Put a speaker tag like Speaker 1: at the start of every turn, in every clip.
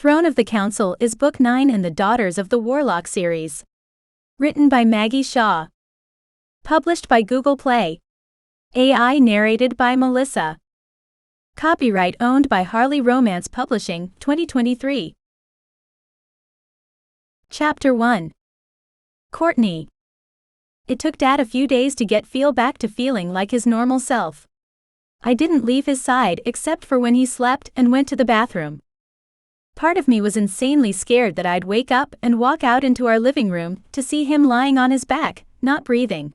Speaker 1: Throne of the Council is Book 9 in the Daughters of the Warlock series. Written by Maggie Shaw. Published by Google Play. AI narrated by Melissa. Copyright owned by Harley Romance Publishing, 2023. Chapter 1. Courtney. It took Dad a few days to get back to feeling like his normal self. I didn't leave his side except for when he slept and went to the bathroom. Part of me was insanely scared that I'd wake up and walk out into our living room to see him lying on his back, not breathing.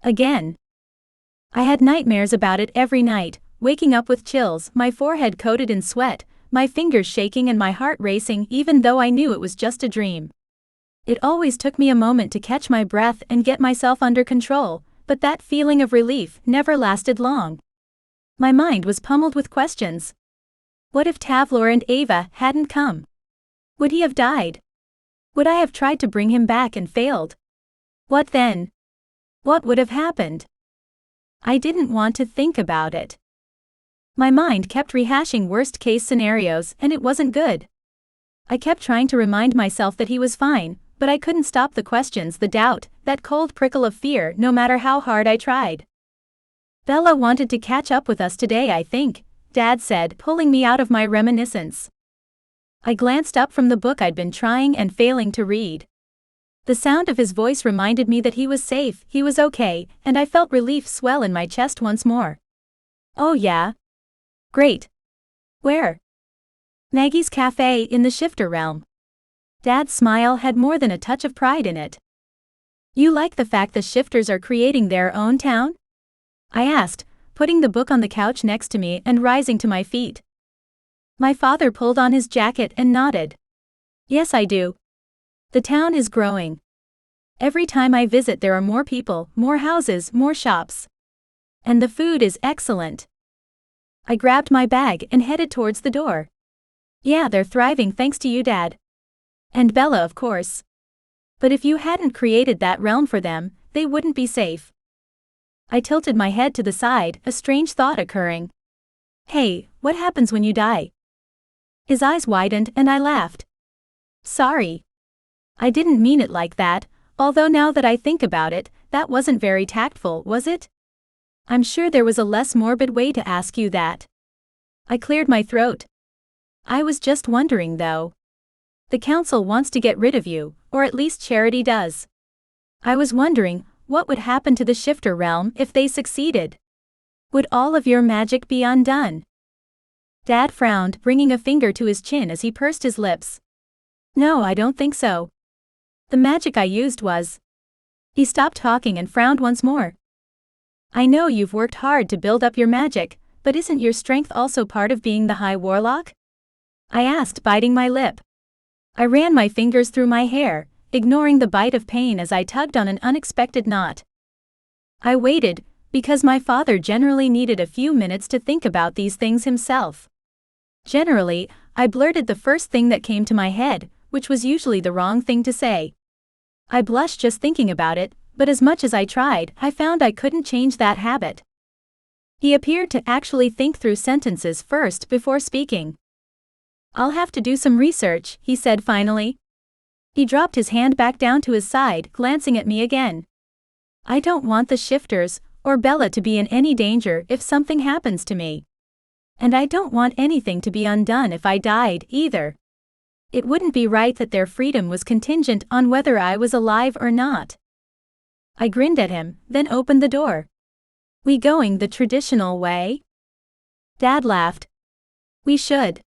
Speaker 1: Again. I had nightmares about it every night, waking up with chills, my forehead coated in sweat, my fingers shaking and my heart racing even though I knew it was just a dream. It always took me a moment to catch my breath and get myself under control, but that feeling of relief never lasted long. My mind was pummeled with questions. What if Tavlor and Ava hadn't come? Would he have died? Would I have tried to bring him back and failed? What then? What would have happened? I didn't want to think about it. My mind kept rehashing worst-case scenarios and it wasn't good. I kept trying to remind myself that he was fine, but I couldn't stop the questions, the doubt, that cold prickle of fear no matter how hard I tried. Bella wanted to catch up with us today, I think, Dad said, pulling me out of my reminiscence. I glanced up from the book I'd been trying and failing to read. The sound of his voice reminded me that he was safe, he was okay, and I felt relief swell in my chest once more. Oh yeah? Great. Where? Maggie's Cafe in the Shifter Realm. Dad's smile had more than a touch of pride in it. You like the fact the Shifters are creating their own town? I asked, putting the book on the couch next to me and rising to my feet. My father pulled on his jacket and nodded. Yes, I do. The town is growing. Every time I visit there are more people, more houses, more shops. And the food is excellent. I grabbed my bag and headed towards the door. Yeah, they're thriving thanks to you, Dad. And Bella, of course. But if you hadn't created that realm for them, they wouldn't be safe. I tilted my head to the side, a strange thought occurring. Hey, what happens when you die? His eyes widened and I laughed. Sorry. I didn't mean it like that, although now that I think about it, that wasn't very tactful, was it? I'm sure there was a less morbid way to ask you that. I cleared my throat. I was just wondering though. The council wants to get rid of you, or at least Charity does. I was wondering, what would happen to the Shifter realm if they succeeded? Would all of your magic be undone? Dad frowned, bringing a finger to his chin as he pursed his lips. No, I don't think so. The magic I used was... He stopped talking and frowned once more. I know you've worked hard to build up your magic, but isn't your strength also part of being the High Warlock? I asked, biting my lip. I ran my fingers through my hair, ignoring the bite of pain as I tugged on an unexpected knot. I waited, because my father generally needed a few minutes to think about these things himself. Generally, I blurted the first thing that came to my head, which was usually the wrong thing to say. I blushed just thinking about it, but as much as I tried, I found I couldn't change that habit. He appeared to actually think through sentences first before speaking. I'll have to do some research, he said finally. He dropped his hand back down to his side, glancing at me again. I don't want the Shifters, or Bella to be in any danger if something happens to me. And I don't want anything to be undone if I died, either. It wouldn't be right that their freedom was contingent on whether I was alive or not. I grinned at him, then opened the door. We going the traditional way? Dad laughed. We should.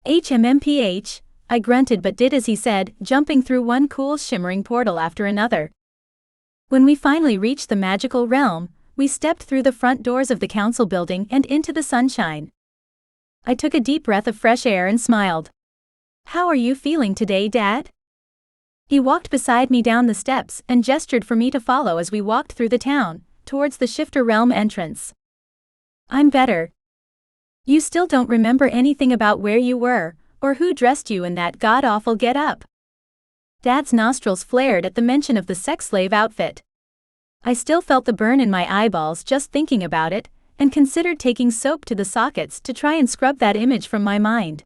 Speaker 1: HMMPH, I grunted but did as he said, jumping through one cool shimmering portal after another. When we finally reached the magical realm, we stepped through the front doors of the council building and into the sunshine. I took a deep breath of fresh air and smiled. How are you feeling today, Dad? He walked beside me down the steps and gestured for me to follow as we walked through the town, towards the Shifter realm entrance. I'm better. You still don't remember anything about where you were, or who dressed you in that god-awful get-up? Dad's nostrils flared at the mention of the sex-slave outfit. I still felt the burn in my eyeballs just thinking about it, and considered taking soap to the sockets to try and scrub that image from my mind.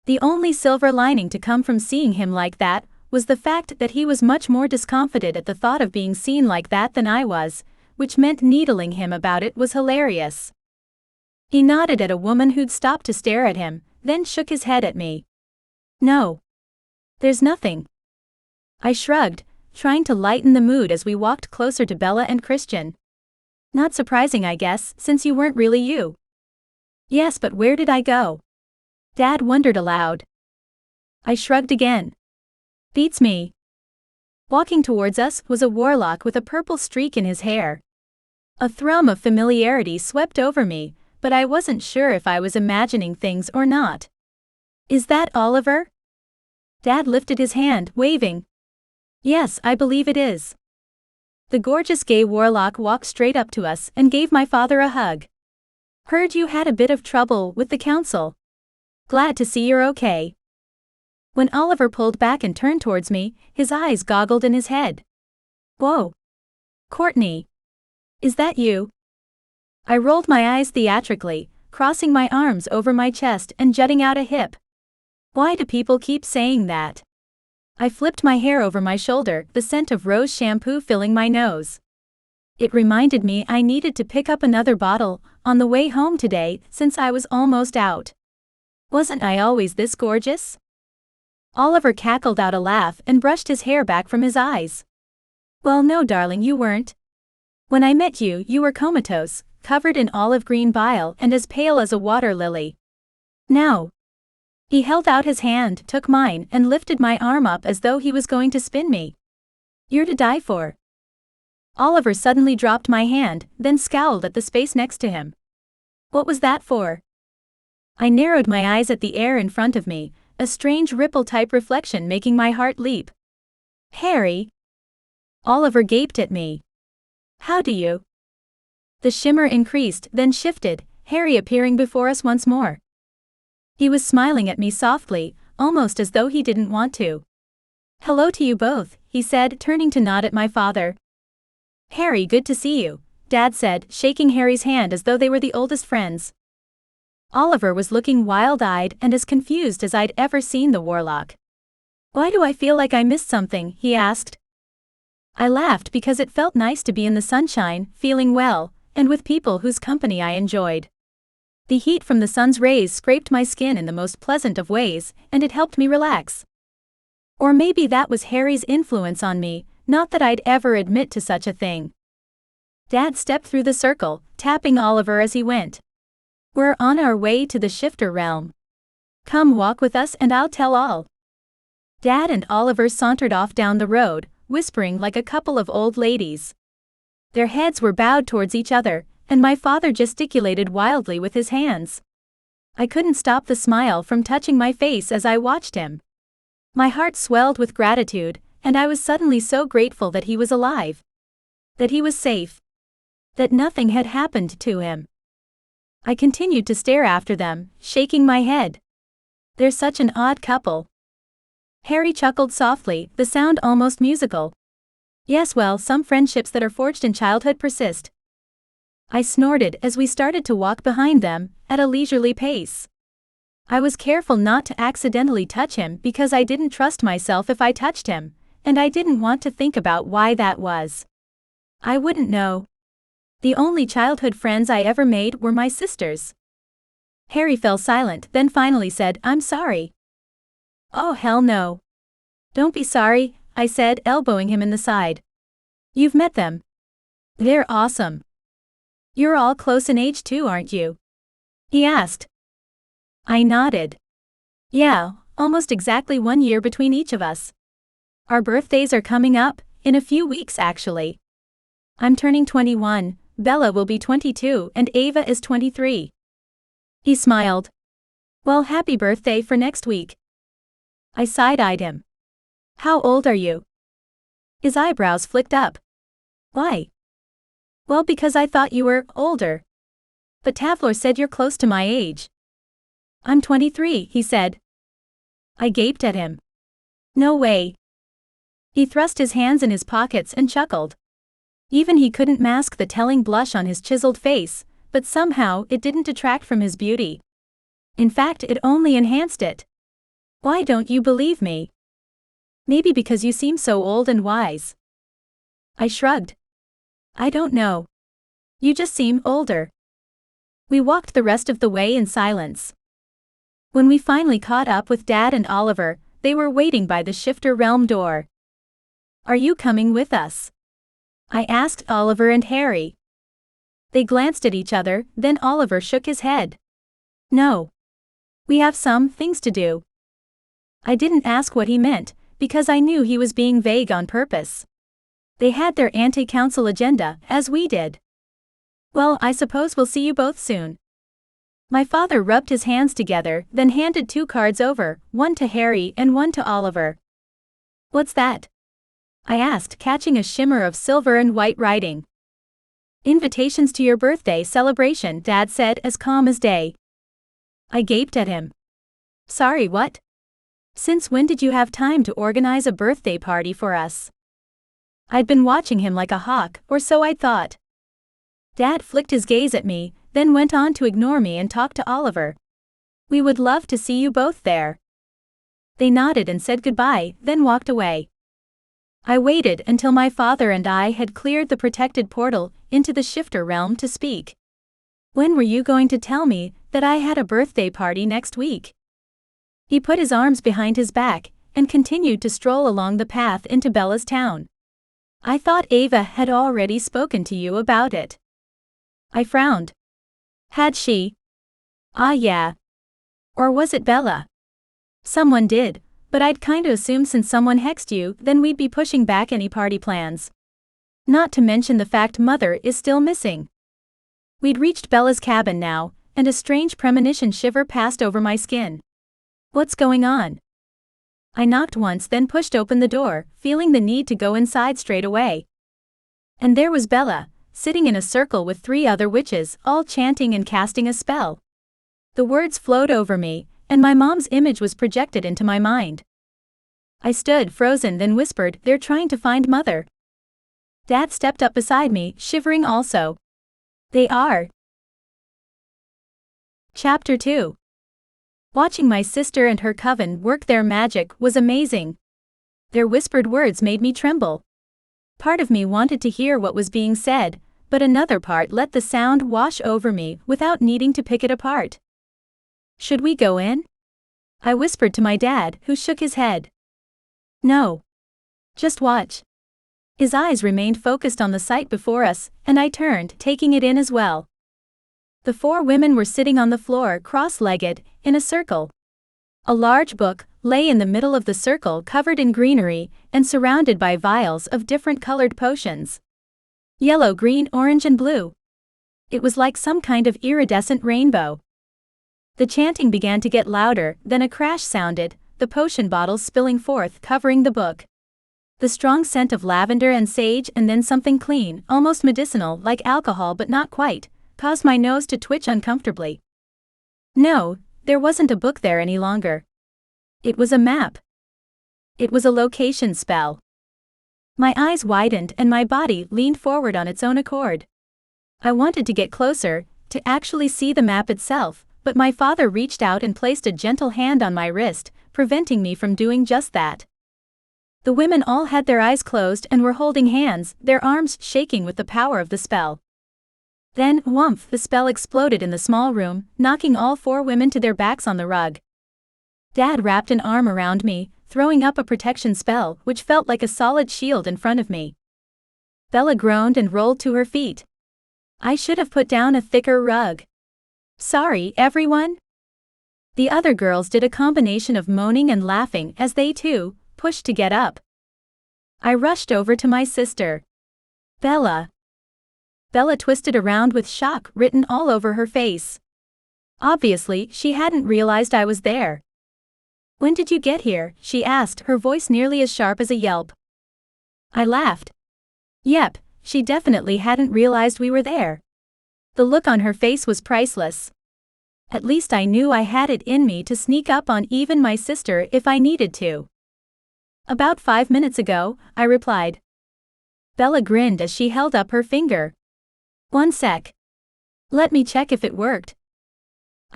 Speaker 1: The only silver lining to come from seeing him like that was the fact that he was much more discomfited at the thought of being seen like that than I was, which meant needling him about it was hilarious. He nodded at a woman who'd stopped to stare at him, then shook his head at me. "No. There's nothing." I shrugged, trying to lighten the mood as we walked closer to Bella and Christian. "Not surprising, I guess, since you weren't really you." "Yes, but where did I go?" Dad wondered aloud. I shrugged again. "Beats me." Walking towards us was a warlock with a purple streak in his hair. A thrum of familiarity swept over me, but I wasn't sure if I was imagining things or not. "Is that Oliver?" Dad lifted his hand, waving. "Yes, I believe it is." The gorgeous gay warlock walked straight up to us and gave my father a hug. "Heard you had a bit of trouble with the council. Glad to see you're okay." When Oliver pulled back and turned towards me, his eyes goggled in his head. "Whoa. Courtney. Is that you?" I rolled my eyes theatrically, crossing my arms over my chest and jutting out a hip. Why do people keep saying that? I flipped my hair over my shoulder, the scent of rose shampoo filling my nose. It reminded me I needed to pick up another bottle on the way home today since I was almost out. Wasn't I always this gorgeous? Oliver cackled out a laugh and brushed his hair back from his eyes. "Well, no, darling, you weren't. When I met you, you were comatose, covered in olive green bile and as pale as a water lily. Now." He held out his hand, took mine, and lifted my arm up as though he was going to spin me. "You're to die for." Oliver suddenly dropped my hand, then scowled at the space next to him. "What was that for?" I narrowed my eyes at the air in front of me, a strange ripple-type reflection making my heart leap. "Harry." Oliver gaped at me. "How do you?" The shimmer increased, then shifted, Harry appearing before us once more. He was smiling at me softly, almost as though he didn't want to. "Hello to you both," he said, turning to nod at my father. "Harry, good to see you," Dad said, shaking Harry's hand as though they were the oldest friends. Oliver was looking wild-eyed and as confused as I'd ever seen the warlock. "Why do I feel like I missed something?" he asked. I laughed because it felt nice to be in the sunshine, feeling well, and with people whose company I enjoyed. The heat from the sun's rays scraped my skin in the most pleasant of ways, and it helped me relax. Or maybe that was Harry's influence on me, not that I'd ever admit to such a thing. Dad stepped through the circle, tapping Oliver as he went. "We're on our way to the shifter realm. Come walk with us and I'll tell all." Dad and Oliver sauntered off down the road, whispering like a couple of old ladies. Their heads were bowed towards each other, and my father gesticulated wildly with his hands. I couldn't stop the smile from touching my face as I watched him. My heart swelled with gratitude, and I was suddenly so grateful that he was alive. That he was safe. That nothing had happened to him. I continued to stare after them, shaking my head. They're such an odd couple. Harry chuckled softly, the sound almost musical. "Yes, well, some friendships that are forged in childhood persist." I snorted as we started to walk behind them, at a leisurely pace. I was careful not to accidentally touch him because I didn't trust myself if I touched him, and I didn't want to think about why that was. I wouldn't know. The only childhood friends I ever made were my sisters. Harry fell silent, then finally said, "I'm sorry." "Oh, hell no. Don't be sorry," I said, elbowing him in the side. "You've met them. They're awesome. You're all close in age too, aren't you?" he asked. I nodded. "Yeah, almost exactly 1 year between each of us. Our birthdays are coming up, in a few weeks actually. I'm turning 21, Bella will be 22 and Ava is 23. He smiled. "Well, happy birthday for next week." I side-eyed him. "How old are you?" His eyebrows flicked up. "Why?" "Well, because I thought you were older. But Tavlor said you're close to my age." "I'm 23, he said." I gaped at him. "No way." He thrust his hands in his pockets and chuckled. Even he couldn't mask the telling blush on his chiseled face, but somehow it didn't detract from his beauty. In fact, it only enhanced it. Why don't you believe me? Maybe because you seem so old and wise. I shrugged. I don't know. You just seem older. We walked the rest of the way in silence. When we finally caught up with Dad and Oliver, they were waiting by the shifter realm door. Are you coming with us? I asked Oliver and Harry. They glanced at each other, then Oliver shook his head. No. We have some things to do. I didn't ask what he meant, because I knew he was being vague on purpose. They had their anti-council agenda, as we did. Well, I suppose we'll see you both soon. My father rubbed his hands together, then handed 2 cards over, one to Harry and one to Oliver. What's that? I asked, catching a shimmer of silver and white writing. Invitations to your birthday celebration, Dad said as calm as day. I gaped at him. Sorry, what? Since when did you have time to organize a birthday party for us? I'd been watching him like a hawk, or so I thought. Dad flicked his gaze at me, then went on to ignore me and talk to Oliver. We would love to see you both there. They nodded and said goodbye, then walked away. I waited until my father and I had cleared the protected portal into the shifter realm to speak. When were you going to tell me that I had a birthday party next week? He put his arms behind his back and continued to stroll along the path into Bella's town. I thought Ava had already spoken to you about it. I frowned. Had she? Ah, yeah. Or was it Bella? Someone did, but I'd kinda assumed since someone hexed you, then we'd be pushing back any party plans. Not to mention the fact Mother is still missing. We'd reached Bella's cabin now, and a strange premonition shiver passed over my skin. What's going on? I knocked once, then pushed open the door, feeling the need to go inside straight away. And there was Bella, sitting in a circle with 3 other witches, all chanting and casting a spell. The words flowed over me, and my mom's image was projected into my mind. I stood frozen, then whispered, "They're trying to find Mother." Dad stepped up beside me, shivering also. They are. Chapter 2. Watching my sister and her coven work their magic was amazing. Their whispered words made me tremble. Part of me wanted to hear what was being said, but another part let the sound wash over me without needing to pick it apart. Should we go in? I whispered to my dad, who shook his head. No. Just watch. His eyes remained focused on the sight before us, and I turned, taking it in as well. The 4 women were sitting on the floor, cross-legged, in a circle. A large book lay in the middle of the circle, covered in greenery, and surrounded by vials of different colored potions. Yellow, green, orange, and blue. It was like some kind of iridescent rainbow. The chanting began to get louder, then a crash sounded, the potion bottles spilling forth, covering the book. The strong scent of lavender and sage, and then something clean, almost medicinal, like alcohol but not quite, caused my nose to twitch uncomfortably. No, there wasn't a book there any longer. It was a map. It was a location spell. My eyes widened and my body leaned forward on its own accord. I wanted to get closer, to actually see the map itself, but my father reached out and placed a gentle hand on my wrist, preventing me from doing just that. The women all had their eyes closed and were holding hands, their arms shaking with the power of the spell. Then, whoomph, the spell exploded in the small room, knocking all 4 women to their backs on the rug. Dad wrapped an arm around me, throwing up a protection spell, which felt like a solid shield in front of me. Bella groaned and rolled to her feet. I should have put down a thicker rug. Sorry, everyone. The other girls did a combination of moaning and laughing as they, too, pushed to get up. I rushed over to my sister. Bella. Bella twisted around with shock written all over her face. Obviously, she hadn't realized I was there. When did you get here? She asked, her voice nearly as sharp as a yelp. I laughed. Yep, she definitely hadn't realized we were there. The look on her face was priceless. At least I knew I had it in me to sneak up on even my sister if I needed to. About 5 minutes ago, I replied. Bella grinned as she held up her finger. One sec. Let me check if it worked.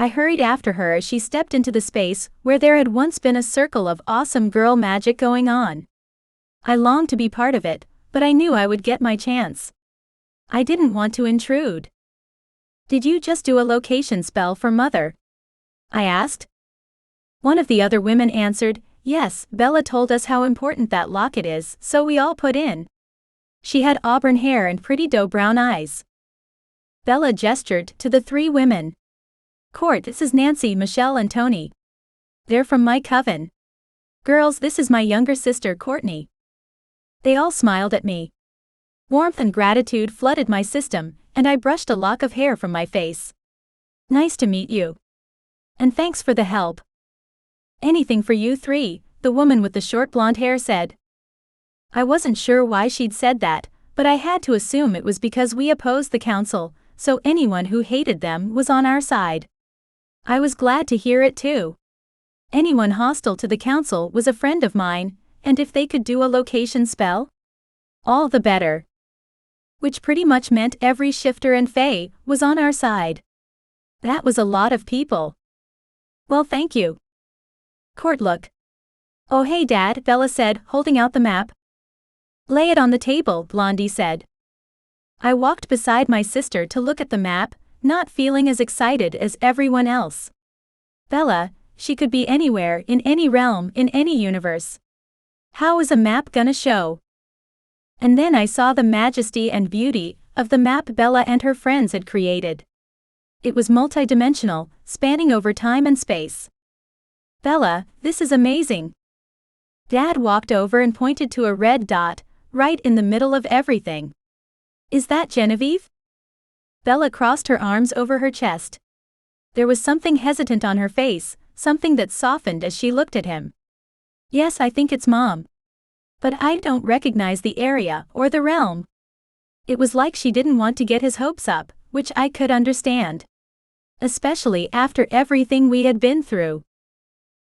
Speaker 1: I hurried after her as she stepped into the space where there had once been a circle of awesome girl magic going on. I longed to be part of it, but I knew I would get my chance. I didn't want to intrude. "Did you just do a location spell for Mother?" I asked. One of the other women answered, "Yes, Bella told us how important that locket is, so we all put in." She had auburn hair and pretty doe brown eyes. Bella gestured to the three women. "Court, this is Nancy, Michelle and Tony. They're from my coven. Girls, this is my younger sister Courtney." They all smiled at me. Warmth and gratitude flooded my system, and I brushed a lock of hair from my face. "Nice to meet you. And thanks for the help." "Anything for you three," the woman with the short blonde hair said. I wasn't sure why she'd said that, but I had to assume it was because we opposed the council, so anyone who hated them was on our side. I was glad to hear it too. Anyone hostile to the council was a friend of mine, and if they could do a location spell, all the better. Which pretty much meant every shifter and fae was on our side. That was a lot of people. "Well, thank you." "Court, look." "Oh hey Dad," Bella said, holding out the map. "Lay it on the table," Blondie said. I walked beside my sister to look at the map, not feeling as excited as everyone else. Bella, she could be anywhere, in any realm, in any universe. How was a map gonna show? And then I saw the majesty and beauty of the map Bella and her friends had created. It was multidimensional, spanning over time and space. "Bella, this is amazing." Dad walked over and pointed to a red dot, right in the middle of everything. "Is that Genevieve?" Bella crossed her arms over her chest. There was something hesitant on her face, something that softened as she looked at him. "Yes, I think it's Mom. But I don't recognize the area or the realm." It was like she didn't want to get his hopes up, which I could understand. Especially after everything we had been through.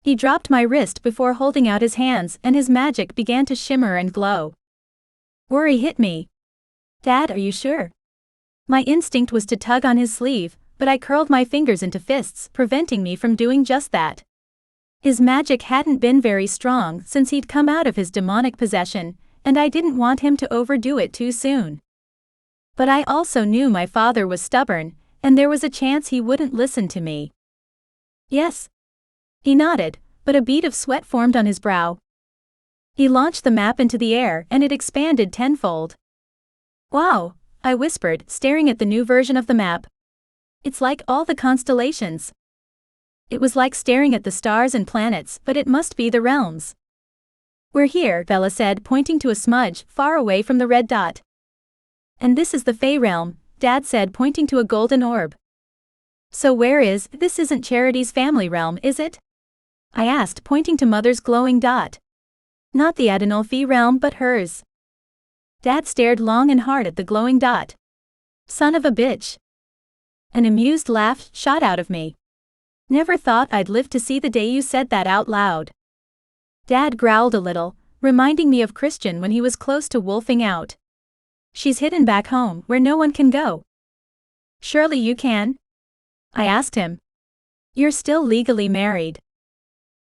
Speaker 1: He dropped my wrist before holding out his hands and his magic began to shimmer and glow. Worry hit me. "Dad, are you sure?" My instinct was to tug on his sleeve, but I curled my fingers into fists, preventing me from doing just that. His magic hadn't been very strong since he'd come out of his demonic possession, and I didn't want him to overdo it too soon. But I also knew my father was stubborn, and there was a chance he wouldn't listen to me. "Yes." He nodded, but a bead of sweat formed on his brow. He launched the map into the air and it expanded tenfold. "Wow," I whispered, staring at the new version of the map. "It's like all the constellations." It was like staring at the stars and planets, but it must be the realms. "We're here," Bella said, pointing to a smudge far away from the red dot. "And this is the Fae realm," Dad said, pointing to a golden orb. "So where is, this isn't Charity's family realm, is it?" I asked, pointing to Mother's glowing dot. "Not the Adenolfi realm, but hers." Dad stared long and hard at the glowing dot. "Son of a bitch." An amused laugh shot out of me. "Never thought I'd live to see the day you said that out loud." Dad growled a little, reminding me of Christian when he was close to wolfing out. "She's hidden back home, where no one can go." "Surely you can?" I asked him. "You're still legally married."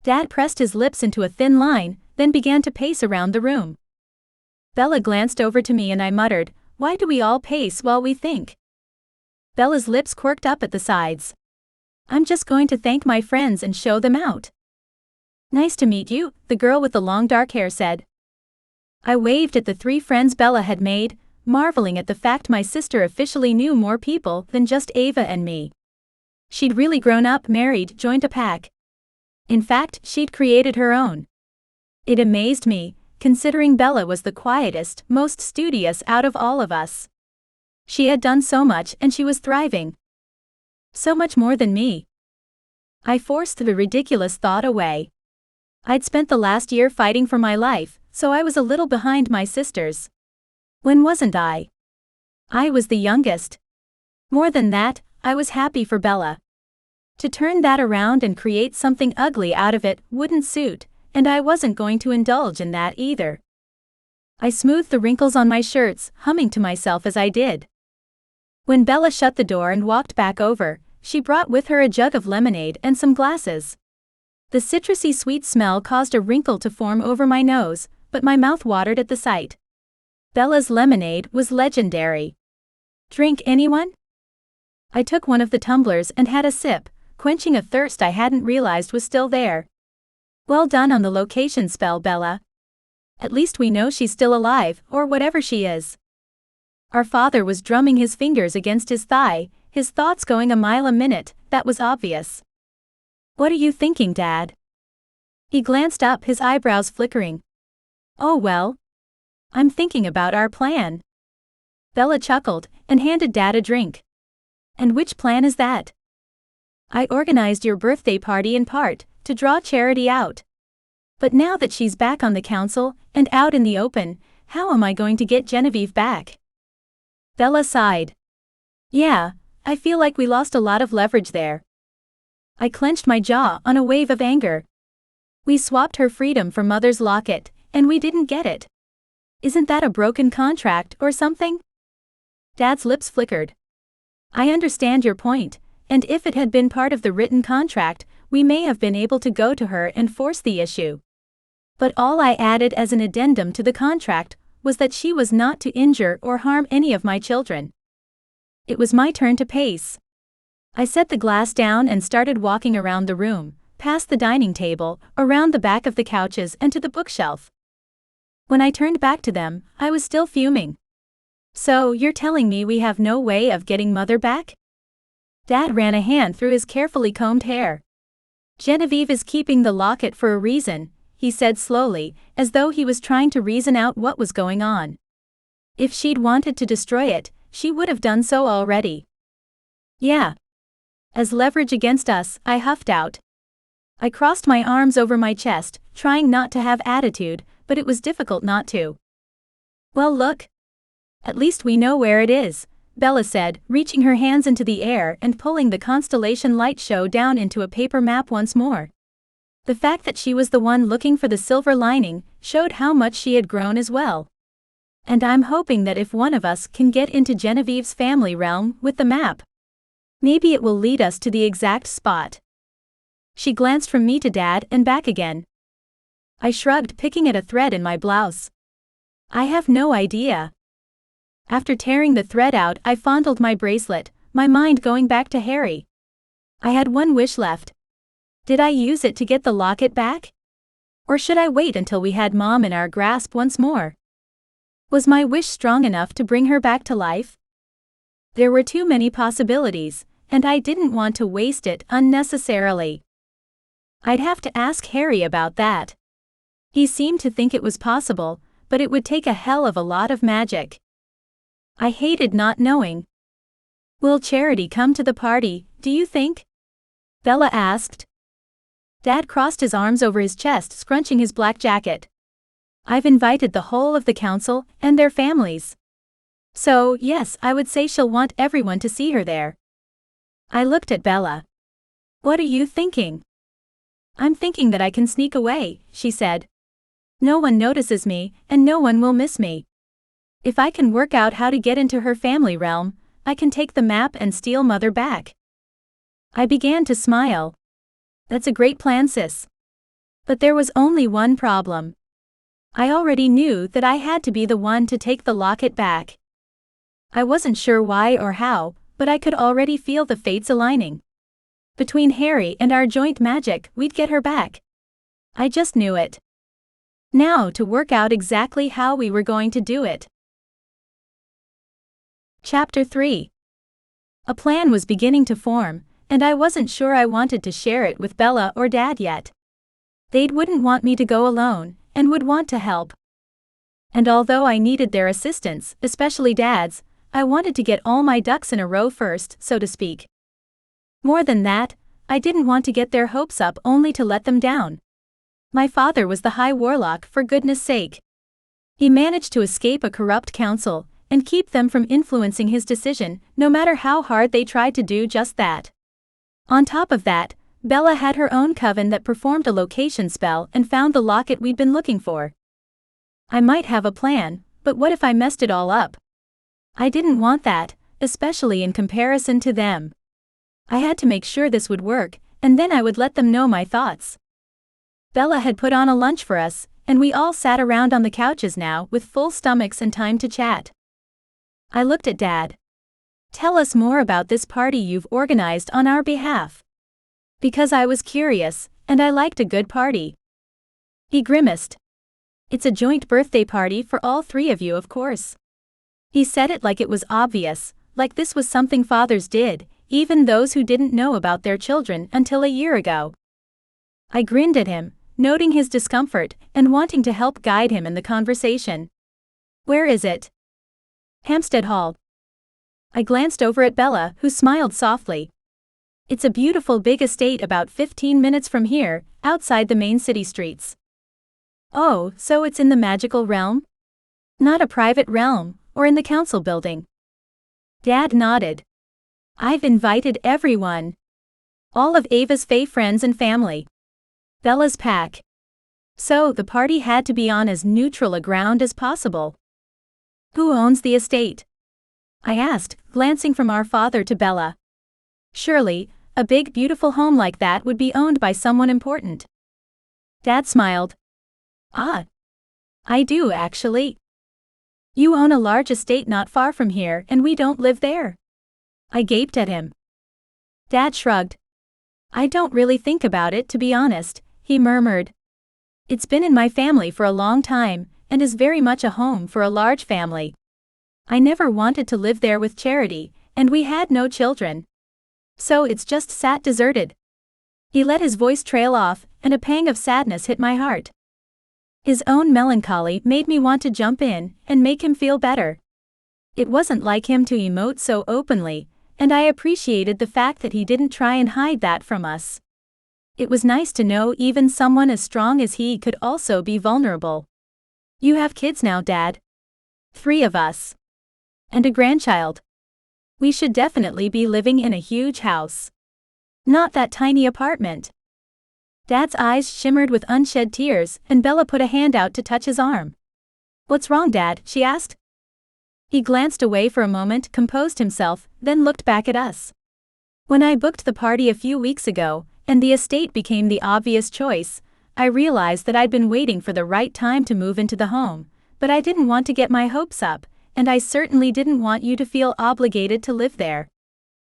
Speaker 1: Dad pressed his lips into a thin line, then began to pace around the room. Bella glanced over to me and I muttered, "Why do we all pace while we think?" Bella's lips quirked up at the sides. "I'm just going to thank my friends and show them out." "Nice to meet you," the girl with the long dark hair said. I waved at the three friends Bella had made, marveling at the fact my sister officially knew more people than just Ava and me. She'd really grown up, married, joined a pack. In fact, she'd created her own. It amazed me, considering Bella was the quietest, most studious out of all of us. She had done so much and she was thriving. So much more than me. I forced the ridiculous thought away. I'd spent the last year fighting for my life, so I was a little behind my sisters. When wasn't I? I was the youngest. More than that, I was happy for Bella. To turn that around and create something ugly out of it wouldn't suit, and I wasn't going to indulge in that either. I smoothed the wrinkles on my shirts, humming to myself as I did. When Bella shut the door and walked back over, she brought with her a jug of lemonade and some glasses. The citrusy sweet smell caused a wrinkle to form over my nose, but my mouth watered at the sight. Bella's lemonade was legendary. Drink, anyone? I took one of the tumblers and had a sip, quenching a thirst I hadn't realized was still there. Well done on the location spell, Bella. At least we know she's still alive, or whatever she is. Our father was drumming his fingers against his thigh, his thoughts going a mile a minute. That was obvious. What are you thinking, Dad? He glanced up, his eyebrows flickering. Oh well. I'm thinking about our plan. Bella chuckled and handed Dad a drink. And which plan is that? I organized your birthday party in part to draw Charity out. But now that she's back on the council and out in the open, how am I going to get Genevieve back? Bella sighed. Yeah, I feel like we lost a lot of leverage there. I clenched my jaw on a wave of anger. We swapped her freedom for Mother's locket, and we didn't get it. Isn't that a broken contract or something? Dad's lips flickered. I understand your point, and if it had been part of the written contract, we may have been able to go to her and force the issue. But all I added as an addendum to the contract was that she was not to injure or harm any of my children. It was my turn to pace. I set the glass down and started walking around the room, past the dining table, around the back of the couches and to the bookshelf. When I turned back to them, I was still fuming. So, you're telling me we have no way of getting Mother back? Dad ran a hand through his carefully combed hair. Genevieve is keeping the locket for a reason, he said slowly, as though he was trying to reason out what was going on. If she'd wanted to destroy it, she would have done so already. Yeah. As leverage against us, I huffed out. I crossed my arms over my chest, trying not to have attitude, but it was difficult not to. Well, look. At least we know where it is, Bella said, reaching her hands into the air and pulling the constellation light show down into a paper map once more. The fact that she was the one looking for the silver lining showed how much she had grown as well. And I'm hoping that if one of us can get into Genevieve's family realm with the map, maybe it will lead us to the exact spot. She glanced from me to Dad and back again. I shrugged, picking at a thread in my blouse. I have no idea. After tearing the thread out, I fondled my bracelet, my mind going back to Harry. I had one wish left. Did I use it to get the locket back? Or should I wait until we had Mom in our grasp once more? Was my wish strong enough to bring her back to life? There were too many possibilities, and I didn't want to waste it unnecessarily. I'd have to ask Harry about that. He seemed to think it was possible, but it would take a hell of a lot of magic. I hated not knowing. Will Charity come to the party, do you think? Bella asked. Dad crossed his arms over his chest, scrunching his black jacket. I've invited the whole of the council and their families. So, yes, I would say she'll want everyone to see her there. I looked at Bella. What are you thinking? I'm thinking that I can sneak away, she said. No one notices me, and no one will miss me. If I can work out how to get into her family realm, I can take the map and steal Mother back. I began to smile. That's a great plan, sis. But there was only one problem. I already knew that I had to be the one to take the locket back. I wasn't sure why or how, but I could already feel the fates aligning. Between Harry and our joint magic, we'd get her back. I just knew it. Now to work out exactly how we were going to do it. Chapter 3. A plan was beginning to form, and I wasn't sure I wanted to share it with Bella or Dad yet. They wouldn't want me to go alone, and would want to help. And although I needed their assistance, especially Dad's, I wanted to get all my ducks in a row first, so to speak. More than that, I didn't want to get their hopes up only to let them down. My father was the High Warlock, for goodness sake. He managed to escape a corrupt council, and keep them from influencing his decision, no matter how hard they tried to do just that. On top of that, Bella had her own coven that performed a location spell and found the locket we'd been looking for. I might have a plan, but what if I messed it all up? I didn't want that, especially in comparison to them. I had to make sure this would work, and then I would let them know my thoughts. Bella had put on a lunch for us, and we all sat around on the couches now with full stomachs and time to chat. I looked at Dad. Tell us more about this party you've organized on our behalf. Because I was curious, and I liked a good party. He grimaced. It's a joint birthday party for all three of you, of course. He said it like it was obvious, like this was something fathers did, even those who didn't know about their children until a year ago. I grinned at him, noting his discomfort and wanting to help guide him in the conversation. Where is it? Hampstead Hall. I glanced over at Bella, who smiled softly. It's a beautiful big estate about 15 minutes from here, outside the main city streets. Oh, so it's in the magical realm? Not a private realm, or in the council building? Dad nodded. I've invited everyone. All of Ava's Fae friends and family. Bella's pack. So the party had to be on as neutral a ground as possible. Who owns the estate? I asked, glancing from our father to Bella. Surely, a big beautiful home like that would be owned by someone important. Dad smiled. Ah. I do actually. You own a large estate not far from here and we don't live there. I gaped at him. Dad shrugged. I don't really think about it, to be honest, he murmured. It's been in my family for a long time, and is very much a home for a large family. I never wanted to live there with Charity, and we had no children. So it's just sat deserted. He let his voice trail off, and a pang of sadness hit my heart. His own melancholy made me want to jump in and make him feel better. It wasn't like him to emote so openly, and I appreciated the fact that he didn't try and hide that from us. It was nice to know even someone as strong as he could also be vulnerable. You have kids now, Dad? 3 of us. And a grandchild. We should definitely be living in a huge house. Not that tiny apartment. Dad's eyes shimmered with unshed tears, and Bella put a hand out to touch his arm. What's wrong, Dad? She asked. He glanced away for a moment, composed himself, then looked back at us. When I booked the party a few weeks ago, and the estate became the obvious choice, I realized that I'd been waiting for the right time to move into the home, but I didn't want to get my hopes up, and I certainly didn't want you to feel obligated to live there.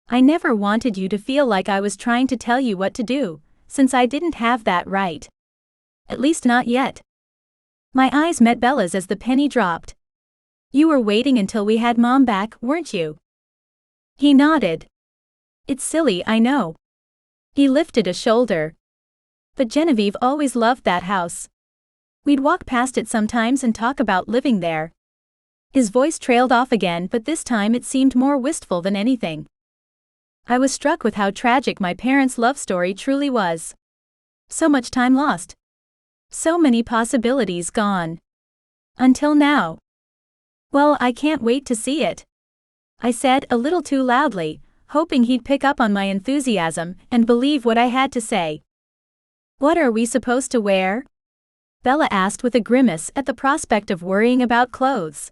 Speaker 1: I never wanted you to feel like I was trying to tell you what to do, since I didn't have that right. At least not yet. My eyes met Bella's as the penny dropped. You were waiting until we had Mom back, weren't you? He nodded. It's silly, I know. He lifted a shoulder. But Genevieve always loved that house. We'd walk past it sometimes and talk about living there. His voice trailed off again, but this time it seemed more wistful than anything. I was struck with how tragic my parents' love story truly was. So much time lost. So many possibilities gone. Until now. Well, I can't wait to see it. I said a little too loudly, hoping he'd pick up on my enthusiasm and believe what I had to say. What are we supposed to wear? Bella asked with a grimace at the prospect of worrying about clothes.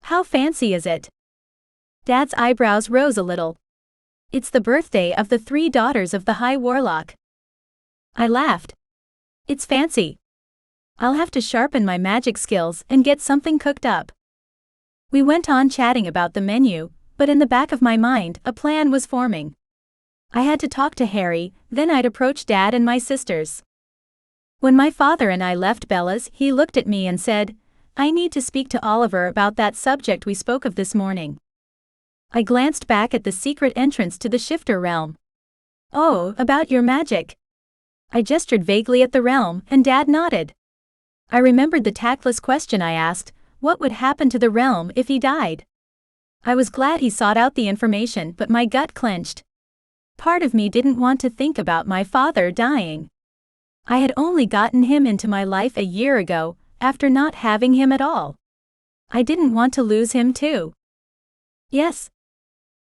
Speaker 1: How fancy is it? Dad's eyebrows rose a little. It's the birthday of the 3 daughters of the High Warlock. I laughed. It's fancy. I'll have to sharpen my magic skills and get something cooked up. We went on chatting about the menu, but in the back of my mind, a plan was forming. I had to talk to Harry, then I'd approach Dad and my sisters. When my father and I left Bella's, he looked at me and said, I need to speak to Oliver about that subject we spoke of this morning. I glanced back at the secret entrance to the shifter realm. Oh, about your magic. I gestured vaguely at the realm, and Dad nodded. I remembered the tactless question I asked, what would happen to the realm if he died? I was glad he sought out the information, but my gut clenched. Part of me didn't want to think about my father dying. I had only gotten him into my life a year ago, after not having him at all. I didn't want to lose him too. Yes.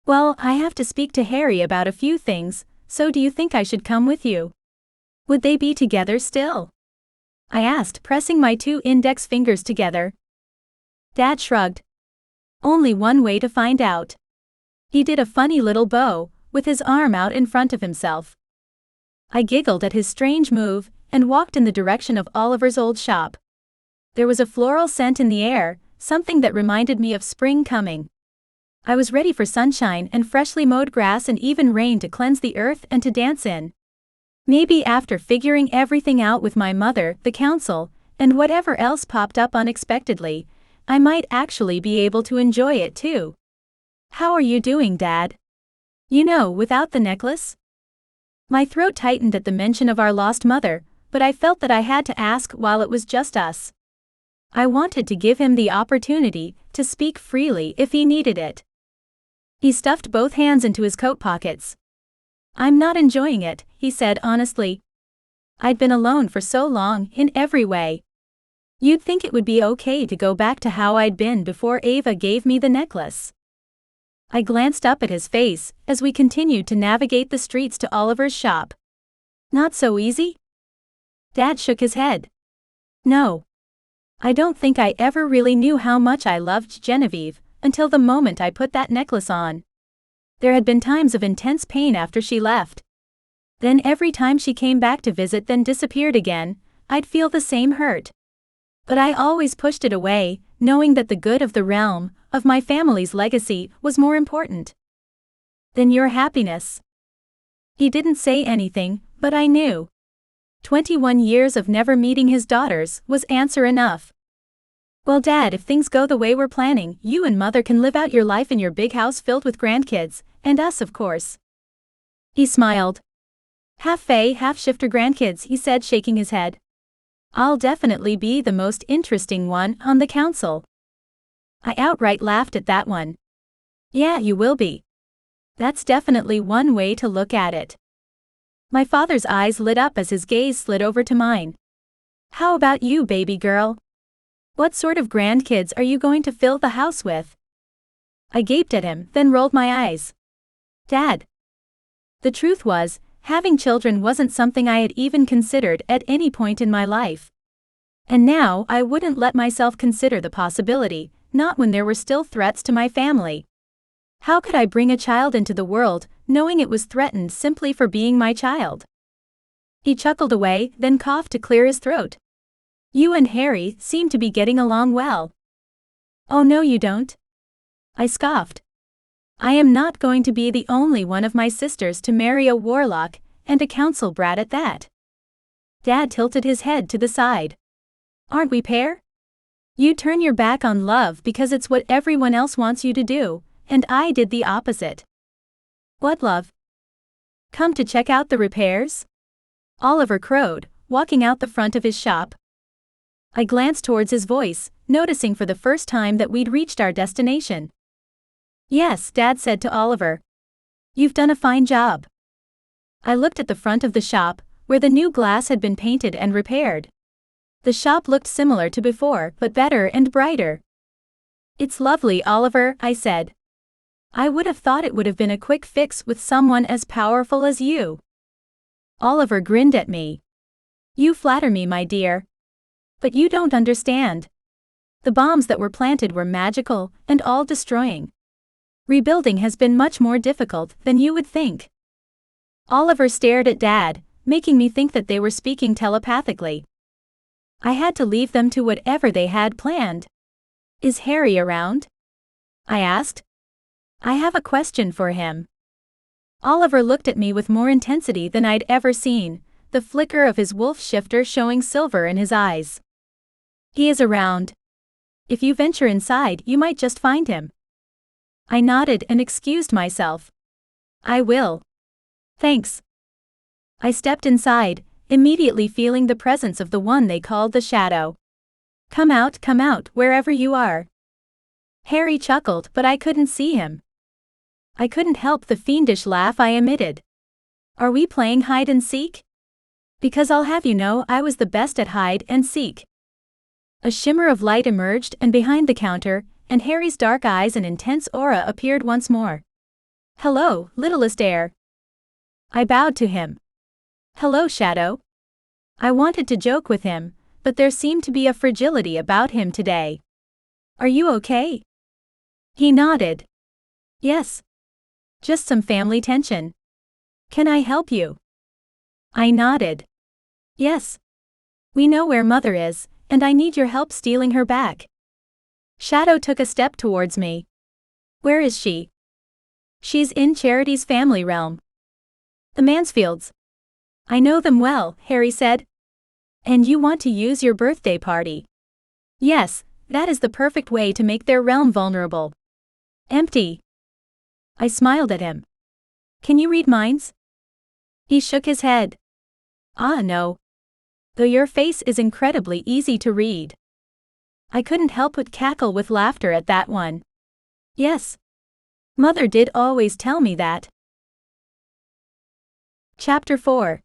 Speaker 1: Well, I have to speak to Harry about a few things, so do you think I should come with you? Would they be together still? I asked, pressing my 2 index fingers together. Dad shrugged. Only one way to find out. He did a funny little bow, with his arm out in front of himself. I giggled at his strange move and walked in the direction of Oliver's old shop. There was a floral scent in the air, something that reminded me of spring coming. I was ready for sunshine and freshly mowed grass and even rain to cleanse the earth and to dance in. Maybe after figuring everything out with my mother, the council, and whatever else popped up unexpectedly, I might actually be able to enjoy it too. How are you doing, Dad? You know, without the necklace? My throat tightened at the mention of our lost mother, but I felt that I had to ask while it was just us. I wanted to give him the opportunity to speak freely if he needed it. He stuffed both hands into his coat pockets. I'm not enjoying it, he said honestly. I'd been alone for so long in every way. You'd think it would be okay to go back to how I'd been before Ava gave me the necklace. I glanced up at his face as we continued to navigate the streets to Oliver's shop. Not so easy? Dad shook his head. No. I don't think I ever really knew how much I loved Genevieve until the moment I put that necklace on. There had been times of intense pain after she left. Then every time she came back to visit then disappeared again, I'd feel the same hurt. But I always pushed it away, knowing that the good of the realm, of my family's legacy, was more important than your happiness. He didn't say anything, but I knew. 21 years of never meeting his daughters was answer enough. Well, Dad, if things go the way we're planning, you and Mother can live out your life in your big house filled with grandkids, and us of course. He smiled. Half Fae, half shifter grandkids, he said, shaking his head. I'll definitely be the most interesting one on the council. I outright laughed at that one. Yeah, you will be. That's definitely one way to look at it. My father's eyes lit up as his gaze slid over to mine. How about you, baby girl? What sort of grandkids are you going to fill the house with? I gaped at him, then rolled my eyes. Dad. The truth was, having children wasn't something I had even considered at any point in my life. And now I wouldn't let myself consider the possibility, not when there were still threats to my family. How could I bring a child into the world, knowing it was threatened simply for being my child? He chuckled away, then coughed to clear his throat. You and Harry seem to be getting along well. Oh no, you don't. I scoffed. I am not going to be the only one of my sisters to marry a Warlock, and a council brat at that. Dad tilted his head to the side. Aren't we pair? You turn your back on love because it's what everyone else wants you to do, and I did the opposite. What love? Come to check out the repairs? Oliver crowed, walking out the front of his shop. I glanced towards his voice, noticing for the first time that we'd reached our destination. Yes, Dad said to Oliver. You've done a fine job. I looked at the front of the shop, where the new glass had been painted and repaired. The shop looked similar to before, but better and brighter. It's lovely, Oliver, I said. I would have thought it would have been a quick fix with someone as powerful as you. Oliver grinned at me. You flatter me, my dear. But you don't understand. The bombs that were planted were magical and all-destroying. Rebuilding has been much more difficult than you would think. Oliver stared at Dad, making me think that they were speaking telepathically. I had to leave them to whatever they had planned. Is Harry around? I asked. I have a question for him. Oliver looked at me with more intensity than I'd ever seen, the flicker of his wolf shifter showing silver in his eyes. He is around. If you venture inside, you might just find him. I nodded and excused myself. I will. Thanks. I stepped inside, immediately feeling the presence of the one they called the Shadow. Come out, wherever you are. Harry chuckled, but I couldn't see him. I couldn't help the fiendish laugh I emitted. Are we playing hide and seek? Because I'll have you know I was the best at hide and seek. A shimmer of light emerged and behind the counter, and Harry's dark eyes and intense aura appeared once more. Hello, littlest heir. I bowed to him. Hello, Shadow. I wanted to joke with him, but there seemed to be a fragility about him today. Are you okay? He nodded. Yes. Just some family tension. Can I help you? I nodded. Yes. We know where Mother is, and I need your help stealing her back. Shadow took a step towards me. Where is she? She's in Charity's family realm. The Mansfields. I know them well, Harry said. And you want to use your birthday party? Yes, that is the perfect way to make their realm vulnerable. Empty. I smiled at him. Can you read minds? He shook his head. No. Though your face is incredibly easy to read. I couldn't help but cackle with laughter at that one. Yes. Mother did always tell me that. Chapter 4.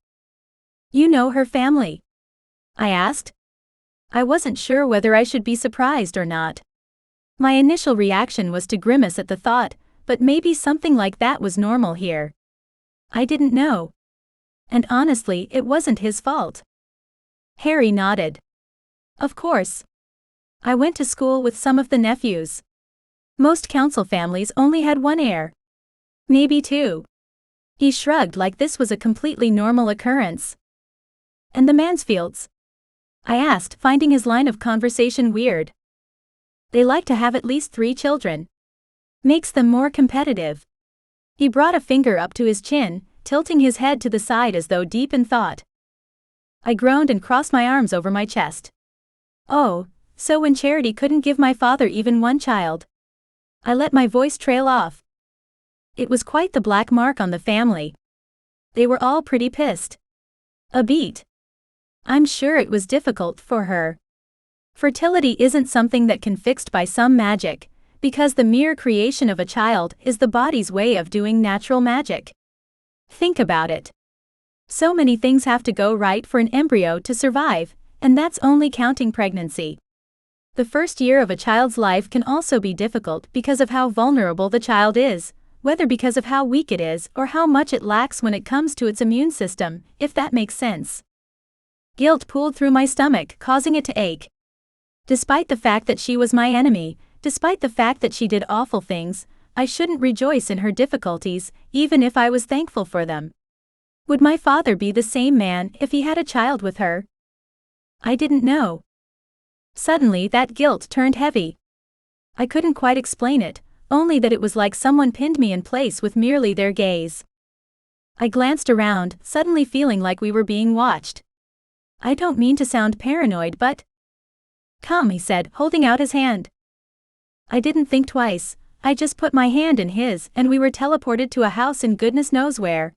Speaker 1: You know her family? I asked. I wasn't sure whether I should be surprised or not. My initial reaction was to grimace at the thought, but maybe something like that was normal here. I didn't know. And honestly, it wasn't his fault. Harry nodded. Of course. I went to school with some of the nephews. Most council families only had one heir. Maybe two. He shrugged like this was a completely normal occurrence. And the Mansfields? I asked, finding his line of conversation weird. They like to have at least 3 children. Makes them more competitive. He brought a finger up to his chin, tilting his head to the side as though deep in thought. I groaned and crossed my arms over my chest. Oh, so when Charity couldn't give my father even one child. I let my voice trail off. It was quite the black mark on the family. They were all pretty pissed. A beat. I'm sure it was difficult for her. Fertility isn't something that can fixed by some magic, because the mere creation of a child is the body's way of doing natural magic. Think about it. So many things have to go right for an embryo to survive, and that's only counting pregnancy. The first year of a child's life can also be difficult because of how vulnerable the child is, whether because of how weak it is or how much it lacks when it comes to its immune system, if that makes sense. Guilt pooled through my stomach, causing it to ache. Despite the fact that she was my enemy, despite the fact that she did awful things, I shouldn't rejoice in her difficulties, even if I was thankful for them. Would my father be the same man if he had a child with her? I didn't know. Suddenly that guilt turned heavy. I couldn't quite explain it, only that it was like someone pinned me in place with merely their gaze. I glanced around, suddenly feeling like we were being watched. I don't mean to sound paranoid, but... Come, he said, holding out his hand. I didn't think twice, I just put my hand in his and we were teleported to a house in goodness knows where.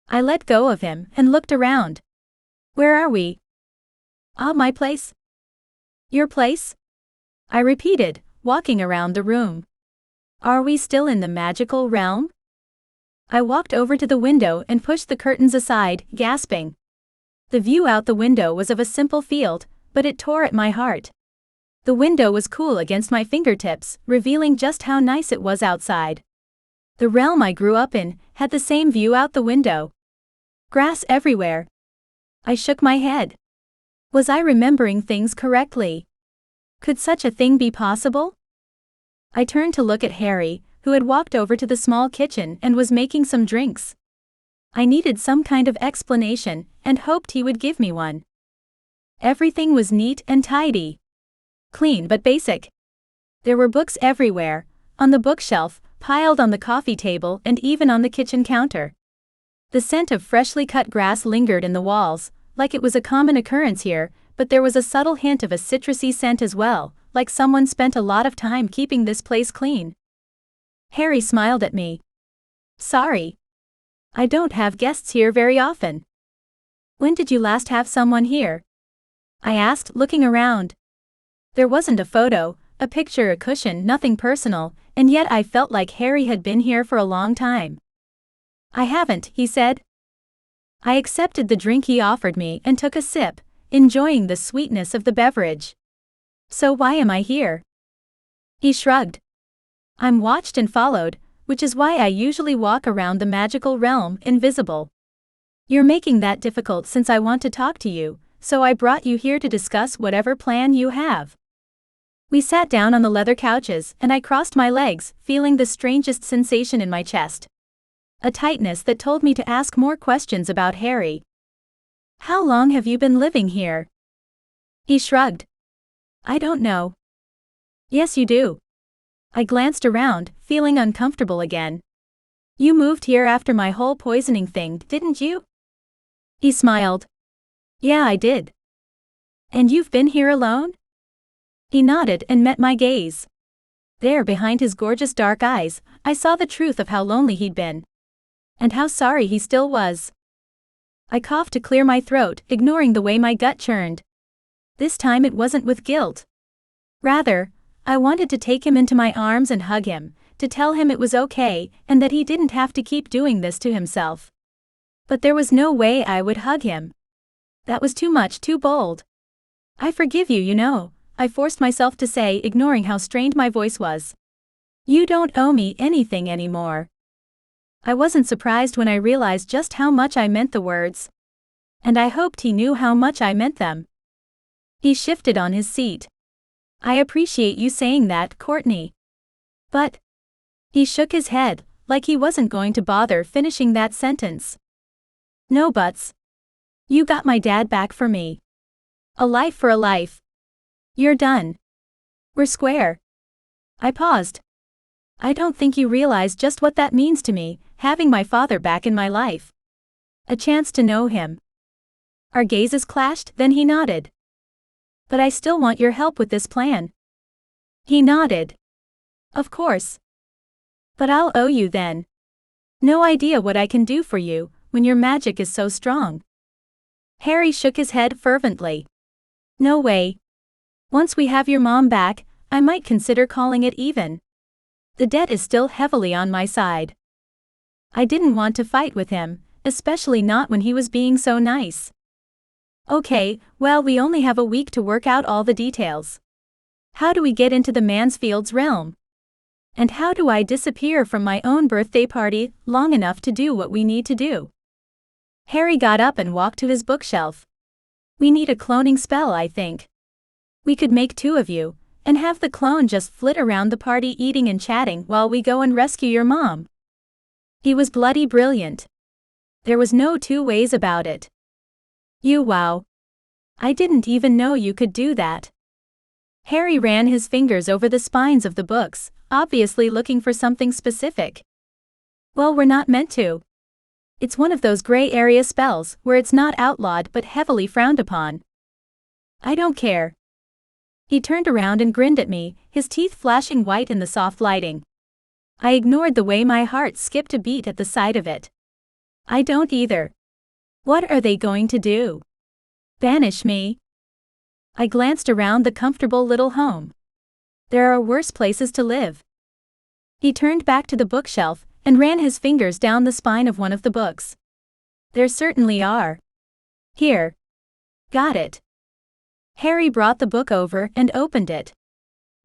Speaker 1: I let go of him and looked around. Where are we? My place. Your place? I repeated, walking around the room. Are we still in the magical realm? I walked over to the window and pushed the curtains aside, gasping. The view out the window was of a simple field, but it tore at my heart. The window was cool against my fingertips, revealing just how nice it was outside. The realm I grew up in had the same view out the window. Grass everywhere. I shook my head. Was I remembering things correctly? Could such a thing be possible? I turned to look at Harry, who had walked over to the small kitchen and was making some drinks. I needed some kind of explanation, and hoped he would give me one. Everything was neat and tidy. Clean but basic. There were books everywhere, on the bookshelf, piled on the coffee table and even on the kitchen counter. The scent of freshly cut grass lingered in the walls, like it was a common occurrence here, but there was a subtle hint of a citrusy scent as well, like someone spent a lot of time keeping this place clean. Harry smiled at me. Sorry. I don't have guests here very often. When did you last have someone here? I asked, looking around. There wasn't a photo, a picture, a cushion, nothing personal, and yet I felt like Harry had been here for a long time. I haven't, he said. I accepted the drink he offered me and took a sip, enjoying the sweetness of the beverage. So why am I here? He shrugged. I'm watched and followed, which is why I usually walk around the magical realm invisible. You're making that difficult since I want to talk to you, so I brought you here to discuss whatever plan you have. We sat down on the leather couches, and I crossed my legs, feeling the strangest sensation in my chest. A tightness that told me to ask more questions about Harry. "How long have you been living here?" He shrugged. "I don't know." "Yes, you do." I glanced around, feeling uncomfortable again. "You moved here after my whole poisoning thing, didn't you?" He smiled. "Yeah, I did." "And you've been here alone?" He nodded and met my gaze. There, behind his gorgeous dark eyes, I saw the truth of how lonely he'd been. And how sorry he still was. I coughed to clear my throat, ignoring the way my gut churned. This time it wasn't with guilt. Rather, I wanted to take him into my arms and hug him, to tell him it was okay, and that he didn't have to keep doing this to himself. But there was no way I would hug him. That was too much, too bold. "I forgive you, you know," I forced myself to say, ignoring how strained my voice was. "You don't owe me anything anymore." I wasn't surprised when I realized just how much I meant the words. And I hoped he knew how much I meant them. He shifted on his seat. "I appreciate you saying that, Courtney. But..." He shook his head, like he wasn't going to bother finishing that sentence. "No buts. You got my dad back for me. A life for a life. You're done. We're square." I paused. "I don't think you realize just what that means to me, having my father back in my life. A chance to know him." Our gazes clashed, then he nodded. "But I still want your help with this plan." He nodded. "Of course. But I'll owe you then. No idea what I can do for you, when your magic is so strong." Harry shook his head fervently. "No way. Once we have your mom back, I might consider calling it even. The debt is still heavily on my side." I didn't want to fight with him, especially not when he was being so nice. "Okay, well, we only have a week to work out all the details. How do we get into the Mansfield's realm? And how do I disappear from my own birthday party long enough to do what we need to do?" Harry got up and walked to his bookshelf. "We need a cloning spell, I think. We could make 2 of you, and have the clone just flit around the party eating and chatting while we go and rescue your mom." He was bloody brilliant. There was no 2 ways about it. Wow. I didn't even know you could do that." Harry ran his fingers over the spines of the books, obviously looking for something specific. "Well, we're not meant to. It's one of those gray area spells where it's not outlawed but heavily frowned upon." "I don't care." He turned around and grinned at me, his teeth flashing white in the soft lighting. I ignored the way my heart skipped a beat at the sight of it. "I don't either." "What are they going to do? Banish me?" I glanced around the comfortable little home. "There are worse places to live." He turned back to the bookshelf and ran his fingers down the spine of one of the books. "There certainly are. Here. Got it." Harry brought the book over and opened it.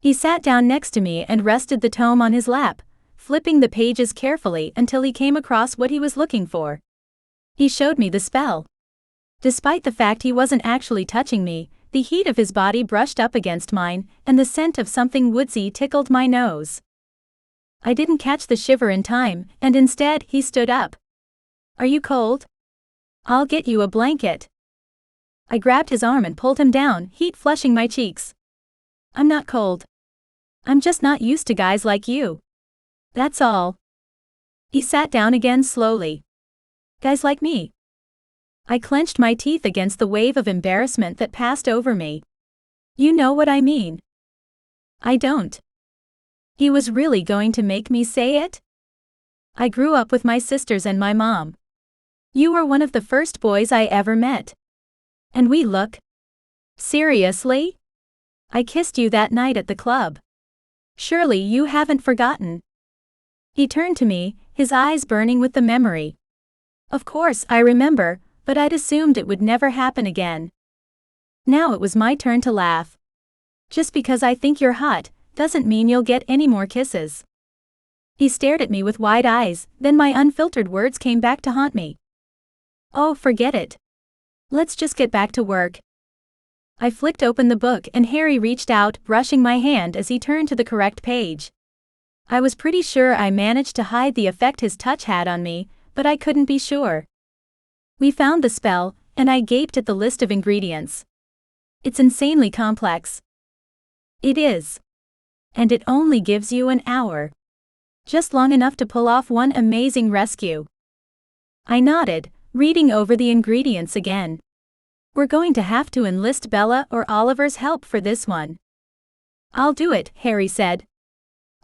Speaker 1: He sat down next to me and rested the tome on his lap, flipping the pages carefully until he came across what he was looking for. He showed me the spell. Despite the fact he wasn't actually touching me, the heat of his body brushed up against mine, and the scent of something woodsy tickled my nose. I didn't catch the shiver in time, and instead, he stood up. "Are you cold? I'll get you a blanket." I grabbed his arm and pulled him down, heat flushing my cheeks. "I'm not cold. I'm just not used to guys like you. That's all." He sat down again slowly. "Guys like me?" I clenched my teeth against the wave of embarrassment that passed over me. "You know what I mean." "I don't." He was really going to make me say it? "I grew up with my sisters and my mom. You were one of the first boys I ever met. And we look..." "Seriously? I kissed you that night at the club. Surely you haven't forgotten." He turned to me, his eyes burning with the memory. "Of course I remember, but I'd assumed it would never happen again." Now it was my turn to laugh. "Just because I think you're hot, doesn't mean you'll get any more kisses." He stared at me with wide eyes, then my unfiltered words came back to haunt me. "Oh, forget it. Let's just get back to work." I flicked open the book and Harry reached out, brushing my hand as he turned to the correct page. I was pretty sure I managed to hide the effect his touch had on me, but I couldn't be sure. We found the spell, and I gaped at the list of ingredients. It's insanely complex. It is. And it only gives you an hour. Just long enough to pull off one amazing rescue. I nodded, reading over the ingredients again. We're going to have to enlist Bella or Oliver's help for this one. I'll do it, Harry said.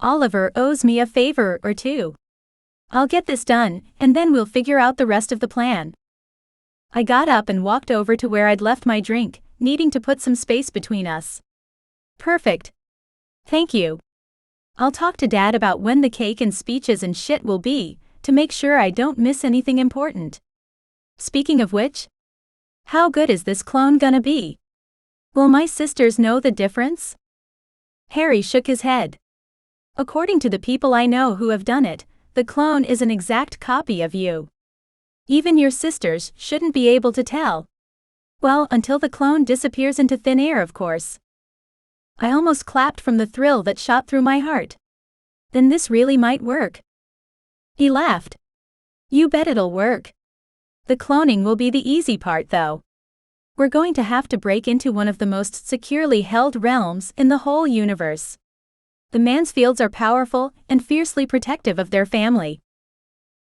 Speaker 1: Oliver owes me a favor or two. I'll get this done, and then we'll figure out the rest of the plan. I got up and walked over to where I'd left my drink, needing to put some space between us. Perfect. Thank you. I'll talk to Dad about when the cake and speeches and shit will be, to make sure I don't miss anything important. Speaking of which, how good is this clone gonna be? Will my sisters know the difference? Harry shook his head. According to the people I know who have done it, the clone is an exact copy of you. Even your sisters shouldn't be able to tell. Well, until the clone disappears into thin air, of course. I almost clapped from the thrill that shot through my heart. Then this really might work. He laughed. You bet it'll work. The cloning will be the easy part, though. We're going to have to break into one of the most securely held realms in the whole universe. The Mansfields are powerful and fiercely protective of their family.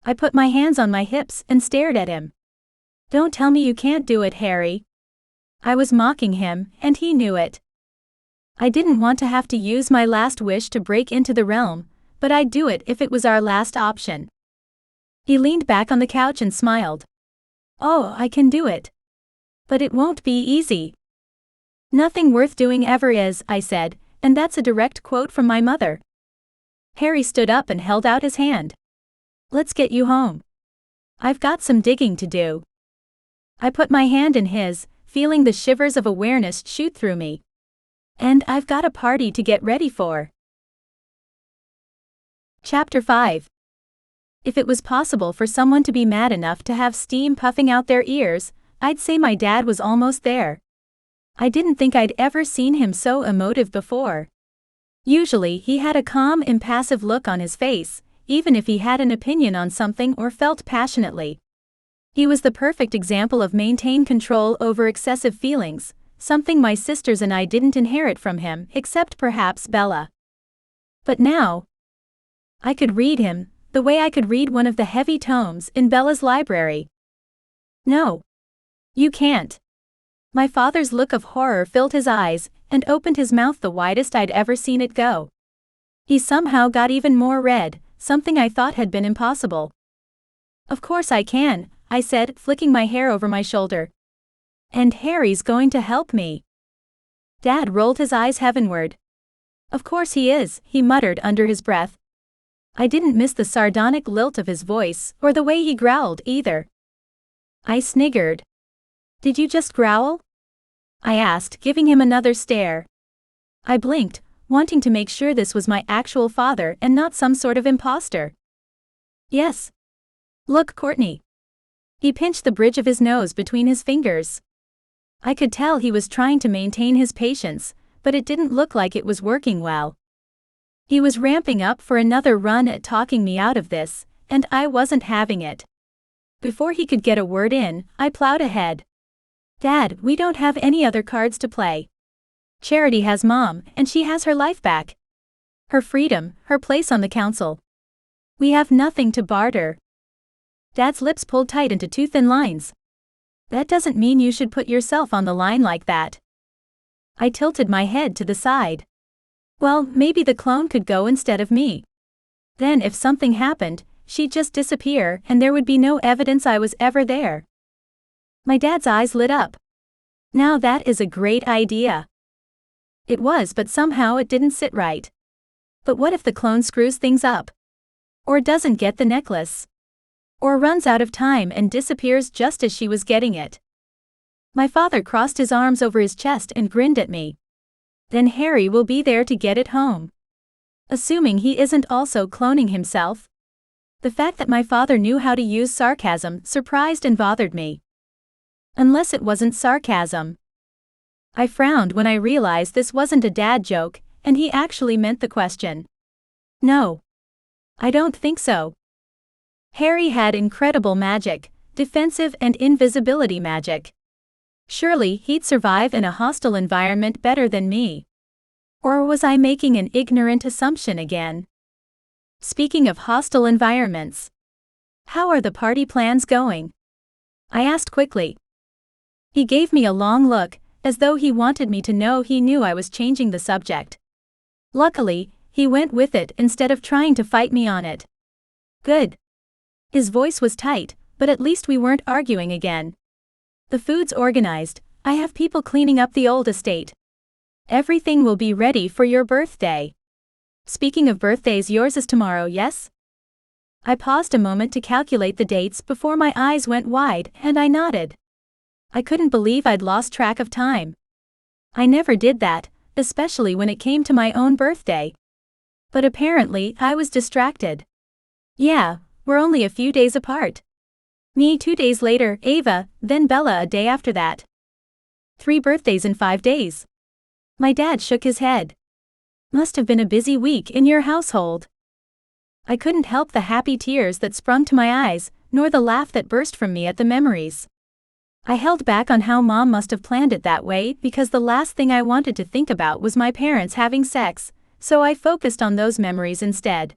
Speaker 1: I put my hands on my hips and stared at him. Don't tell me you can't do it, Harry. I was mocking him, and he knew it. I didn't want to have to use my last wish to break into the realm, but I'd do it if it was our last option. He leaned back on the couch and smiled. Oh, I can do it. But it won't be easy. Nothing worth doing ever is, I said, and that's a direct quote from my mother. Harry stood up and held out his hand. Let's get you home. I've got some digging to do. I put my hand in his, feeling the shivers of awareness shoot through me. And I've got a party to get ready for. Chapter 5. If it was possible for someone to be mad enough to have steam puffing out their ears, I'd say my dad was almost there. I didn't think I'd ever seen him so emotive before. Usually he had a calm, impassive look on his face, even if he had an opinion on something or felt passionately. He was the perfect example of maintain control over excessive feelings, something my sisters and I didn't inherit from him, except perhaps Bella. But now, I could read him, the way I could read one of the heavy tomes in Bella's library. No. You can't. My father's look of horror filled his eyes, and opened his mouth the widest I'd ever seen it go. He somehow got even more red, something I thought had been impossible. Of course I can, I said, flicking my hair over my shoulder. And Harry's going to help me. Dad rolled his eyes heavenward. Of course he is, he muttered under his breath. I didn't miss the sardonic lilt of his voice, or the way he growled either. I sniggered. Did you just growl? I asked, giving him another stare. I blinked, wanting to make sure this was my actual father and not some sort of imposter. Yes. Look, Courtney. He pinched the bridge of his nose between his fingers. I could tell he was trying to maintain his patience, but it didn't look like it was working well. He was ramping up for another run at talking me out of this, and I wasn't having it. Before he could get a word in, I plowed ahead. Dad, we don't have any other cards to play. Charity has Mom, and she has her life back. Her freedom, her place on the council. We have nothing to barter. Dad's lips pulled tight into two thin lines. That doesn't mean you should put yourself on the line like that. I tilted my head to the side. Well, maybe the clone could go instead of me. Then if something happened, she'd just disappear and there would be no evidence I was ever there. My dad's eyes lit up. Now that is a great idea. It was, but somehow it didn't sit right. But what if the clone screws things up? Or doesn't get the necklace? Or runs out of time and disappears just as she was getting it? My father crossed his arms over his chest and grinned at me. Then Harry will be there to get it home. Assuming he isn't also cloning himself. The fact that my father knew how to use sarcasm surprised and bothered me. Unless it wasn't sarcasm. I frowned when I realized this wasn't a dad joke, and he actually meant the question. No. I don't think so. Harry had incredible magic, defensive and invisibility magic. Surely he'd survive in a hostile environment better than me. Or was I making an ignorant assumption again? Speaking of hostile environments, how are the party plans going? I asked quickly. He gave me a long look, as though he wanted me to know he knew I was changing the subject. Luckily, he went with it instead of trying to fight me on it. Good. His voice was tight, but at least we weren't arguing again. The food's organized, I have people cleaning up the old estate. Everything will be ready for your birthday. Speaking of birthdays, yours is tomorrow, yes? I paused a moment to calculate the dates before my eyes went wide, and I nodded. I couldn't believe I'd lost track of time. I never did that, especially when it came to my own birthday. But apparently, I was distracted. Yeah, we're only a few days apart. Me 2 days later, Ava, then Bella a day after that. 3 birthdays in 5 days. My dad shook his head. Must have been a busy week in your household. I couldn't help the happy tears that sprung to my eyes, nor the laugh that burst from me at the memories. I held back on how Mom must have planned it that way because the last thing I wanted to think about was my parents having sex, so I focused on those memories instead.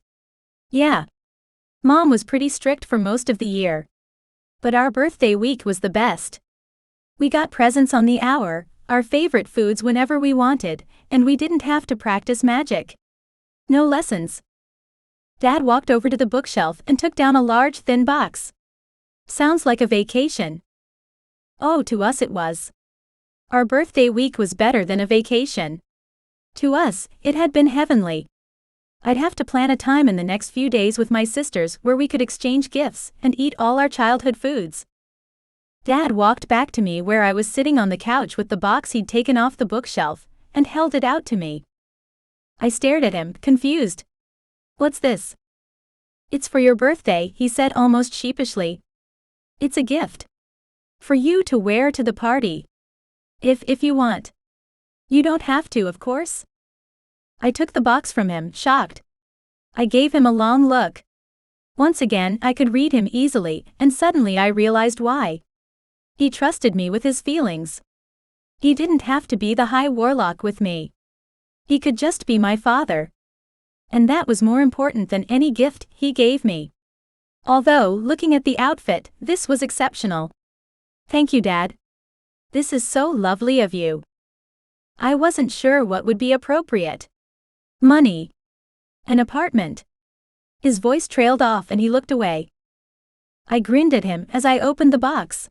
Speaker 1: Yeah. Mom was pretty strict for most of the year. But our birthday week was the best. We got presents on the hour, our favorite foods whenever we wanted, and we didn't have to practice magic. No lessons. Dad walked over to the bookshelf and took down a large thin box. Sounds like a vacation. Oh, to us it was. Our birthday week was better than a vacation. To us, it had been heavenly. I'd have to plan a time in the next few days with my sisters where we could exchange gifts and eat all our childhood foods. Dad walked back to me where I was sitting on the couch with the box he'd taken off the bookshelf, and held it out to me. I stared at him, confused. What's this? It's for your birthday, he said almost sheepishly. It's a gift. For you to wear to the party. If you want. You don't have to, of course. I took the box from him, shocked. I gave him a long look. Once again, I could read him easily, and suddenly I realized why. He trusted me with his feelings. He didn't have to be the high warlock with me. He could just be my father. And that was more important than any gift he gave me. Although, looking at the outfit, this was exceptional. Thank you, Dad. This is so lovely of you. I wasn't sure what would be appropriate. Money. An apartment. His voice trailed off and he looked away. I grinned at him as I opened the box.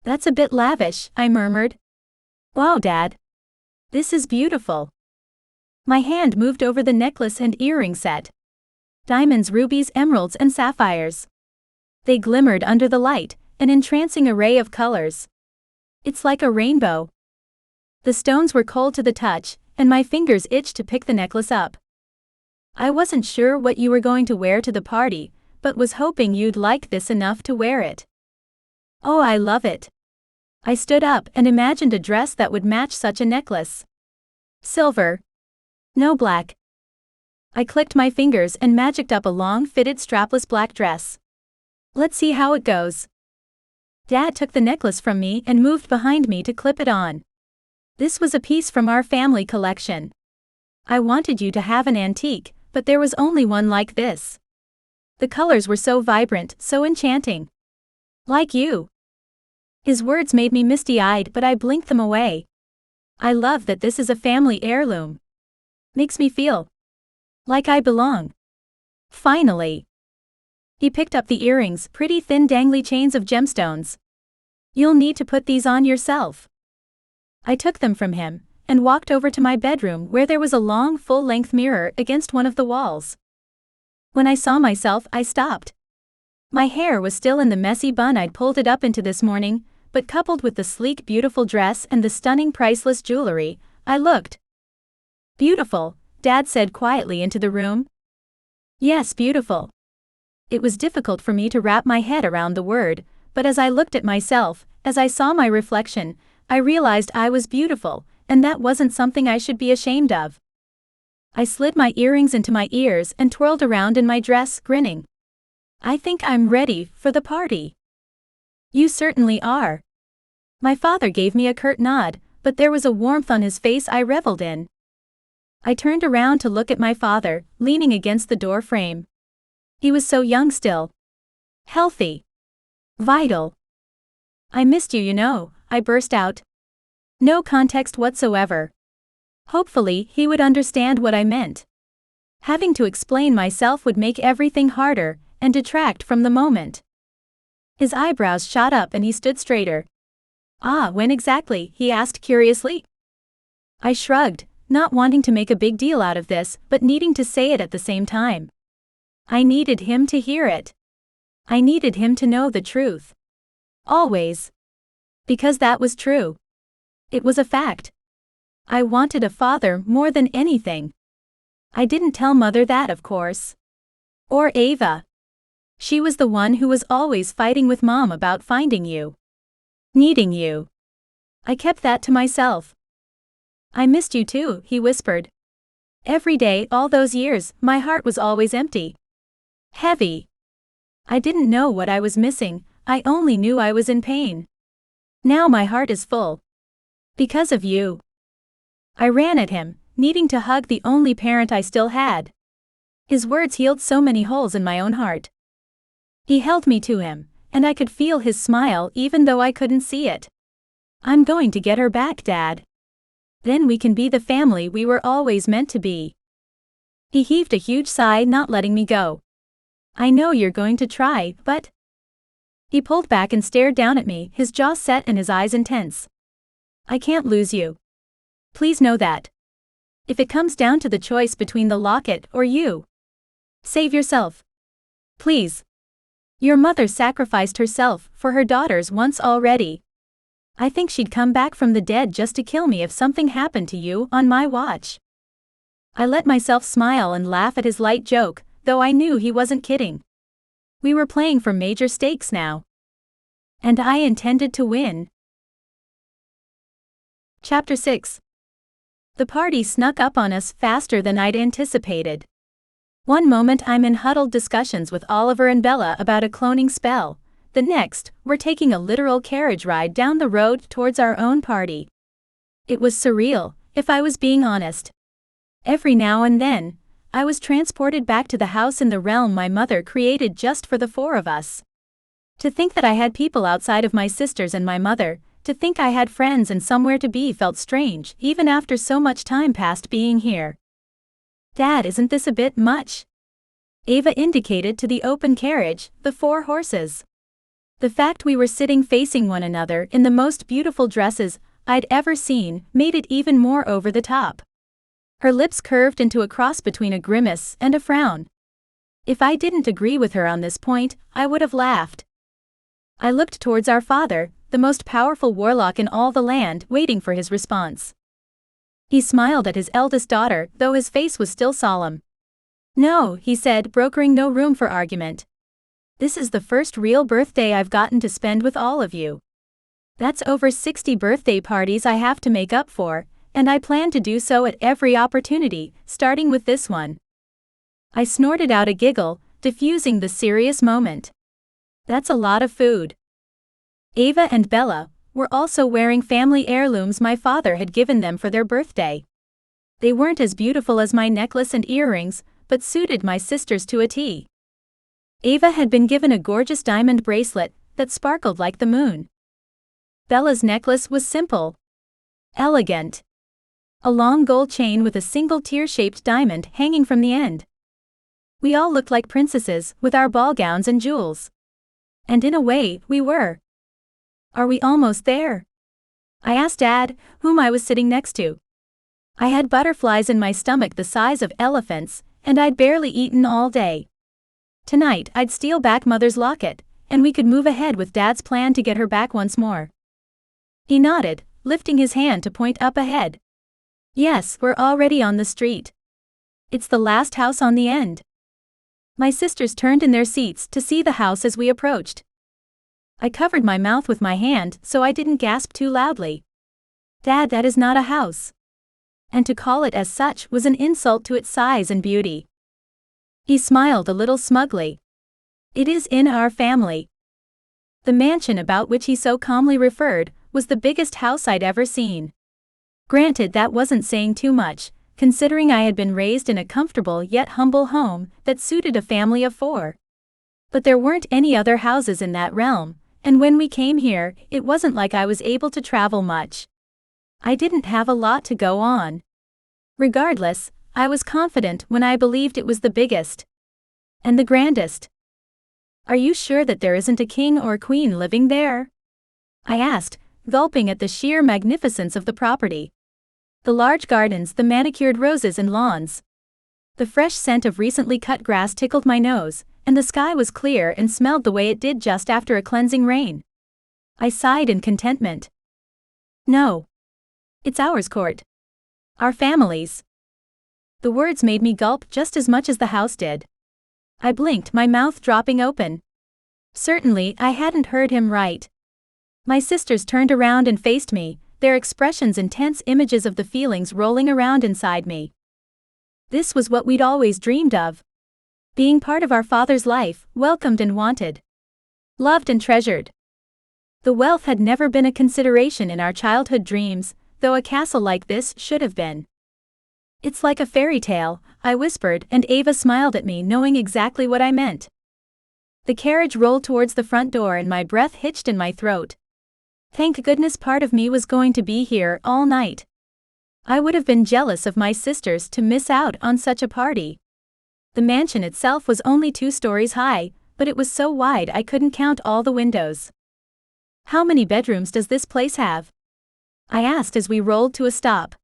Speaker 1: That's a bit lavish, I murmured. Wow, Dad. This is beautiful. My hand moved over the necklace and earring set. Diamonds, rubies, emeralds, and sapphires. They glimmered under the light, an entrancing array of colors. It's like a rainbow. The stones were cold to the touch, and my fingers itched to pick the necklace up. I wasn't sure what you were going to wear to the party, but was hoping you'd like this enough to wear it. Oh, I love it. I stood up and imagined a dress that would match such a necklace. Silver. No, black. I clicked my fingers and magicked up a long fitted strapless black dress. Let's see how it goes. Dad took the necklace from me and moved behind me to clip it on. This was a piece from our family collection. I wanted you to have an antique, but there was only one like this. The colors were so vibrant, so enchanting. Like you. His words made me misty-eyed, but I blinked them away. I love that this is a family heirloom. Makes me feel like I belong. Finally. He picked up the earrings, pretty thin dangly chains of gemstones. You'll need to put these on yourself. I took them from him, and walked over to my bedroom where there was a long full-length mirror against one of the walls. When I saw myself, I stopped. My hair was still in the messy bun I'd pulled it up into this morning, but coupled with the sleek beautiful dress and the stunning priceless jewelry, I looked beautiful, Dad said quietly into the room. Yes, beautiful. It was difficult for me to wrap my head around the word, but as I looked at myself, as I saw my reflection, I realized I was beautiful, and that wasn't something I should be ashamed of. I slid my earrings into my ears and twirled around in my dress, grinning. I think I'm ready for the party. You certainly are. My father gave me a curt nod, but there was a warmth on his face I reveled in. I turned around to look at my father, leaning against the door frame. He was so young still. Healthy. Vital. I missed you, I burst out. No context whatsoever. Hopefully, he would understand what I meant. Having to explain myself would make everything harder and detract from the moment. His eyebrows shot up and he stood straighter. When exactly? He asked curiously. I shrugged, not wanting to make a big deal out of this, but needing to say it at the same time. I needed him to hear it. I needed him to know the truth. Always. Because that was true. It was a fact. I wanted a father more than anything. I didn't tell Mother that, of course. Or Ava. She was the one who was always fighting with Mom about finding you. Needing you. I kept that to myself. I missed you too, he whispered. Every day, all those years, my heart was always empty. Heavy. I didn't know what I was missing, I only knew I was in pain. Now my heart is full. Because of you. I ran at him, needing to hug the only parent I still had. His words healed so many holes in my own heart. He held me to him, and I could feel his smile even though I couldn't see it. I'm going to get her back, Dad. Then we can be the family we were always meant to be. He heaved a huge sigh, not letting me go. I know you're going to try, but... He pulled back and stared down at me, his jaw set and his eyes intense. I can't lose you. Please know that. If it comes down to the choice between the locket or you, save yourself. Please. Your mother sacrificed herself for her daughters once already. I think she'd come back from the dead just to kill me if something happened to you on my watch. I let myself smile and laugh at his light joke, though I knew he wasn't kidding. We were playing for major stakes now. And I intended to win. Chapter 6. The party snuck up on us faster than I'd anticipated. One moment I'm in huddled discussions with Oliver and Bella about a cloning spell, the next, we're taking a literal carriage ride down the road towards our own party. It was surreal, if I was being honest. Every now and then, I was transported back to the house in the realm my mother created just for the four of us. To think that I had people outside of my sisters and my mother, to think I had friends and somewhere to be felt strange, even after so much time passed being here. Dad, isn't this a bit much? Ava indicated to the open carriage, the 4 horses. The fact we were sitting facing one another in the most beautiful dresses I'd ever seen made it even more over the top. Her lips curved into a cross between a grimace and a frown. If I didn't agree with her on this point, I would have laughed. I looked towards our father, the most powerful warlock in all the land, waiting for his response. He smiled at his eldest daughter, though his face was still solemn. No, he said, brokering no room for argument. This is the first real birthday I've gotten to spend with all of you. That's over 60 birthday parties I have to make up for, and I plan to do so at every opportunity, starting with this one. I snorted out a giggle, diffusing the serious moment. That's a lot of food. Ava and Bella were also wearing family heirlooms my father had given them for their birthday. They weren't as beautiful as my necklace and earrings, but suited my sisters to a T. Ava had been given a gorgeous diamond bracelet that sparkled like the moon. Bella's necklace was simple. Elegant. A long gold chain with a single tear-shaped diamond hanging from the end. We all looked like princesses, with our ball gowns and jewels. And in a way, we were. Are we almost there? I asked Dad, whom I was sitting next to. I had butterflies in my stomach the size of elephants, and I'd barely eaten all day. Tonight, I'd steal back Mother's locket, and we could move ahead with Dad's plan to get her back once more. He nodded, lifting his hand to point up ahead. Yes, we're already on the street. It's the last house on the end. My sisters turned in their seats to see the house as we approached. I covered my mouth with my hand so I didn't gasp too loudly. Dad, that is not a house. And to call it as such was an insult to its size and beauty. He smiled a little smugly. It is in our family. The mansion about which he so calmly referred was the biggest house I'd ever seen. Granted, that wasn't saying too much, considering I had been raised in a comfortable yet humble home that suited a family of 4. But there weren't any other houses in that realm, and when we came here, it wasn't like I was able to travel much. I didn't have a lot to go on. Regardless, I was confident when I believed it was the biggest. And the grandest. Are you sure that there isn't a king or queen living there? I asked, gulping at the sheer magnificence of the property. The large gardens, the manicured roses and lawns. The fresh scent of recently cut grass tickled my nose, and the sky was clear and smelled the way it did just after a cleansing rain. I sighed in contentment. No. It's ours, Court. Our families. The words made me gulp just as much as the house did. I blinked, my mouth dropping open. Certainly, I hadn't heard him right. My sisters turned around and faced me, their expressions intense images of the feelings rolling around inside me. This was what we'd always dreamed of. Being part of our father's life, welcomed and wanted. Loved and treasured. The wealth had never been a consideration in our childhood dreams, though a castle like this should have been. It's like a fairy tale, I whispered, and Ava smiled at me, knowing exactly what I meant. The carriage rolled towards the front door and my breath hitched in my throat. Thank goodness part of me was going to be here all night. I would have been jealous of my sisters to miss out on such a party. The mansion itself was only 2 stories high, but it was so wide I couldn't count all the windows. How many bedrooms does this place have? I asked as we rolled to a stop.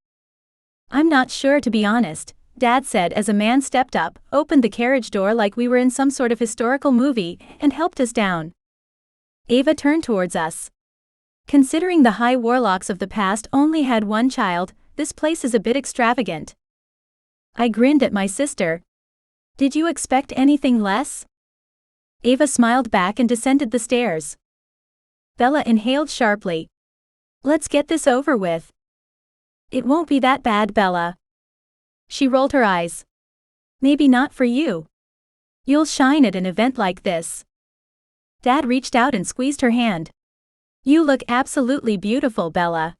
Speaker 1: I'm not sure, to be honest, Dad said as a man stepped up, opened the carriage door like we were in some sort of historical movie, and helped us down. Ava turned towards us. Considering the high warlocks of the past only had 1 child, this place is a bit extravagant. I grinned at my sister. Did you expect anything less? Ava smiled back and descended the stairs. Bella inhaled sharply. Let's get this over with. It won't be that bad, Bella. She rolled her eyes. Maybe not for you. You'll shine at an event like this. Dad reached out and squeezed her hand. You look absolutely beautiful, Bella.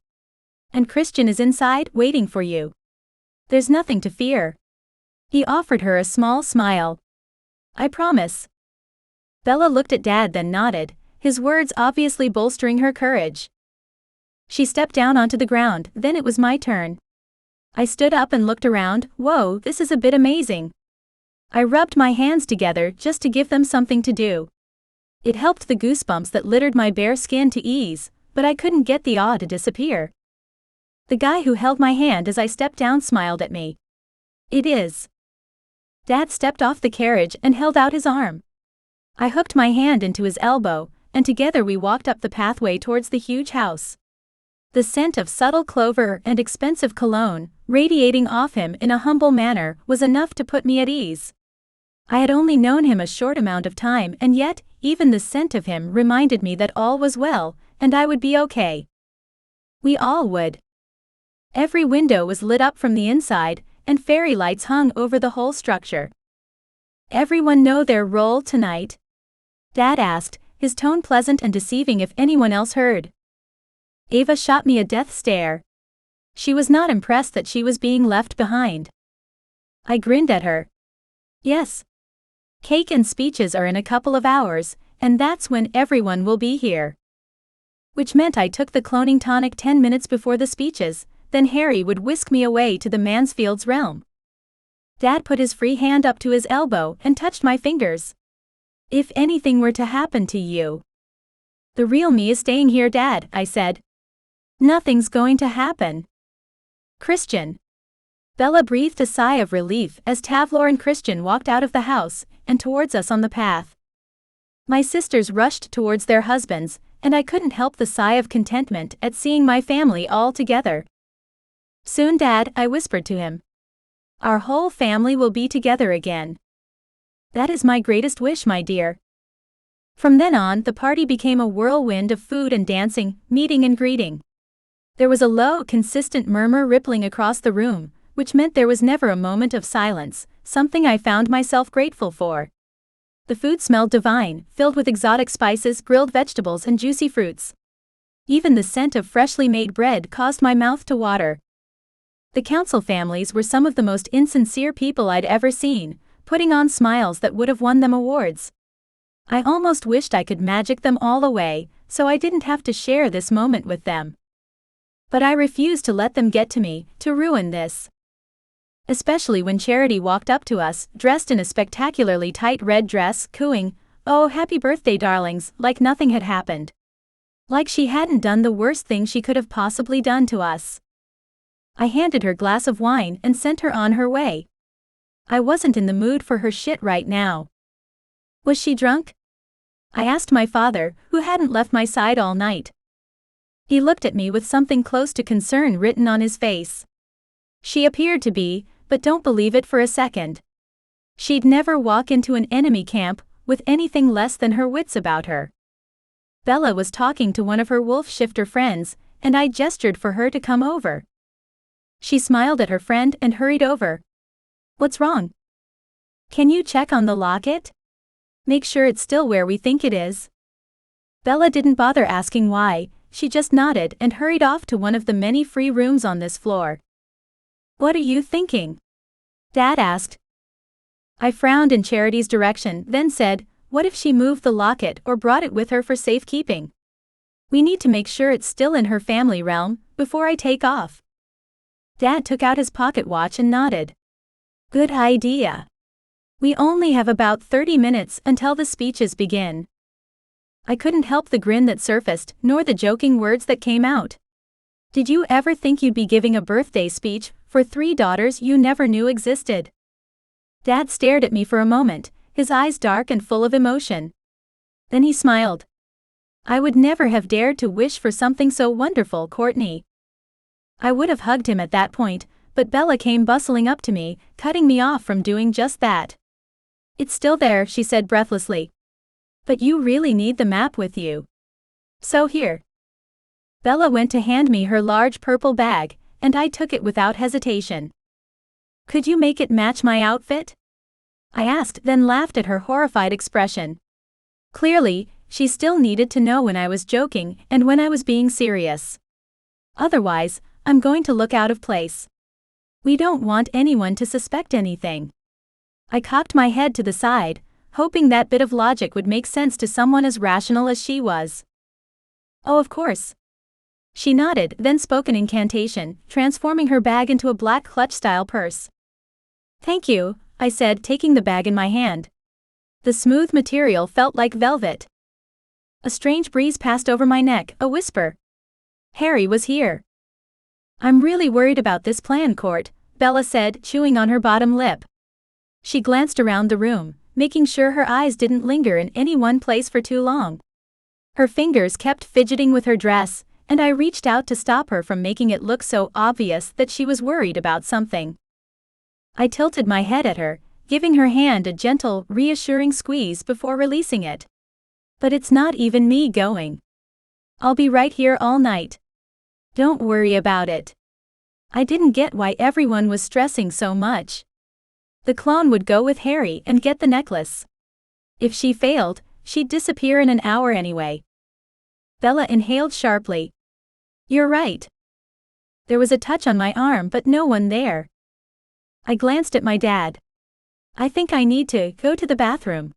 Speaker 1: And Christian is inside, waiting for you. There's nothing to fear. He offered her a small smile. I promise. Bella looked at Dad, then nodded, his words obviously bolstering her courage. She stepped down onto the ground, then it was my turn. I stood up and looked around. Whoa, this is a bit amazing. I rubbed my hands together just to give them something to do. It helped the goosebumps that littered my bare skin to ease, but I couldn't get the awe to disappear. The guy who held my hand as I stepped down smiled at me. It is. Dad stepped off the carriage and held out his arm. I hooked my hand into his elbow, and together we walked up the pathway towards the huge house. The scent of subtle clover and expensive cologne, radiating off him in a humble manner, was enough to put me at ease. I had only known him a short amount of time, and yet, even the scent of him reminded me that all was well, and I would be okay. We all would. Every window was lit up from the inside, and fairy lights hung over the whole structure. Everyone know their role tonight? Dad asked, his tone pleasant and deceiving if anyone else heard. Ava shot me a death stare. She was not impressed that she was being left behind. I grinned at her. Yes. Cake and speeches are in a couple of hours, and that's when everyone will be here. Which meant I took the cloning tonic 10 minutes before the speeches, then Harry would whisk me away to the Mansfield's realm. Dad put his free hand up to his elbow and touched my fingers. If anything were to happen to you. The real me is staying here, Dad, I said. Nothing's going to happen. Christian. Bella breathed a sigh of relief as Tavlor and Christian walked out of the house and towards us on the path. My sisters rushed towards their husbands, and I couldn't help the sigh of contentment at seeing my family all together. Soon, Dad, I whispered to him. Our whole family will be together again. That is my greatest wish, my dear. From then on, the party became a whirlwind of food and dancing, meeting and greeting. There was a low, consistent murmur rippling across the room, which meant there was never a moment of silence, something I found myself grateful for. The food smelled divine, filled with exotic spices, grilled vegetables, and juicy fruits. Even the scent of freshly made bread caused my mouth to water. The council families were some of the most insincere people I'd ever seen, putting on smiles that would have won them awards. I almost wished I could magic them all away, so I didn't have to share this moment with them. But I refused to let them get to me, to ruin this. Especially when Charity walked up to us, dressed in a spectacularly tight red dress, cooing, "Oh, happy birthday, darlings," like nothing had happened. Like she hadn't done the worst thing she could have possibly done to us. I handed her a glass of wine and sent her on her way. I wasn't in the mood for her shit right now. Was she drunk? I asked my father, who hadn't left my side all night. He looked at me with something close to concern written on his face. She appeared to be, but don't believe it for a second. She'd never walk into an enemy camp with anything less than her wits about her. Bella was talking to one of her wolf shifter friends, and I gestured for her to come over. She smiled at her friend and hurried over. "What's wrong? Can you check on the locket? Make sure it's still where we think it is." Bella didn't bother asking why, she just nodded and hurried off to one of the many free rooms on this floor. "What are you thinking?" Dad asked. I frowned in Charity's direction, then said, "What if she moved the locket or brought it with her for safekeeping? We need to make sure it's still in her family realm before I take off." Dad took out his pocket watch and nodded. "Good idea. We only have about 30 minutes until the speeches begin." I couldn't help the grin that surfaced, nor the joking words that came out. Did you ever think you'd be giving a birthday speech for 3 daughters you never knew existed? Dad stared at me for a moment, his eyes dark and full of emotion. Then he smiled. "I would never have dared to wish for something so wonderful, Courtney." I would have hugged him at that point, but Bella came bustling up to me, cutting me off from doing just that. "It's still there," she said breathlessly. "But you really need the map with you. So here." Bella went to hand me her large purple bag, and I took it without hesitation. "Could you make it match my outfit?" I asked, then laughed at her horrified expression. Clearly, she still needed to know when I was joking and when I was being serious. Otherwise, I'm going to look out of place. We don't want anyone to suspect anything. I cocked my head to the side, hoping that bit of logic would make sense to someone as rational as she was. "Oh, of course." She nodded, then spoke an incantation, transforming her bag into a black clutch-style purse. "Thank you," I said, taking the bag in my hand. The smooth material felt like velvet. A strange breeze passed over my neck, a whisper. Harry was here. "I'm really worried about this plan, Court," Bella said, chewing on her bottom lip. She glanced around the room, making sure her eyes didn't linger in any one place for too long. Her fingers kept fidgeting with her dress, and I reached out to stop her from making it look so obvious that she was worried about something. I tilted my head at her, giving her hand a gentle, reassuring squeeze before releasing it. "But it's not even me going. I'll be right here all night. Don't worry about it." I didn't get why everyone was stressing so much. The clone would go with Harry and get the necklace. If she failed, she'd disappear in an hour anyway. Bella inhaled sharply. "You're right." There was a touch on my arm but no one there. I glanced at my dad. "I think I need to go to the bathroom.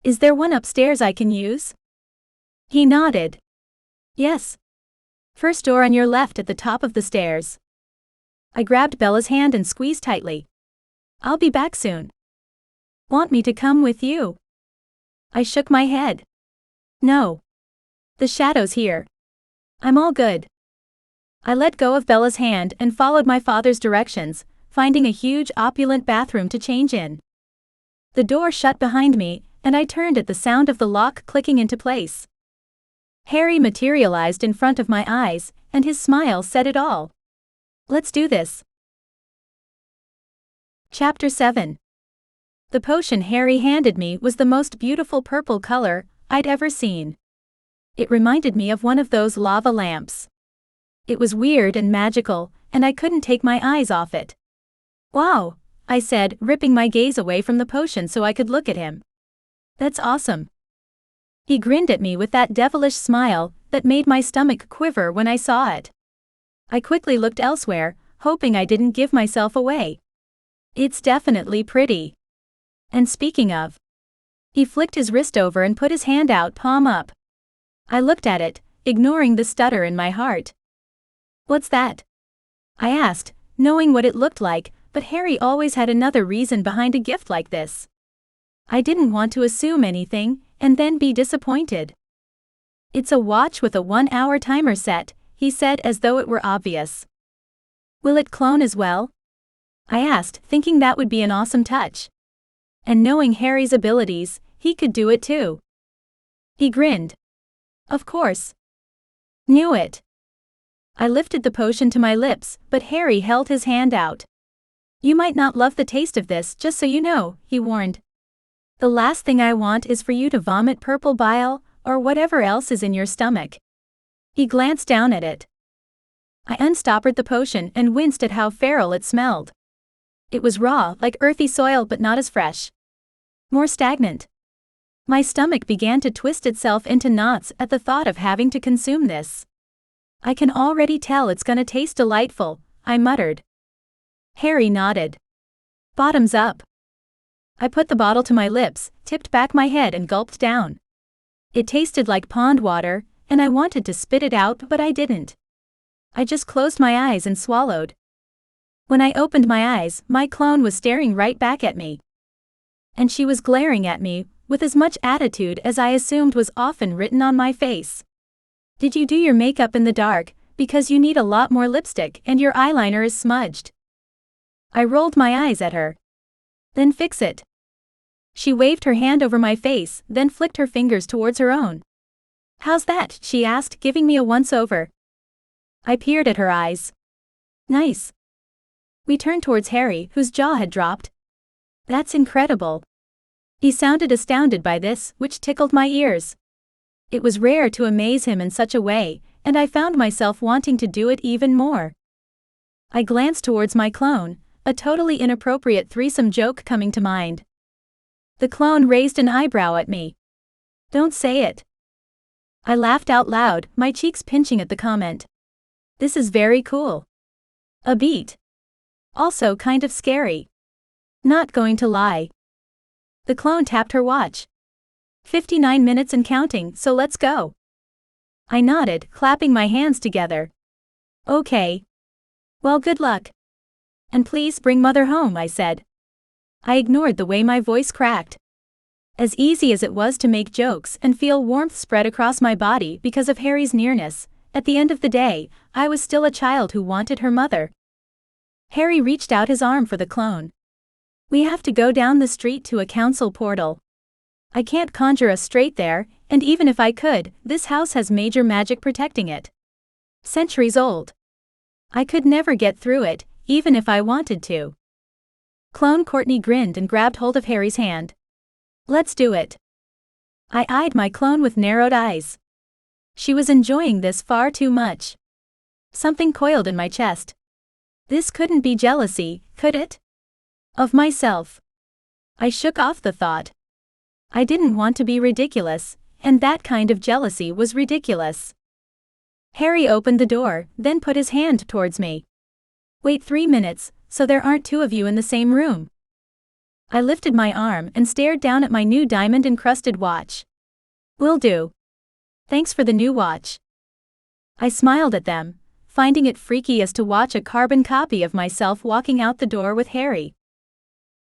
Speaker 1: Is there one upstairs I can use?" He nodded. "Yes. First door on your left at the top of the stairs." I grabbed Bella's hand and squeezed tightly. "I'll be back soon." "Want me to come with you?" I shook my head. "No. The shadow's here. I'm all good." I let go of Bella's hand and followed my father's directions, finding a huge opulent bathroom to change in. The door shut behind me, and I turned at the sound of the lock clicking into place. Harry materialized in front of my eyes, and his smile said it all. "Let's do this." Chapter 7. The potion Harry handed me was the most beautiful purple color I'd ever seen. It reminded me of one of those lava lamps. It was weird and magical, and I couldn't take my eyes off it. "Wow," I said, ripping my gaze away from the potion so I could look at him. "That's awesome." He grinned at me with that devilish smile that made my stomach quiver when I saw it. I quickly looked elsewhere, hoping I didn't give myself away. "It's definitely pretty. And speaking of..." He flicked his wrist over and put his hand out, palm up. I looked at it, ignoring the stutter in my heart. "What's that?" I asked, knowing what it looked like, but Harry always had another reason behind a gift like this. I didn't want to assume anything, and then be disappointed. "It's a watch with a 1-hour timer set," he said as though it were obvious. "Will it clone as well?" I asked, thinking that would be an awesome touch. And knowing Harry's abilities, he could do it too. He grinned. "Of course." "Knew it." I lifted the potion to my lips, but Harry held his hand out. "You might not love the taste of this, just so you know," he warned. "The last thing I want is for you to vomit purple bile, or whatever else is in your stomach." He glanced down at it. I unstoppered the potion and winced at how feral it smelled. It was raw, like earthy soil, but not as fresh. More stagnant. My stomach began to twist itself into knots at the thought of having to consume this. "I can already tell it's gonna taste delightful," I muttered. Harry nodded. "Bottoms up." I put the bottle to my lips, tipped back my head and gulped down. It tasted like pond water, and I wanted to spit it out, but I didn't. I just closed my eyes and swallowed. When I opened my eyes, my clone was staring right back at me. And she was glaring at me, with as much attitude as I assumed was often written on my face. "Did you do your makeup in the dark, because you need a lot more lipstick and your eyeliner is smudged?" I rolled my eyes at her. "Then fix it." She waved her hand over my face, then flicked her fingers towards her own. "How's that?" she asked, giving me a once-over. I peered at her eyes. "Nice." We turned towards Harry, whose jaw had dropped. "That's incredible." He sounded astounded by this, which tickled my ears. It was rare to amaze him in such a way, and I found myself wanting to do it even more. I glanced towards my clone, a totally inappropriate threesome joke coming to mind. The clone raised an eyebrow at me. "Don't say it." I laughed out loud, my cheeks pinching at the comment. "This is very cool. A beat. Also kind of scary. Not going to lie." The clone tapped her watch. 59 minutes and counting, so let's go." I nodded, clapping my hands together. "Okay. Well, good luck. And please bring Mother home," I said. I ignored the way my voice cracked. As easy as it was to make jokes and feel warmth spread across my body because of Harry's nearness, at the end of the day, I was still a child who wanted her mother. Harry reached out his arm for the clone. "We have to go down the street to a council portal. I can't conjure us straight there, and even if I could, this house has major magic protecting it. Centuries old. I could never get through it, even if I wanted to." Clone Courtney grinned and grabbed hold of Harry's hand. "Let's do it." I eyed my clone with narrowed eyes. She was enjoying this far too much. Something coiled in my chest. This couldn't be jealousy, could it? Of myself. I shook off the thought. I didn't want to be ridiculous, and that kind of jealousy was ridiculous. Harry opened the door, then put his hand towards me. "Wait 3 minutes, so there aren't two of you in the same room." I lifted my arm and stared down at my new diamond-encrusted watch. "Will do. Thanks for the new watch." I smiled at them, finding it freaky as to watch a carbon copy of myself walking out the door with Harry.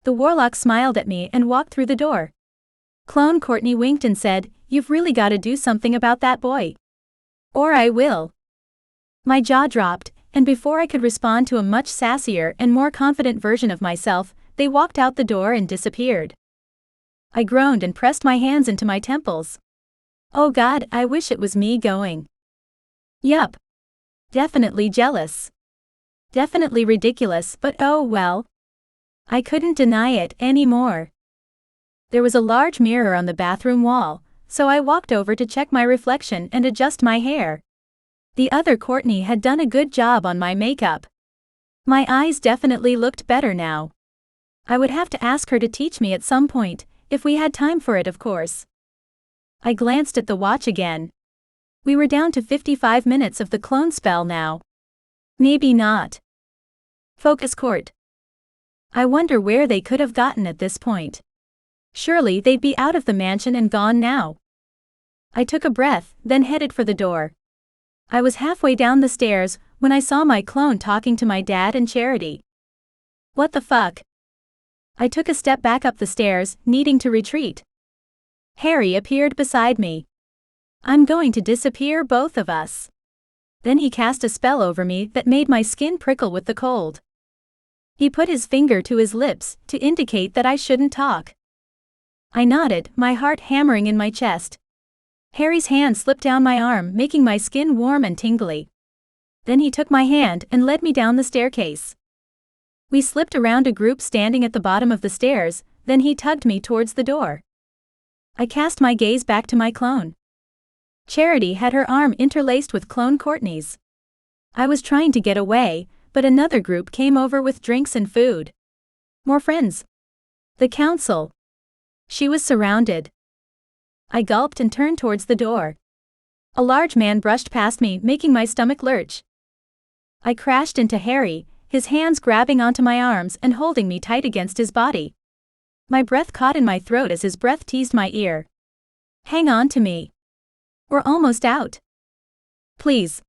Speaker 1: The Warlock smiled at me and walked through the door. Clone Courtney winked and said, "You've really got to do something about that boy. Or I will." My jaw dropped, and before I could respond to a much sassier and more confident version of myself, they walked out the door and disappeared. I groaned and pressed my hands into my temples. Oh God, I wish it was me going. Yup. Definitely jealous. Definitely ridiculous, but oh well. I couldn't deny it anymore. There was a large mirror on the bathroom wall, so I walked over to check my reflection and adjust my hair. The other Courtney had done a good job on my makeup. My eyes definitely looked better now. I would have to ask her to teach me at some point, if we had time for it, of course. I glanced at the watch again. We were down to 55 minutes of the clone spell now. Maybe not. Focus, Court. I wonder where they could have gotten at this point. Surely they'd be out of the mansion and gone now. I took a breath, then headed for the door. I was halfway down the stairs when I saw my clone talking to my dad and Charity. What the fuck? I took a step back up the stairs, needing to retreat. Harry appeared beside me. I'm going to disappear, both of us. Then he cast a spell over me that made my skin prickle with the cold. He put his finger to his lips to indicate that I shouldn't talk. I nodded, my heart hammering in my chest. Harry's hand slipped down my arm, making my skin warm and tingly. Then he took my hand and led me down the staircase. We slipped around a group standing at the bottom of the stairs, then he tugged me towards the door. I cast my gaze back to my clone. Charity had her arm interlaced with clone Courtney's. I was trying to get away, but another group came over with drinks and food. More friends. The council. She was surrounded. I gulped and turned towards the door. A large man brushed past me, making my stomach lurch. I crashed into Harry, his hands grabbing onto my arms and holding me tight against his body. My breath caught in my throat as his breath teased my ear. Hang on to me. We're almost out. Please.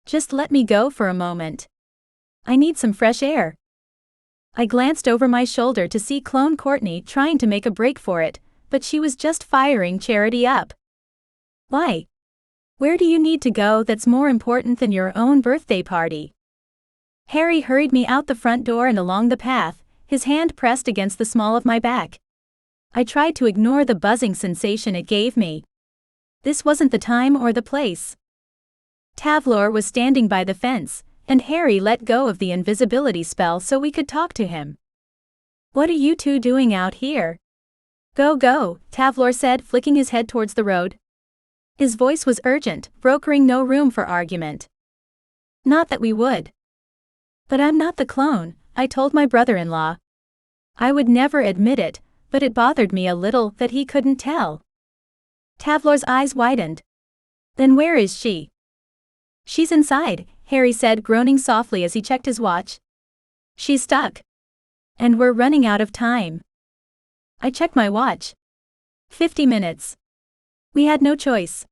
Speaker 1: Just let me go for a moment. I need some fresh air. I glanced over my shoulder to see clone Courtney trying to make a break for it, but she was just firing Charity up. Why? Where do you need to go that's more important than your own birthday party? Harry hurried me out the front door and along the path, his hand pressed against the small of my back. I tried to ignore the buzzing sensation it gave me. This wasn't the time or the place. Tavlor was standing by the fence, and Harry let go of the invisibility spell so we could talk to him. What are you two doing out here? Go, go, Tavlor said, flicking his head towards the road. His voice was urgent, brokering no room for argument. Not that we would. But I'm not the clone, I told my brother-in-law. I would never admit it, but it bothered me a little that he couldn't tell. Tavlor's eyes widened. Then where is she? She's inside, Harry said, groaning softly as he checked his watch. She's stuck. And we're running out of time. I checked my watch. 50 minutes. We had no choice.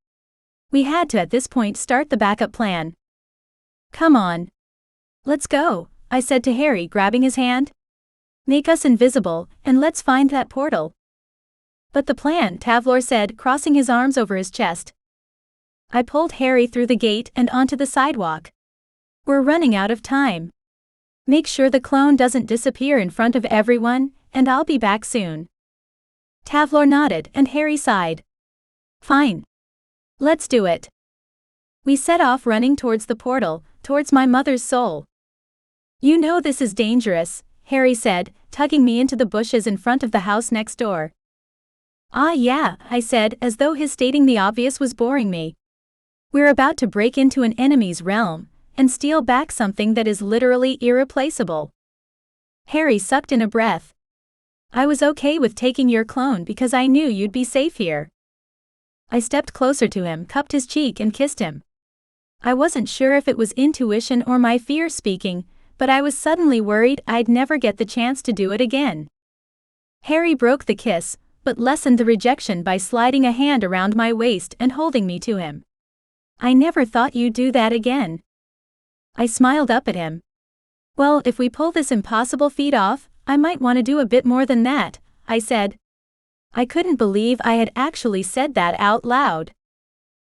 Speaker 1: We had to at this point start the backup plan. Come on. Let's go, I said to Harry, grabbing his hand. Make us invisible, and let's find that portal. But the plan, Tavlor said, crossing his arms over his chest. I pulled Harry through the gate and onto the sidewalk. We're running out of time. Make sure the clone doesn't disappear in front of everyone, and I'll be back soon. Tavlor nodded and Harry sighed. Fine. Let's do it. We set off running towards the portal, towards my mother's soul. You know this is dangerous, Harry said, tugging me into the bushes in front of the house next door. Ah yeah, I said, as though his stating the obvious was boring me. We're about to break into an enemy's realm, and steal back something that is literally irreplaceable. Harry sucked in a breath. I was okay with taking your clone because I knew you'd be safe here. I stepped closer to him, cupped his cheek and kissed him. I wasn't sure if it was intuition or my fear speaking, but I was suddenly worried I'd never get the chance to do it again. Harry broke the kiss, but lessened the rejection by sliding a hand around my waist and holding me to him. I never thought you'd do that again. I smiled up at him. Well, if we pull this impossible feat off, I might want to do a bit more than that, I said. I couldn't believe I had actually said that out loud.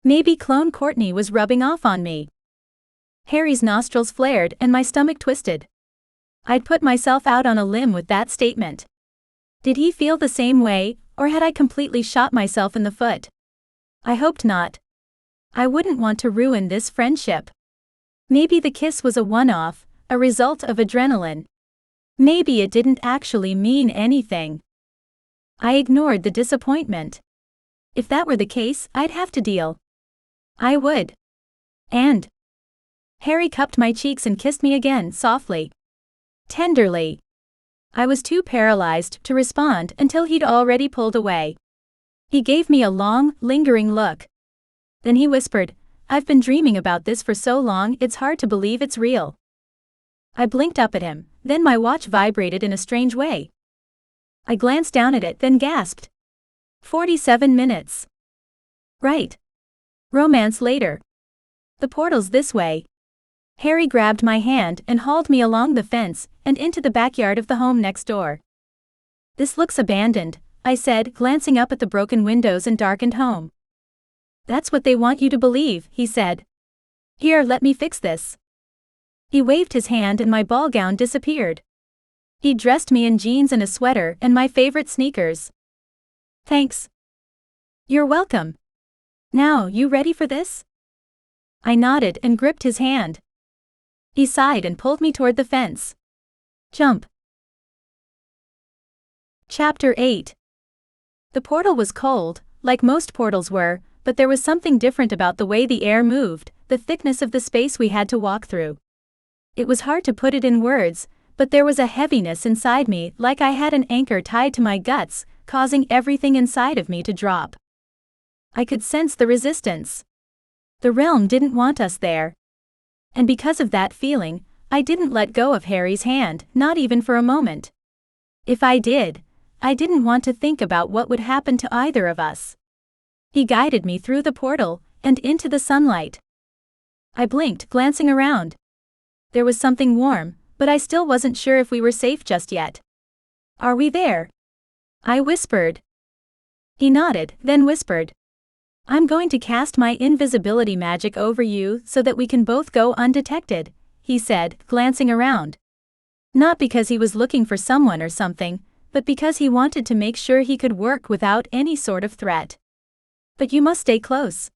Speaker 1: Maybe clone Courtney was rubbing off on me. Harry's nostrils flared and my stomach twisted. I'd put myself out on a limb with that statement. Did he feel the same way, or had I completely shot myself in the foot? I hoped not. I wouldn't want to ruin this friendship. Maybe the kiss was a one-off, a result of adrenaline. Maybe it didn't actually mean anything. I ignored the disappointment. If that were the case, I'd have to deal. I would. And Harry cupped my cheeks and kissed me again, softly. Tenderly. I was too paralyzed to respond until he'd already pulled away. He gave me a long, lingering look. Then he whispered, "I've been dreaming about this for so long it's hard to believe it's real." I blinked up at him, then my watch vibrated in a strange way. I glanced down at it, then gasped. 47 minutes. Right. Romance later. The portal's this way. Harry grabbed my hand and hauled me along the fence and into the backyard of the home next door. "This looks abandoned," I said, glancing up at the broken windows and darkened home. "That's what they want you to believe," he said. "Here, let me fix this." He waved his hand and my ball gown disappeared. He dressed me in jeans and a sweater and my favorite sneakers. "Thanks." "You're welcome. Now, you ready for this?" I nodded and gripped his hand. He sighed and pulled me toward the fence. Jump. Chapter 8. The portal was cold, like most portals were, but there was something different about the way the air moved, the thickness of the space we had to walk through. It was hard to put it in words, but there was a heaviness inside me, like I had an anchor tied to my guts, causing everything inside of me to drop. I could sense the resistance. The realm didn't want us there. And because of that feeling, I didn't let go of Harry's hand, not even for a moment. If I did, I didn't want to think about what would happen to either of us. He guided me through the portal and into the sunlight. I blinked, glancing around. There was something warm, but I still wasn't sure if we were safe just yet. "Are we there?" I whispered. He nodded, then whispered, "I'm going to cast my invisibility magic over you so that we can both go undetected," he said, glancing around. Not because he was looking for someone or something, but because he wanted to make sure he could work without any sort of threat. "But you must stay close."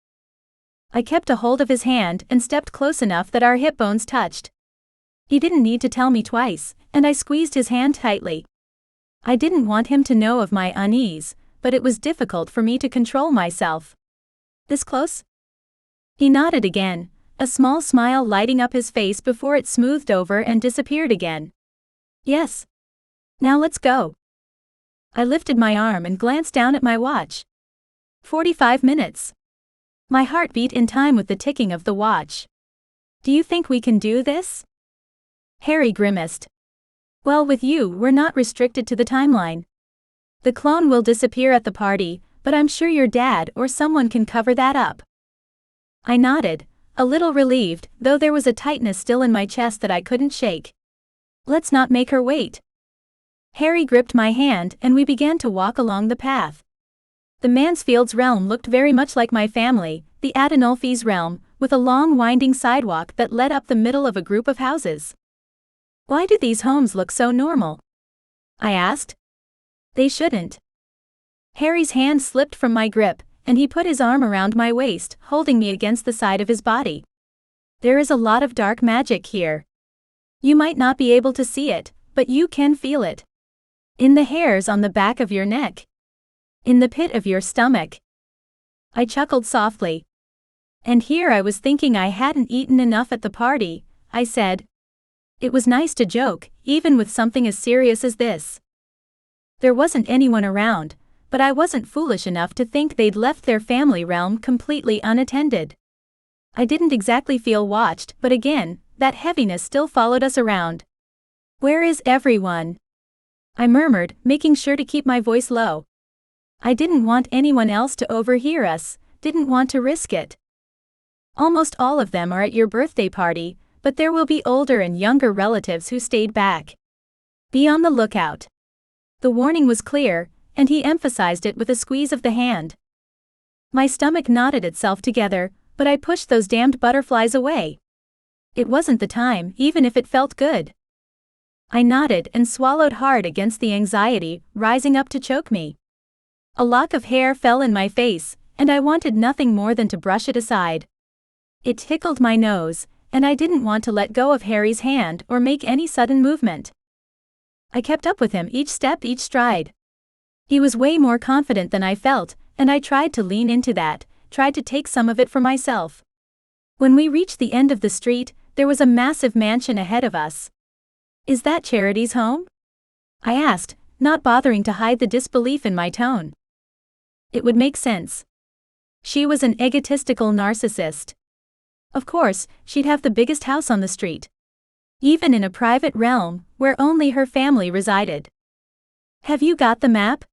Speaker 1: I kept a hold of his hand and stepped close enough that our hip bones touched. He didn't need to tell me twice, and I squeezed his hand tightly. I didn't want him to know of my unease, but it was difficult for me to control myself. "This close?" He nodded again, a small smile lighting up his face before it smoothed over and disappeared again. "Yes. Now let's go." I lifted my arm and glanced down at my watch. 45 minutes. My heart beat in time with the ticking of the watch. "Do you think we can do this?" Harry grimaced. "Well, with you, we're not restricted to the timeline. The clone will disappear at the party, but I'm sure your dad or someone can cover that up." I nodded, a little relieved, though there was a tightness still in my chest that I couldn't shake. "Let's not make her wait." Harry gripped my hand and we began to walk along the path. The Mansfield's realm looked very much like my family, the Adinolfi's realm, with a long winding sidewalk that led up the middle of a group of houses. "Why do these homes look so normal?" I asked. "They shouldn't." Harry's hand slipped from my grip, and he put his arm around my waist, holding me against the side of his body. "There is a lot of dark magic here. You might not be able to see it, but you can feel it. In the hairs on the back of your neck. In the pit of your stomach." I chuckled softly. "And here I was thinking I hadn't eaten enough at the party," I said. It was nice to joke, even with something as serious as this. There wasn't anyone around, but I wasn't foolish enough to think they'd left their family realm completely unattended. I didn't exactly feel watched, but again, that heaviness still followed us around. "Where is everyone?" I murmured, making sure to keep my voice low. I didn't want anyone else to overhear us, didn't want to risk it. "Almost all of them are at your birthday party, but there will be older and younger relatives who stayed back. Be on the lookout." The warning was clear, and he emphasized it with a squeeze of the hand. My stomach knotted itself together, but I pushed those damned butterflies away. It wasn't the time, even if it felt good. I nodded and swallowed hard against the anxiety rising up to choke me. A lock of hair fell in my face, and I wanted nothing more than to brush it aside. It tickled my nose, and I didn't want to let go of Harry's hand or make any sudden movement. I kept up with him each step, each stride. He was way more confident than I felt, and I tried to lean into that, tried to take some of it for myself. When we reached the end of the street, there was a massive mansion ahead of us. "Is that Charity's home?" I asked, not bothering to hide the disbelief in my tone. It would make sense. She was an egotistical narcissist. Of course, she'd have the biggest house on the street. Even in a private realm, where only her family resided. "Have you got the map?"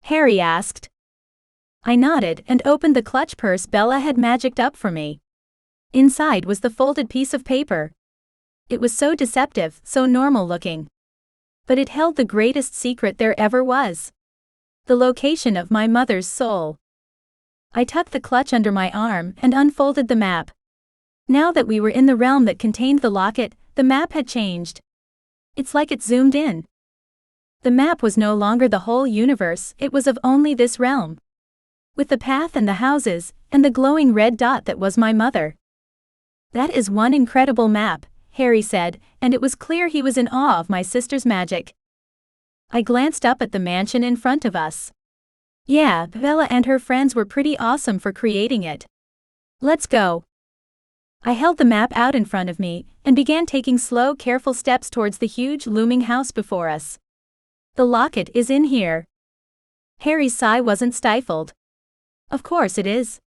Speaker 1: Harry asked. I nodded and opened the clutch purse Bella had magicked up for me. Inside was the folded piece of paper. It was so deceptive, so normal looking. But it held the greatest secret there ever was. The location of my mother's soul. I tucked the clutch under my arm and unfolded the map. Now that we were in the realm that contained the locket, the map had changed. It's like it zoomed in. The map was no longer the whole universe, it was of only this realm. With the path and the houses, and the glowing red dot that was my mother. "That is one incredible map," Harry said, and it was clear he was in awe of my sister's magic. I glanced up at the mansion in front of us. Yeah, Bella and her friends were pretty awesome for creating it. "Let's go." I held the map out in front of me, and began taking slow, careful steps towards the huge, looming house before us. "The locket is in here." Harry's sigh wasn't stifled. "Of course it is."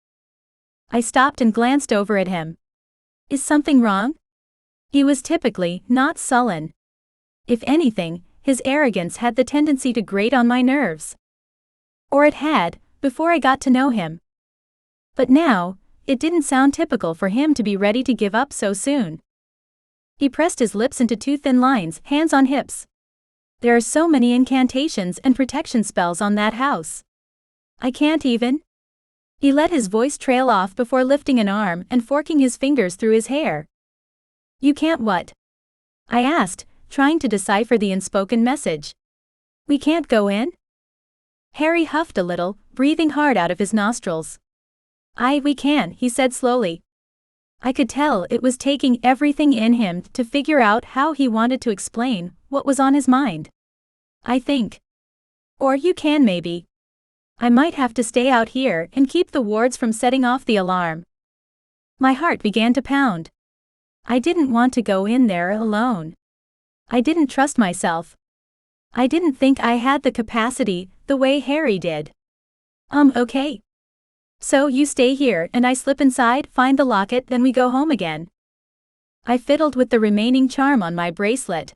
Speaker 1: I stopped and glanced over at him. "Is something wrong?" He was typically not sullen. If anything, his arrogance had the tendency to grate on my nerves. Or it had, before I got to know him. But now, it didn't sound typical for him to be ready to give up so soon. He pressed his lips into two thin lines, hands on hips. "There are so many incantations and protection spells on that house. I can't even." He let his voice trail off before lifting an arm and forking his fingers through his hair. "You can't what?" I asked, trying to decipher the unspoken message. "We can't go in?" Harry huffed a little, breathing hard out of his nostrils. We can," he said slowly. I could tell it was taking everything in him to figure out how he wanted to explain what was on his mind. "I think. Or you can maybe. I might have to stay out here and keep the wards from setting off the alarm." My heart began to pound. I didn't want to go in there alone. I didn't trust myself. I didn't think I had the capacity, the way Harry did. Okay. "So you stay here and I slip inside, find the locket, then we go home again." I fiddled with the remaining charm on my bracelet.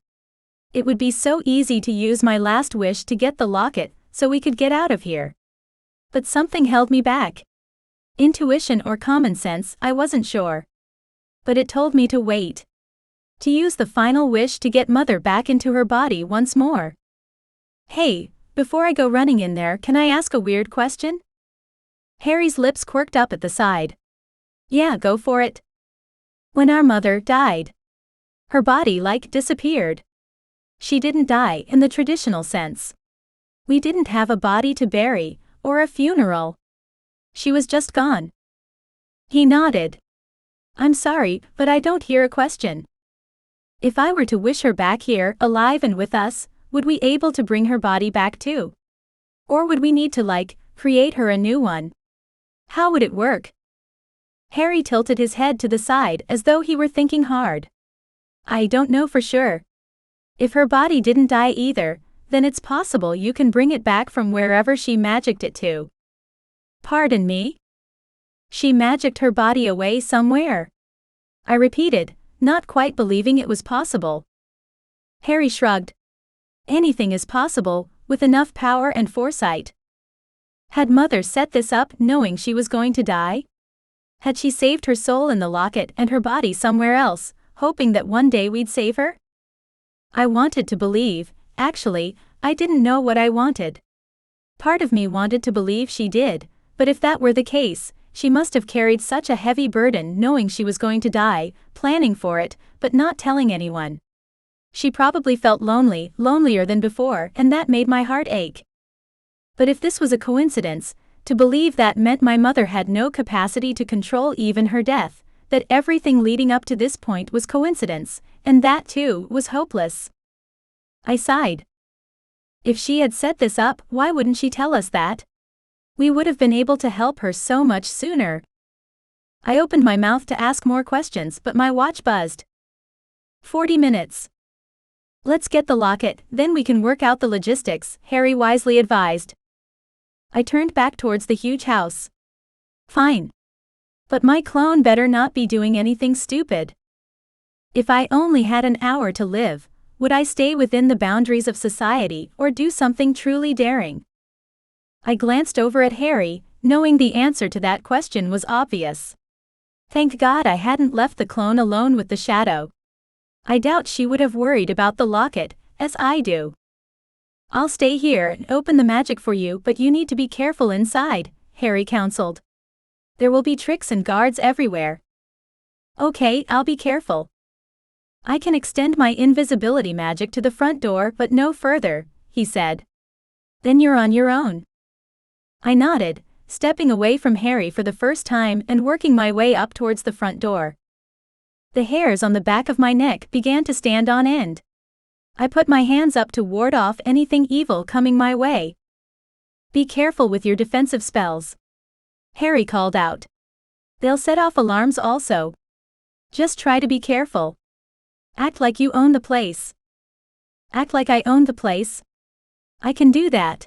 Speaker 1: It would be so easy to use my last wish to get the locket, so we could get out of here. But something held me back. Intuition or common sense, I wasn't sure. But it told me to wait. To use the final wish to get Mother back into her body once more. "Hey, before I go running in there, can I ask a weird question?" Harry's lips quirked up at the side. "Yeah, go for it." "When our mother died, her body disappeared. She didn't die in the traditional sense. We didn't have a body to bury, or a funeral. She was just gone." He nodded. "I'm sorry, but I don't hear a question. If I were to wish her back here, alive and with us, would we able to bring her body back too? Or would we need to create her a new one? How would it work?" Harry tilted his head to the side as though he were thinking hard. "I don't know for sure. If her body didn't die either, then it's possible you can bring it back from wherever she magicked it to." "Pardon me?" "She magicked her body away somewhere," I repeated, not quite believing it was possible. Harry shrugged. "Anything is possible, with enough power and foresight." Had Mother set this up knowing she was going to die? Had she saved her soul in the locket and her body somewhere else, hoping that one day we'd save her? I wanted to believe. Actually, I didn't know what I wanted. Part of me wanted to believe she did, but if that were the case, she must have carried such a heavy burden knowing she was going to die, planning for it, but not telling anyone. She probably felt lonely, lonelier than before, and that made my heart ache. But if this was a coincidence, to believe that meant my mother had no capacity to control even her death, that everything leading up to this point was coincidence, and that too was hopeless. I sighed. If she had set this up, why wouldn't she tell us that? We would have been able to help her so much sooner. I opened my mouth to ask more questions, but my watch buzzed. 40 minutes. Let's get the locket, then we can work out the logistics, Harry wisely advised. I turned back towards the huge house. Fine. But my clone better not be doing anything stupid. If I only had an hour to live, would I stay within the boundaries of society or do something truly daring? I glanced over at Harry, knowing the answer to that question was obvious. Thank God I hadn't left the clone alone with the shadow. I doubt she would have worried about the locket, as I do. I'll stay here and open the magic for you, but you need to be careful inside, Harry counseled. There will be tricks and guards everywhere. Okay, I'll be careful. I can extend my invisibility magic to the front door, but no further, he said. Then you're on your own. I nodded, stepping away from Harry for the first time and working my way up towards the front door. The hairs on the back of my neck began to stand on end. I put my hands up to ward off anything evil coming my way. Be careful with your defensive spells, Harry called out. They'll set off alarms also. Just try to be careful. Act like you own the place. Act like I own the place? I can do that.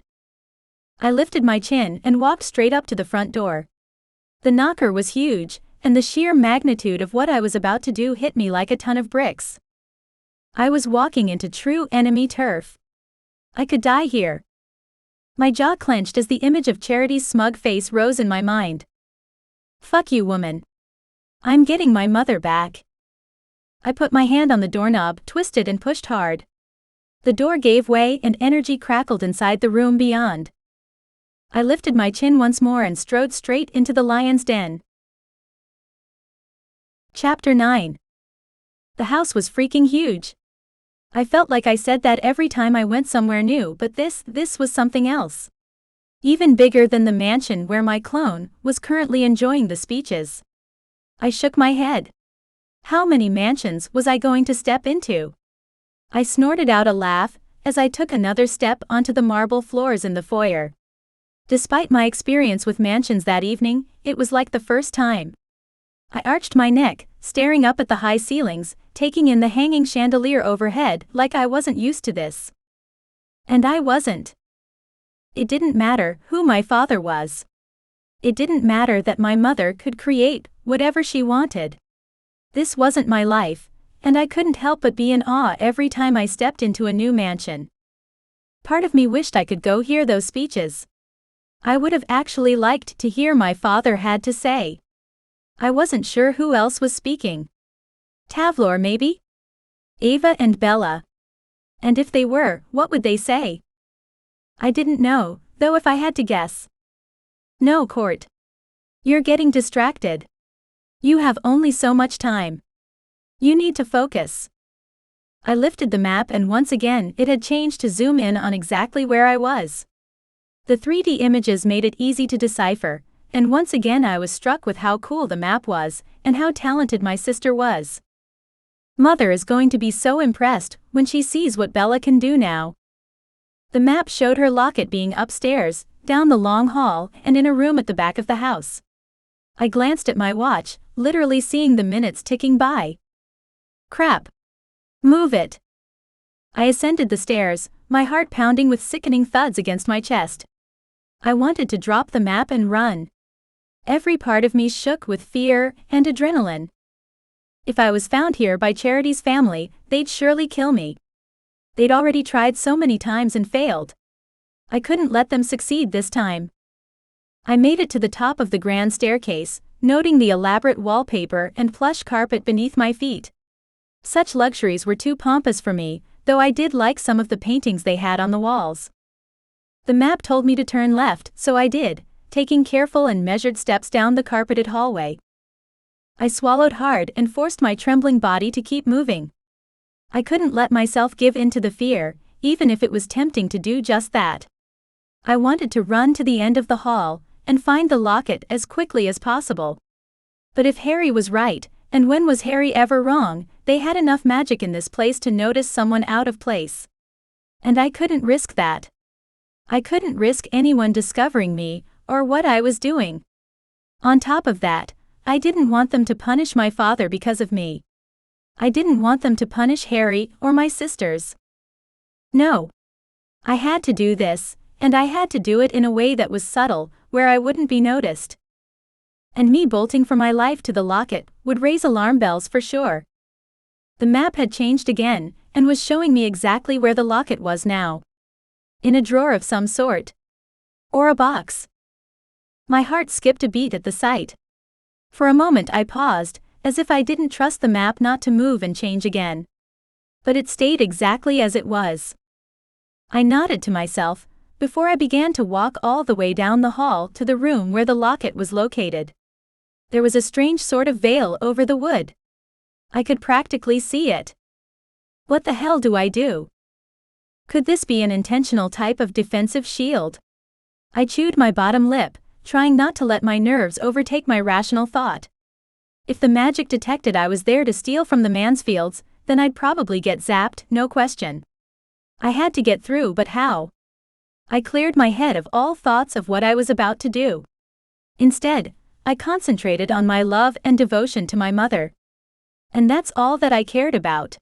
Speaker 1: I lifted my chin and walked straight up to the front door. The knocker was huge, and the sheer magnitude of what I was about to do hit me like a ton of bricks. I was walking into true enemy turf. I could die here. My jaw clenched as the image of Charity's smug face rose in my mind. Fuck you, woman. I'm getting my mother back. I put my hand on the doorknob, twisted and pushed hard. The door gave way and energy crackled inside the room beyond. I lifted my chin once more and strode straight into the lion's den. Chapter 9. The house was freaking huge. I felt like I said that every time I went somewhere new, but this was something else. Even bigger than the mansion where my clone was currently enjoying the speeches. I shook my head. How many mansions was I going to step into? I snorted out a laugh as I took another step onto the marble floors in the foyer. Despite my experience with mansions that evening, it was like the first time. I arched my neck, staring up at the high ceilings, taking in the hanging chandelier overhead like I wasn't used to this. And I wasn't. It didn't matter who my father was. It didn't matter that my mother could create whatever she wanted. This wasn't my life, and I couldn't help but be in awe every time I stepped into a new mansion. Part of me wished I could go hear those speeches. I would have actually liked to hear my father had to say. I wasn't sure who else was speaking. Tavlor maybe? Ava and Bella. And if they were, what would they say? I didn't know, though if I had to guess. No, Court. You're getting distracted. You have only so much time. You need to focus. I lifted the map and once again it had changed to zoom in on exactly where I was. The 3D images made it easy to decipher, and once again I was struck with how cool the map was and how talented my sister was. Mother is going to be so impressed when she sees what Bella can do now. The map showed her locket being upstairs, down the long hall, and in a room at the back of the house. I glanced at my watch, literally seeing the minutes ticking by. Crap. Move it. I ascended the stairs, my heart pounding with sickening thuds against my chest. I wanted to drop the map and run. Every part of me shook with fear and adrenaline. If I was found here by Charity's family, they'd surely kill me. They'd already tried so many times and failed. I couldn't let them succeed this time. I made it to the top of the grand staircase, noting the elaborate wallpaper and plush carpet beneath my feet. Such luxuries were too pompous for me, though I did like some of the paintings they had on the walls. The map told me to turn left, so I did, taking careful and measured steps down the carpeted hallway. I swallowed hard and forced my trembling body to keep moving. I couldn't let myself give in to the fear, even if it was tempting to do just that. I wanted to run to the end of the hall and find the locket as quickly as possible. But if Harry was right, and when was Harry ever wrong, they had enough magic in this place to notice someone out of place. And I couldn't risk that. I couldn't risk anyone discovering me, or what I was doing. On top of that, I didn't want them to punish my father because of me. I didn't want them to punish Harry or my sisters. No. I had to do this, and I had to do it in a way that was subtle, where I wouldn't be noticed. And me bolting for my life to the locket would raise alarm bells for sure. The map had changed again, and was showing me exactly where the locket was now. In a drawer of some sort. Or a box. My heart skipped a beat at the sight. For a moment I paused, as if I didn't trust the map not to move and change again. But it stayed exactly as it was. I nodded to myself, before I began to walk all the way down the hall to the room where the locket was located. There was a strange sort of veil over the wood. I could practically see it. What the hell do I do? Could this be an intentional type of defensive shield? I chewed my bottom lip, trying not to let my nerves overtake my rational thought. If the magic detected I was there to steal from the Mansfields, then I'd probably get zapped, no question. I had to get through, but how? I cleared my head of all thoughts of what I was about to do. Instead, I concentrated on my love and devotion to my mother. And that's all that I cared about.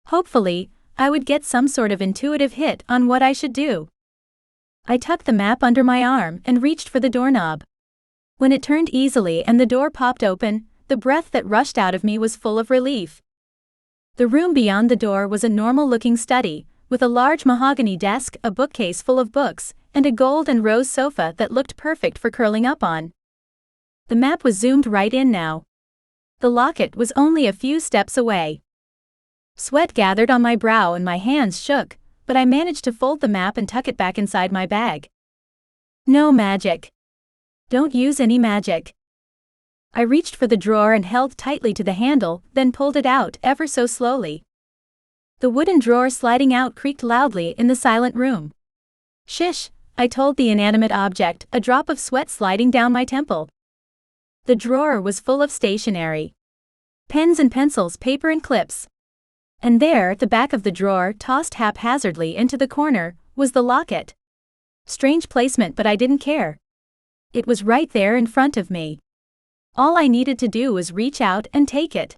Speaker 1: Hopefully, I would get some sort of intuitive hit on what I should do. I tucked the map under my arm and reached for the doorknob. When it turned easily and the door popped open, the breath that rushed out of me was full of relief. The room beyond the door was a normal-looking study, with a large mahogany desk, a bookcase full of books, and a gold and rose sofa that looked perfect for curling up on. The map was zoomed right in now. The locket was only a few steps away. Sweat gathered on my brow and my hands shook, but I managed to fold the map and tuck it back inside my bag. No magic. Don't use any magic. I reached for the drawer and held tightly to the handle, then pulled it out ever so slowly. The wooden drawer sliding out creaked loudly in the silent room. Shish, I told the inanimate object, a drop of sweat sliding down my temple. The drawer was full of stationery. Pens and pencils, paper and clips. And there, at the back of the drawer, tossed haphazardly into the corner, was the locket. Strange placement, but I didn't care. It was right there in front of me. All I needed to do was reach out and take it.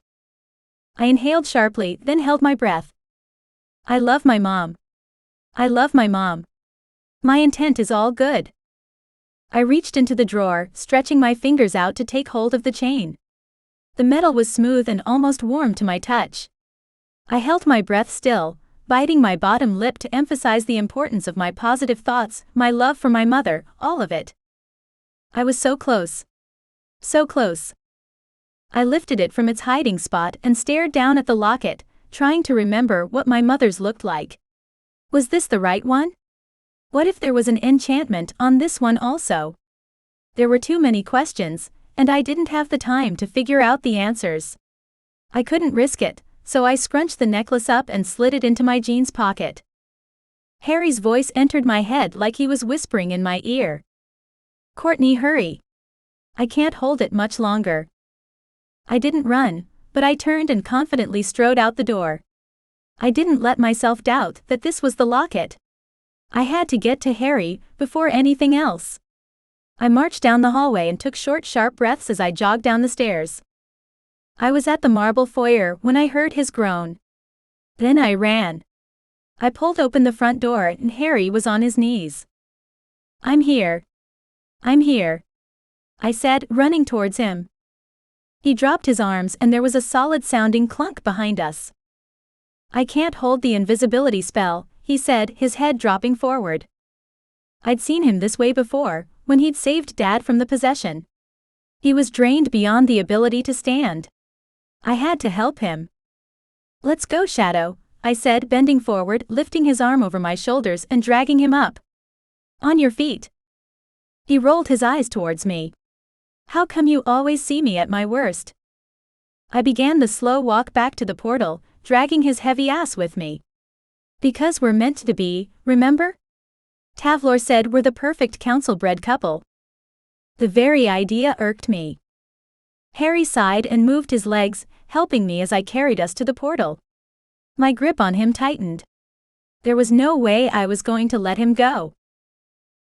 Speaker 1: I inhaled sharply, then held my breath. I love my mom. I love my mom. My intent is all good. I reached into the drawer, stretching my fingers out to take hold of the chain. The metal was smooth and almost warm to my touch. I held my breath still, biting my bottom lip to emphasize the importance of my positive thoughts, my love for my mother, all of it. I was so close. So close. I lifted it from its hiding spot and stared down at the locket, trying to remember what my mother's looked like. Was this the right one? What if there was an enchantment on this one also? There were too many questions, and I didn't have the time to figure out the answers. I couldn't risk it, so I scrunched the necklace up and slid it into my jeans pocket. Harry's voice entered my head like he was whispering in my ear. Courtney, hurry. I can't hold it much longer. I didn't run, but I turned and confidently strode out the door. I didn't let myself doubt that this was the locket. I had to get to Harry before anything else. I marched down the hallway and took short, sharp breaths as I jogged down the stairs. I was at the marble foyer when I heard his groan. Then I ran. I pulled open the front door and Harry was on his knees. I'm here. I'm here, I said, running towards him. He dropped his arms and there was a solid-sounding clunk behind us. I can't hold the invisibility spell, he said, his head dropping forward. I'd seen him this way before, when he'd saved Dad from the possession. He was drained beyond the ability to stand. I had to help him. Let's go, Shadow, I said, bending forward, lifting his arm over my shoulders and dragging him up. On your feet. He rolled his eyes towards me. How come you always see me at my worst? I began the slow walk back to the portal, dragging his heavy ass with me. Because we're meant to be, remember? Tavlor said we're the perfect council-bred couple. The very idea irked me. Harry sighed and moved his legs, helping me as I carried us to the portal. My grip on him tightened. There was no way I was going to let him go.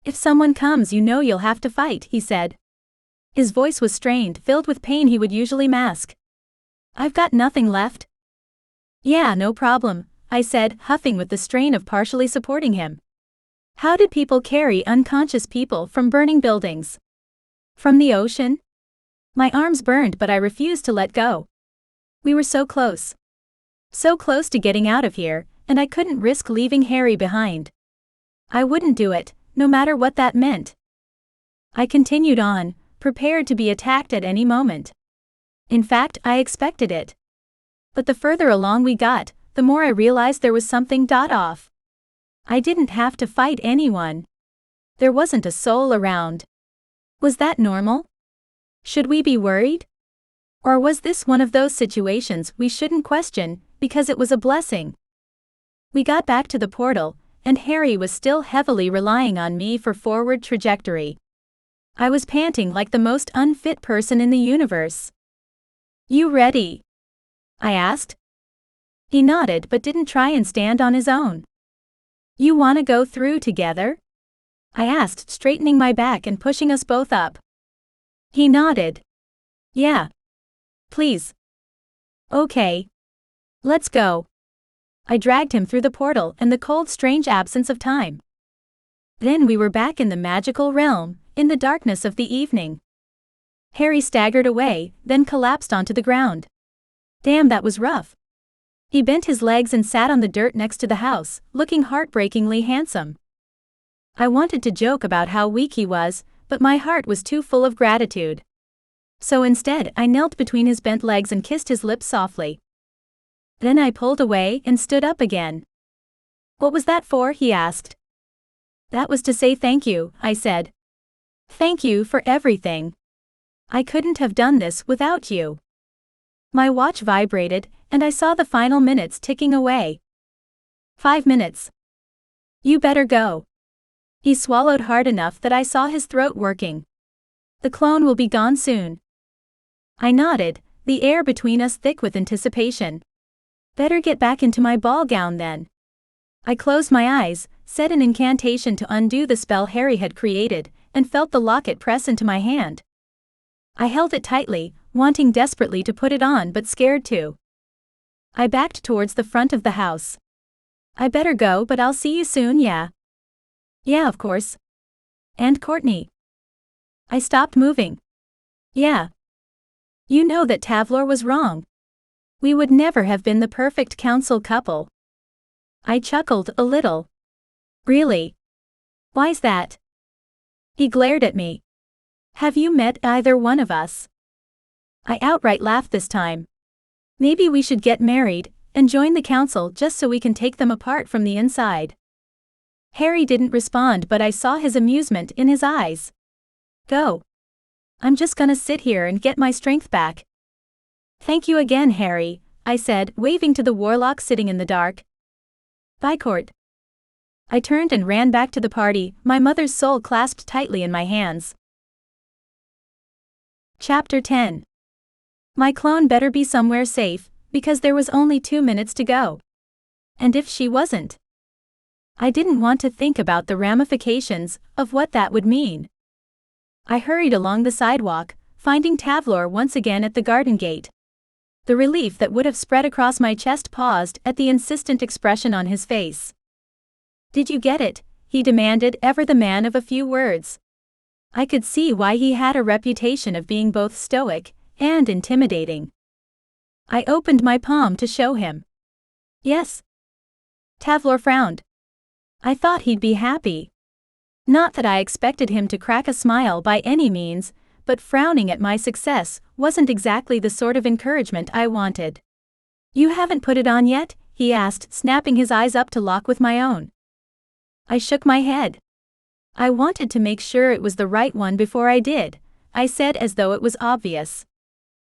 Speaker 1: If someone comes, you know you'll have to fight, he said. His voice was strained, filled with pain he would usually mask. I've got nothing left. Yeah, no problem, I said, huffing with the strain of partially supporting him. How did people carry unconscious people from burning buildings? From the ocean? My arms burned, but I refused to let go. We were so close. So close to getting out of here, and I couldn't risk leaving Harry behind. I wouldn't do it, no matter what that meant. I continued on, prepared to be attacked at any moment. In fact, I expected it. But the further along we got, the more I realized there was something off. I didn't have to fight anyone. There wasn't a soul around. Was that normal? Should we be worried? Or was this one of those situations we shouldn't question, because it was a blessing? We got back to the portal, and Harry was still heavily relying on me for forward trajectory. I was panting like the most unfit person in the universe. You ready? I asked. He nodded but didn't try and stand on his own. You wanna go through together? I asked, straightening my back and pushing us both up. He nodded. Yeah. Please. Okay. Let's go. I dragged him through the portal and the cold, strange absence of time. Then we were back in the magical realm, in the darkness of the evening. Harry staggered away, then collapsed onto the ground. Damn, that was rough. He bent his legs and sat on the dirt next to the house, looking heartbreakingly handsome. I wanted to joke about how weak he was, but my heart was too full of gratitude. So instead, I knelt between his bent legs and kissed his lips softly. Then I pulled away and stood up again. What was that for? He asked. That was to say thank you, I said. Thank you for everything. I couldn't have done this without you. My watch vibrated, and I saw the final minutes ticking away. 5 minutes. You better go. He swallowed hard enough that I saw his throat working. The clone will be gone soon. I nodded, the air between us thick with anticipation. Better get back into my ball gown then. I closed my eyes, said an incantation to undo the spell Harry had created, and felt the locket press into my hand. I held it tightly, wanting desperately to put it on but scared to. I backed towards the front of the house. I better go, but I'll see you soon, yeah? Yeah, of course. And Courtney. I stopped moving. Yeah. You know that Tavlor was wrong. We would never have been the perfect council couple. I chuckled a little. Really? Why's that? He glared at me. Have you met either one of us? I outright laughed this time. Maybe we should get married and join the council just so we can take them apart from the inside. Harry didn't respond, but I saw his amusement in his eyes. Go. I'm just gonna sit here and get my strength back. Thank you again, Harry, I said, waving to the Warlock sitting in the dark. Bye, Court. I turned and ran back to the party, my mother's soul clasped tightly in my hands. Chapter 10. My clone better be somewhere safe, because there was only 2 minutes to go. And if she wasn't? I didn't want to think about the ramifications of what that would mean. I hurried along the sidewalk, finding Tavlor once again at the garden gate. The relief that would have spread across my chest paused at the insistent expression on his face. Did you get it? He demanded, ever the man of a few words. I could see why he had a reputation of being both stoic and intimidating. I opened my palm to show him. Yes. Tavlor frowned. I thought he'd be happy. Not that I expected him to crack a smile by any means, but frowning at my success wasn't exactly the sort of encouragement I wanted. You haven't put it on yet? He asked, snapping his eyes up to lock with my own. I shook my head. I wanted to make sure it was the right one before I did, I said as though it was obvious.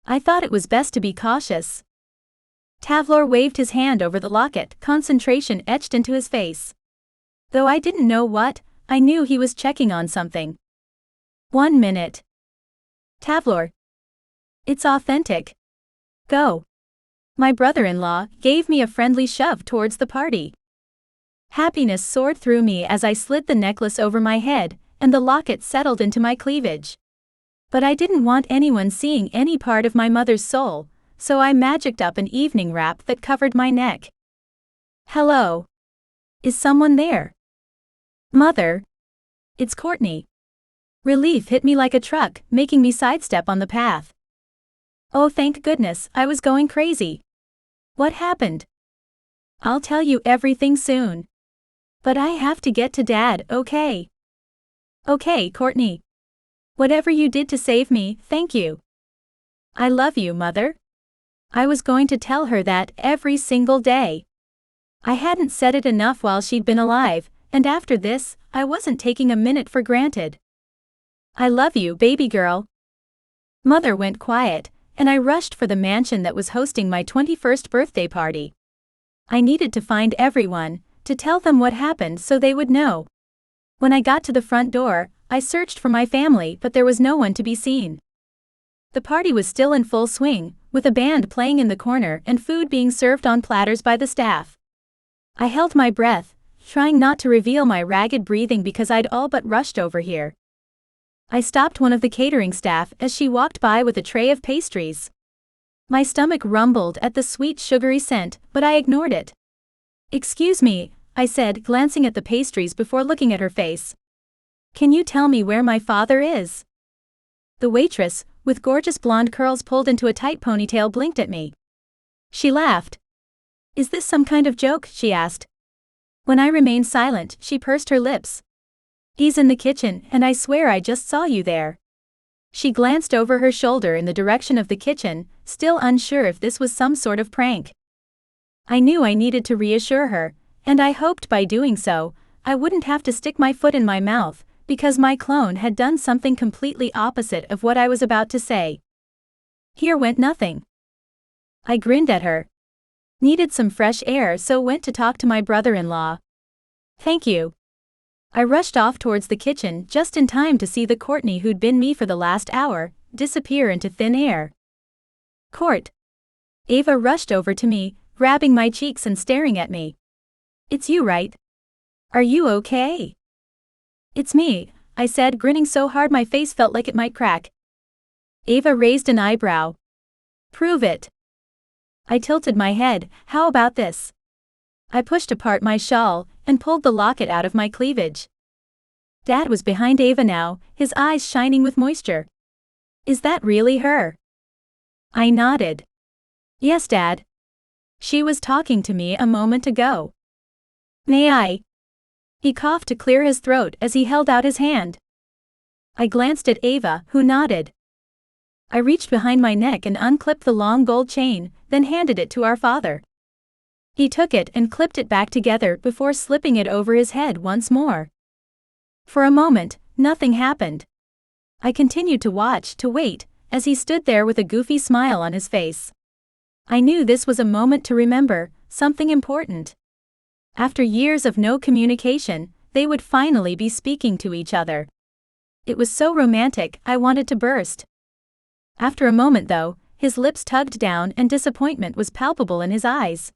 Speaker 1: I thought it was best to be cautious. Tavlor waved his hand over the locket, concentration etched into his face. Though I didn't know what, I knew he was checking on something. 1 minute. Tavlor. It's authentic. Go. My brother-in-law gave me a friendly shove towards the party. Happiness soared through me as I slid the necklace over my head, and the locket settled into my cleavage. But I didn't want anyone seeing any part of my mother's soul, so I magicked up an evening wrap that covered my neck. Hello? Is someone there? Mother? It's Courtney. Relief hit me like a truck, making me sidestep on the path. Oh, thank goodness, I was going crazy. What happened? I'll tell you everything soon. But I have to get to Dad, okay? Okay, Courtney. Whatever you did to save me, thank you. I love you, Mother. I was going to tell her that every single day. I hadn't said it enough while she'd been alive, and after this, I wasn't taking a minute for granted. I love you, baby girl. Mother went quiet, and I rushed for the mansion that was hosting my 21st birthday party. I needed to find everyone, to tell them what happened so they would know. When I got to the front door, I searched for my family, but there was no one to be seen. The party was still in full swing, with a band playing in the corner and food being served on platters by the staff. I held my breath, trying not to reveal my ragged breathing because I'd all but rushed over here. I stopped one of the catering staff as she walked by with a tray of pastries. My stomach rumbled at the sweet sugary scent, but I ignored it. Excuse me, I said, glancing at the pastries before looking at her face. Can you tell me where my father is? The waitress, with gorgeous blonde curls pulled into a tight ponytail, blinked at me. She laughed. Is this some kind of joke? She asked. When I remained silent, she pursed her lips. He's in the kitchen, and I swear I just saw you there. She glanced over her shoulder in the direction of the kitchen, still unsure if this was some sort of prank. I knew I needed to reassure her, and I hoped by doing so, I wouldn't have to stick my foot in my mouth, because my clone had done something completely opposite of what I was about to say. Here went nothing. I grinned at her. Needed some fresh air, so went to talk to my brother-in-law. Thank you. I rushed off towards the kitchen just in time to see the Courtney who'd been me for the last hour disappear into thin air. Court. Ava rushed over to me, grabbing my cheeks and staring at me. It's you, right? Are you okay? It's me, I said, grinning so hard my face felt like it might crack. Ava raised an eyebrow. Prove it. I tilted my head. How about this? I pushed apart my shawl and pulled the locket out of my cleavage. Dad was behind Ava now, his eyes shining with moisture. Is that really her? I nodded. Yes, Dad. She was talking to me a moment ago. May I? He coughed to clear his throat as he held out his hand. I glanced at Ava, who nodded. I reached behind my neck and unclipped the long gold chain, then handed it to our father. He took it and clipped it back together before slipping it over his head once more. For a moment, nothing happened. I continued to watch, to wait, as he stood there with a goofy smile on his face. I knew this was a moment to remember, something important. After years of no communication, they would finally be speaking to each other. It was so romantic, I wanted to burst. After a moment though, his lips tugged down and disappointment was palpable in his eyes.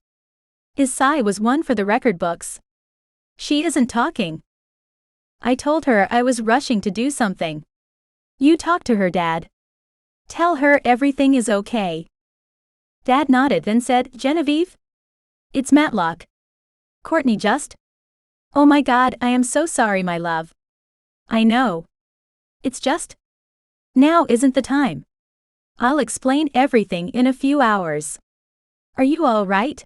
Speaker 1: His sigh was one for the record books. She isn't talking. I told her I was rushing to do something. You talk to her, Dad. Tell her everything is okay. Dad nodded, then said, Genevieve? It's Matlock. Courtney just? Oh my God, I am so sorry, my love. I know. It's just? Now isn't the time. I'll explain everything in a few hours. Are you all right?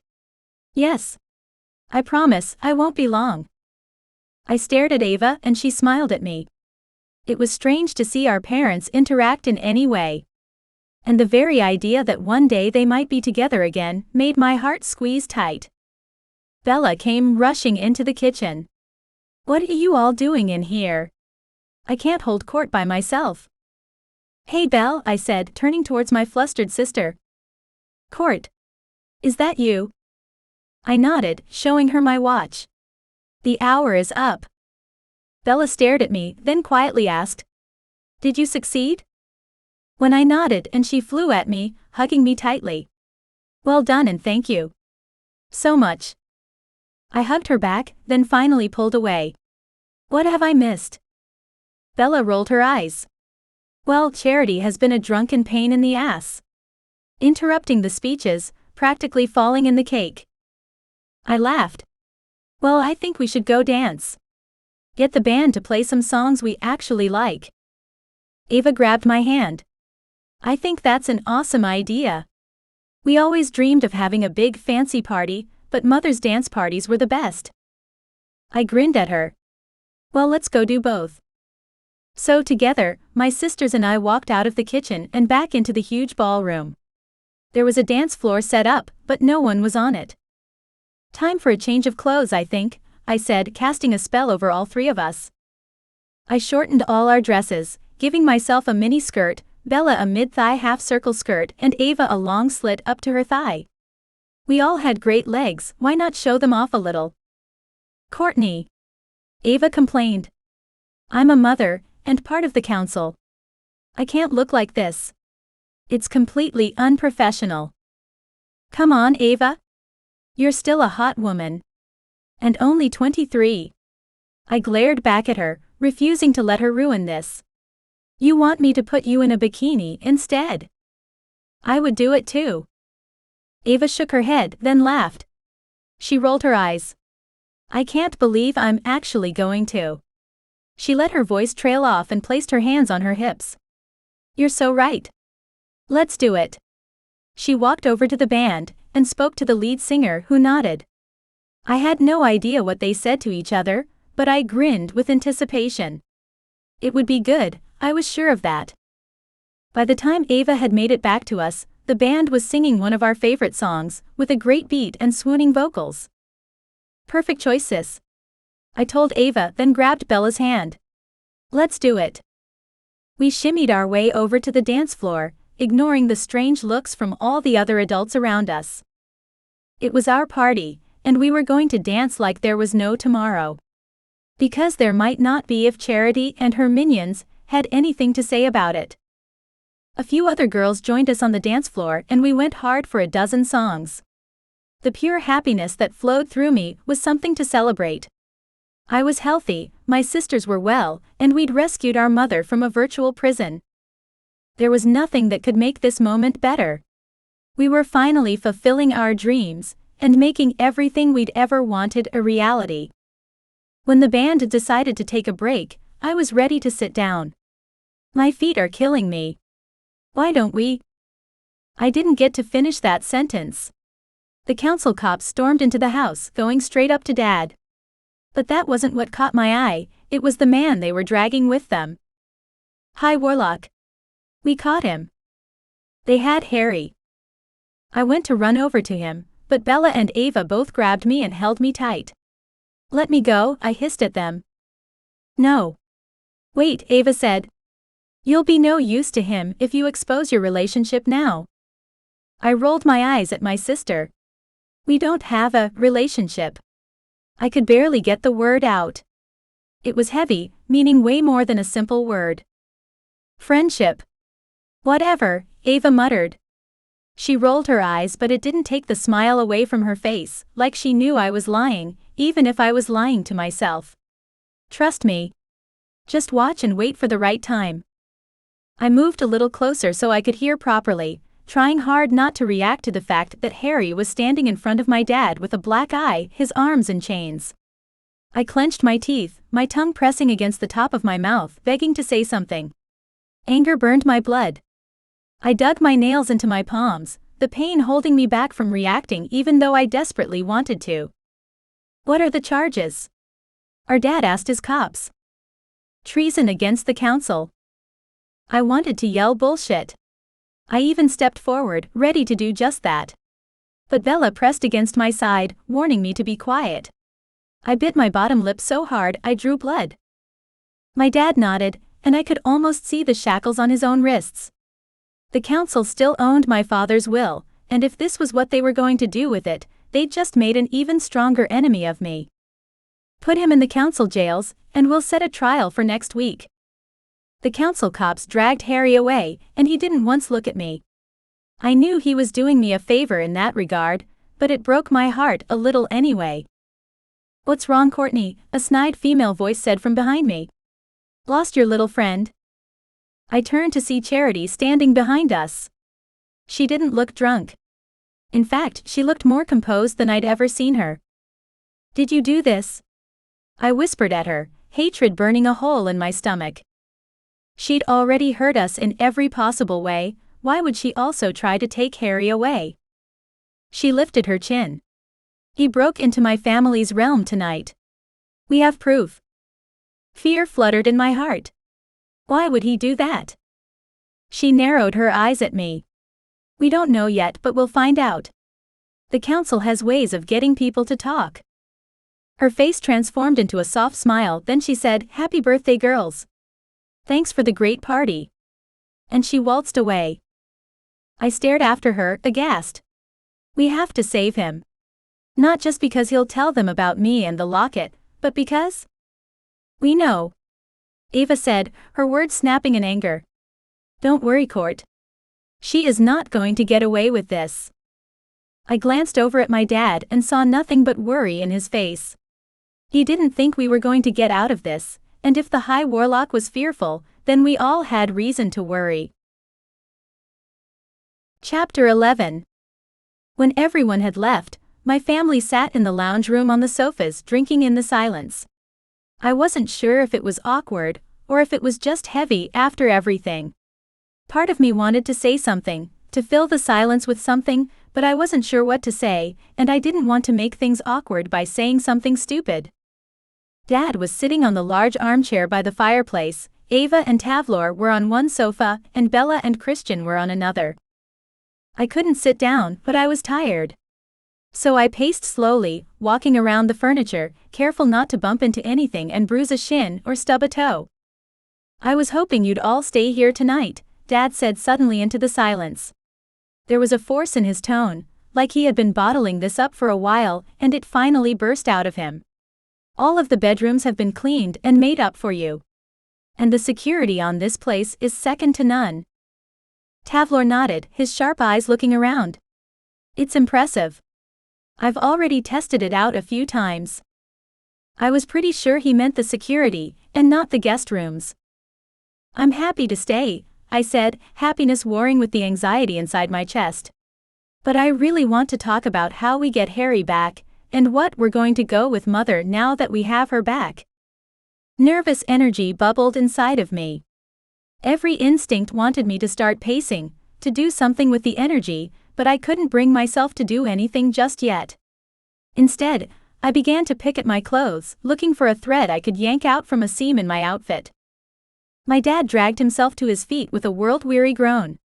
Speaker 1: Yes. I promise I won't be long. I stared at Ava and she smiled at me. It was strange to see our parents interact in any way. And the very idea that one day they might be together again made my heart squeeze tight. Bella came rushing into the kitchen. What are you all doing in here? I can't hold court by myself. Hey Belle, I said, turning towards my flustered sister. Court. Is that you? I nodded, showing her my watch. The hour is up. Bella stared at me, then quietly asked, Did you succeed? When I nodded and she flew at me, hugging me tightly. Well done and thank you. So much. I hugged her back, then finally pulled away. What have I missed? Bella rolled her eyes. Well, Charity has been a drunken pain in the ass. Interrupting the speeches, practically falling in the cake. I laughed. Well, I think we should go dance. Get the band to play some songs we actually like. Ava grabbed my hand. I think that's an awesome idea. We always dreamed of having a big fancy party, but Mother's dance parties were the best. I grinned at her. Well, let's go do both. So together, my sisters and I walked out of the kitchen and back into the huge ballroom. There was a dance floor set up, but no one was on it. Time for a change of clothes, I think, I said, casting a spell over all three of us. I shortened all our dresses, giving myself a mini skirt, Bella a mid-thigh half-circle skirt, and Ava a long slit up to her thigh. We all had great legs, why not show them off a little? Courtney. Ava complained. I'm a mother, and part of the council. I can't look like this. It's completely unprofessional. Come on, Ava. You're still a hot woman. And only 23. I glared back at her, refusing to let her ruin this. You want me to put you in a bikini instead? I would do it too. Ava shook her head, then laughed. She rolled her eyes. I can't believe I'm actually going to. She let her voice trail off and placed her hands on her hips. You're so right. Let's do it. She walked over to the band and spoke to the lead singer, who nodded. I had no idea what they said to each other, but I grinned with anticipation. It would be good, I was sure of that. By the time Ava had made it back to us, the band was singing one of our favorite songs, with a great beat and swooning vocals. Perfect choice, sis. I told Ava, then grabbed Bella's hand. Let's do it. We shimmied our way over to the dance floor, ignoring the strange looks from all the other adults around us. It was our party, and we were going to dance like there was no tomorrow. Because there might not be if Charity and her minions had anything to say about it. A few other girls joined us on the dance floor and we went hard for a dozen songs. The pure happiness that flowed through me was something to celebrate. I was healthy, my sisters were well, and we'd rescued our mother from a virtual prison. There was nothing that could make this moment better. We were finally fulfilling our dreams, and making everything we'd ever wanted a reality. When the band decided to take a break, I was ready to sit down. My feet are killing me. Why don't we? I didn't get to finish that sentence. The council cops stormed into the house, going straight up to Dad. But that wasn't what caught my eye, it was the man they were dragging with them. Hi, Warlock. We caught him. They had Harry. I went to run over to him, but Bella and Ava both grabbed me and held me tight. Let me go, I hissed at them. No. Wait, Ava said. You'll be no use to him if you expose your relationship now. I rolled my eyes at my sister. We don't have a relationship. I could barely get the word out. It was heavy, meaning way more than a simple word. Friendship. Whatever, Ava muttered. She rolled her eyes, but it didn't take the smile away from her face, like she knew I was lying, even if I was lying to myself. Trust me. Just watch and wait for the right time. I moved a little closer so I could hear properly, trying hard not to react to the fact that Harry was standing in front of my dad with a black eye, his arms in chains. I clenched my teeth, my tongue pressing against the top of my mouth, begging to say something. Anger burned my blood. I dug my nails into my palms, the pain holding me back from reacting even though I desperately wanted to. What are the charges? Our dad asked his cops. Treason against the council. I wanted to yell bullshit. I even stepped forward, ready to do just that. But Bella pressed against my side, warning me to be quiet. I bit my bottom lip so hard I drew blood. My dad nodded, and I could almost see the shackles on his own wrists. The council still owned my father's will, and if this was what they were going to do with it, they'd just made an even stronger enemy of me. Put him in the council jails, and we'll set a trial for next week. The council cops dragged Harry away, and he didn't once look at me. I knew he was doing me a favor in that regard, but it broke my heart a little anyway. What's wrong, Courtney? A snide female voice said from behind me. Lost your little friend? I turned to see Charity standing behind us. She didn't look drunk. In fact, she looked more composed than I'd ever seen her. "Did you do this?" I whispered at her, hatred burning a hole in my stomach. She'd already hurt us in every possible way, why would she also try to take Harry away? She lifted her chin. "He broke into my family's realm tonight. We have proof." Fear fluttered in my heart. Why would he do that? She narrowed her eyes at me. "We don't know yet, but we'll find out. The council has ways of getting people to talk." Her face transformed into a soft smile, then she said, "Happy birthday, girls. Thanks for the great party." And she waltzed away. I stared after her, aghast. We have to save him. Not just because he'll tell them about me and the locket, but because we know. Ava said, her words snapping in anger. "Don't worry, Court. She is not going to get away with this." I glanced over at my dad and saw nothing but worry in his face. He didn't think we were going to get out of this, and if the High Warlock was fearful, then we all had reason to worry. Chapter 11. When everyone had left, my family sat in the lounge room on the sofas drinking in the silence. I wasn't sure if it was awkward, or if it was just heavy after everything. Part of me wanted to say something, to fill the silence with something, but I wasn't sure what to say, and I didn't want to make things awkward by saying something stupid. Dad was sitting on the large armchair by the fireplace, Ava and Tavlor were on one sofa, and Bella and Christian were on another. I couldn't sit down, but I was tired. So I paced slowly, walking around the furniture, careful not to bump into anything and bruise a shin or stub a toe. "I was hoping you'd all stay here tonight," Dad said suddenly into the silence. There was a force in his tone, like he had been bottling this up for a while, and it finally burst out of him. "All of the bedrooms have been cleaned and made up for you. And the security on this place is second to none." Tavlor nodded, his sharp eyes looking around. "It's impressive. I've already tested it out a few times." I was pretty sure he meant the security, and not the guest rooms. "I'm happy to stay," I said, happiness warring with the anxiety inside my chest. "But I really want to talk about how we get Harry back, and what we're going to go with Mother now that we have her back." Nervous energy bubbled inside of me. Every instinct wanted me to start pacing, to do something with the energy, but I couldn't bring myself to do anything just yet. Instead, I began to pick at my clothes, looking for a thread I could yank out from a seam in my outfit. My dad dragged himself to his feet with a world-weary groan.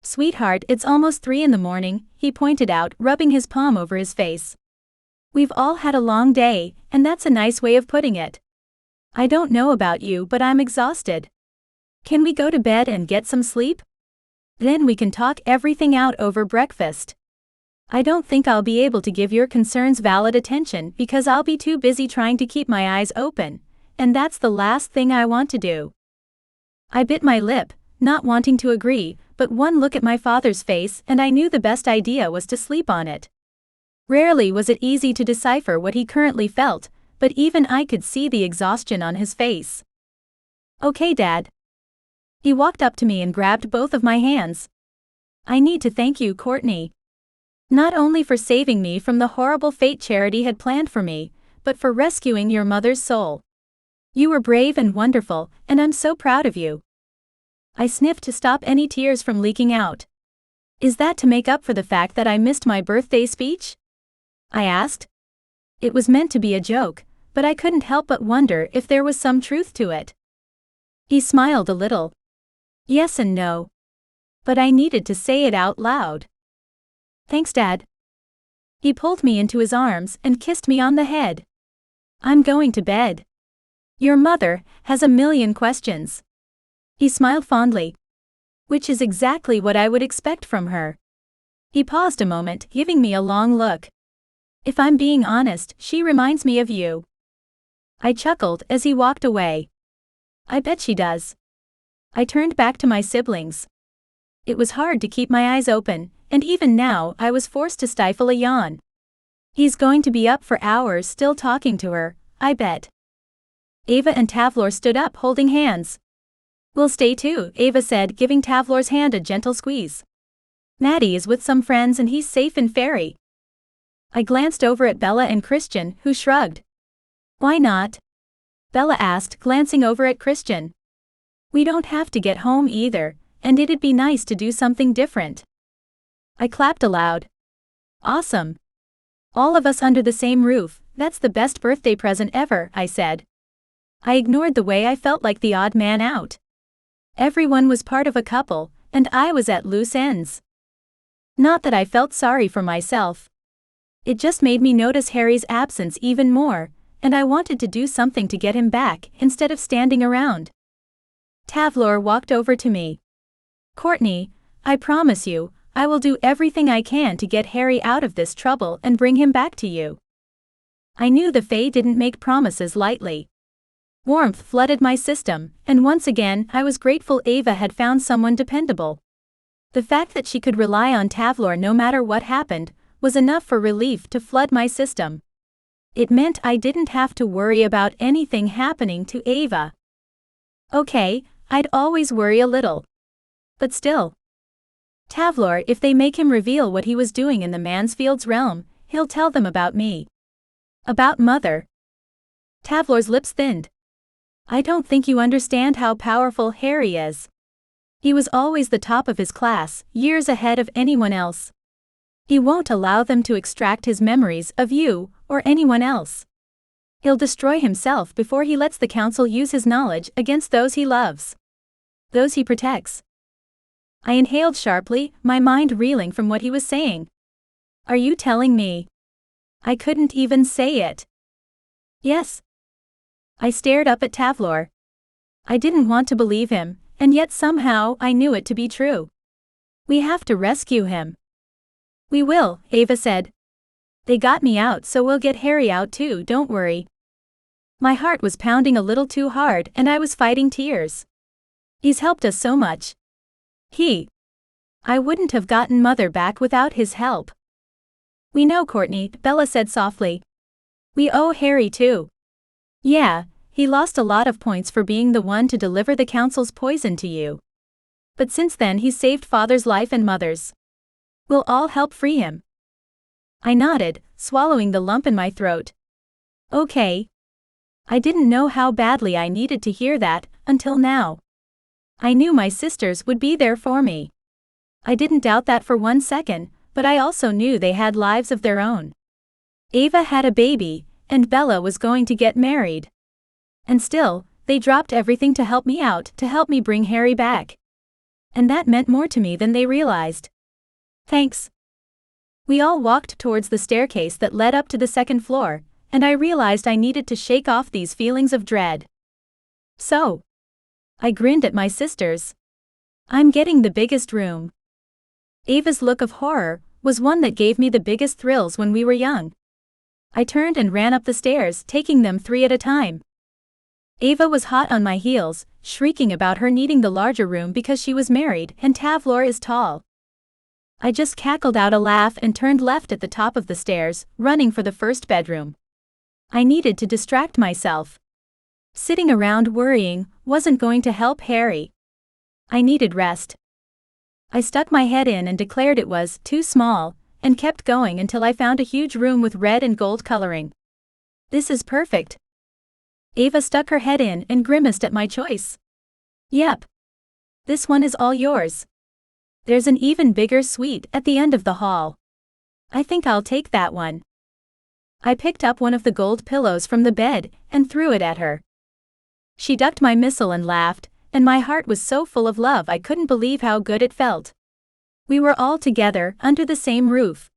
Speaker 1: "Sweetheart, it's almost 3 in the morning, he pointed out, rubbing his palm over his face. "We've all had a long day, and that's a nice way of putting it. I don't know about you, but I'm exhausted. Can we go to bed and get some sleep? Then we can talk everything out over breakfast. I don't think I'll be able to give your concerns valid attention because I'll be too busy trying to keep my eyes open, and that's the last thing I want to do." I bit my lip, not wanting to agree, but one look at my father's face and I knew the best idea was to sleep on it. Rarely was it easy to decipher what he currently felt, but even I could see the exhaustion on his face. "Okay, Dad." He walked up to me and grabbed both of my hands. "I need to thank you, Courtney. Not only for saving me from the horrible fate Charity had planned for me, but for rescuing your mother's soul. You were brave and wonderful, and I'm so proud of you." I sniffed to stop any tears from leaking out. "Is that to make up for the fact that I missed my birthday speech?" I asked. It was meant to be a joke, but I couldn't help but wonder if there was some truth to it. He smiled a little. "Yes and no. But I needed to say it out loud." "Thanks, Dad." He pulled me into his arms and kissed me on the head. "I'm going to bed. Your mother has a million questions." He smiled fondly. "Which is exactly what I would expect from her." He paused a moment, giving me a long look. "If I'm being honest, she reminds me of you." I chuckled as he walked away. "I bet she does." I turned back to my siblings. It was hard to keep my eyes open, and even now I was forced to stifle a yawn. He's going to be up for hours still talking to her, I bet. Ava and Tavlor stood up holding hands. We'll stay too, Ava said, giving Tavlor's hand a gentle squeeze. Maddie is with some friends and he's safe in Ferry. I glanced over at Bella and Christian, who shrugged. Why not? Bella asked, glancing over at Christian. We don't have to get home either, and it'd be nice to do something different. I clapped aloud. Awesome. All of us under the same roof, that's the best birthday present ever, I said. I ignored the way I felt like the odd man out. Everyone was part of a couple, and I was at loose ends. Not that I felt sorry for myself. It just made me notice Harry's absence even more, and I wanted to do something to get him back instead of standing around. Tavlor walked over to me. Courtney, I promise you, I will do everything I can to get Harry out of this trouble and bring him back to you. I knew the Fae didn't make promises lightly. Warmth flooded my system, and once again I was grateful Ava had found someone dependable. The fact that she could rely on Tavlor no matter what happened was enough for relief to flood my system. It meant I didn't have to worry about anything happening to Ava. Okay, I'd always worry a little. But still. Tavlor, if they make him reveal what he was doing in the Mansfield's realm, he'll tell them about me. About Mother. Tavlor's lips thinned. I don't think you understand how powerful Harry is. He was always the top of his class, years ahead of anyone else. He won't allow them to extract his memories of you, or anyone else. He'll destroy himself before he lets the council use his knowledge against those he loves. Those he protects. I inhaled sharply, my mind reeling from what he was saying. Are you telling me? I couldn't even say it. Yes. I stared up at Tavlor. I didn't want to believe him, and yet somehow I knew it to be true. We have to rescue him. We will, Ava said. They got me out, so we'll get Harry out too, don't worry. My heart was pounding a little too hard and I was fighting tears. He's helped us so much. I wouldn't have gotten Mother back without his help. We know, Courtney, Bella said softly. We owe Harry too. Yeah, he lost a lot of points for being the one to deliver the council's poison to you. But since then he's saved Father's life and Mother's. We'll all help free him. I nodded, swallowing the lump in my throat. Okay. I didn't know how badly I needed to hear that, until now. I knew my sisters would be there for me. I didn't doubt that for 1 second, but I also knew they had lives of their own. Ava had a baby, and Bella was going to get married. And still, they dropped everything to help me out, to help me bring Harry back. And that meant more to me than they realized. Thanks. We all walked towards the staircase that led up to the second floor, and I realized I needed to shake off these feelings of dread. So. I grinned at my sisters. I'm getting the biggest room. Ava's look of horror was one that gave me the biggest thrills when we were young. I turned and ran up the stairs, taking them 3 at a time. Ava was hot on my heels, shrieking about her needing the larger room because she was married and Tavlor is tall. I just cackled out a laugh and turned left at the top of the stairs, running for the first bedroom. I needed to distract myself. Sitting around worrying wasn't going to help Harry. I needed rest. I stuck my head in and declared it was too small, and kept going until I found a huge room with red and gold coloring. This is perfect. Ava stuck her head in and grimaced at my choice. Yep. This one is all yours. There's an even bigger suite at the end of the hall. I think I'll take that one. I picked up one of the gold pillows from the bed and threw it at her. She ducked my missile and laughed, and my heart was so full of love I couldn't believe how good it felt. We were all together, under the same roof.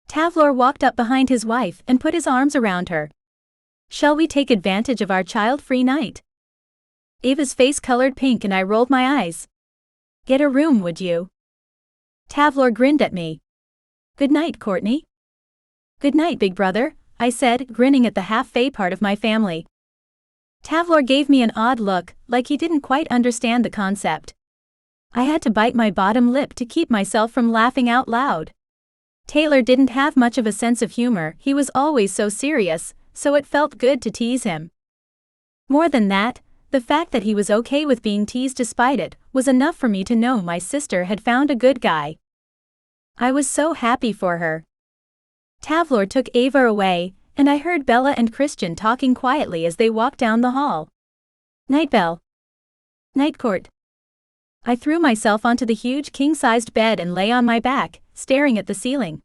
Speaker 1: Tavlor walked up behind his wife and put his arms around her. Shall we take advantage of our child-free night? Ava's face colored pink and I rolled my eyes. Get a room, would you? Tavlor grinned at me. Good night, Courtney. Good night, big brother, I said, grinning at the half-fae part of my family. Tavlor gave me an odd look, like he didn't quite understand the concept. I had to bite my bottom lip to keep myself from laughing out loud. Taylor didn't have much of a sense of humor, he was always so serious, so it felt good to tease him. More than that, The fact that he was okay with being teased despite it was enough for me to know my sister had found a good guy. I was so happy for her. Tavlor took Ava away, and I heard Bella and Christian talking quietly as they walked down the hall. Night Belle. Night Court. I threw myself onto the huge king-sized bed and lay on my back, staring at the ceiling.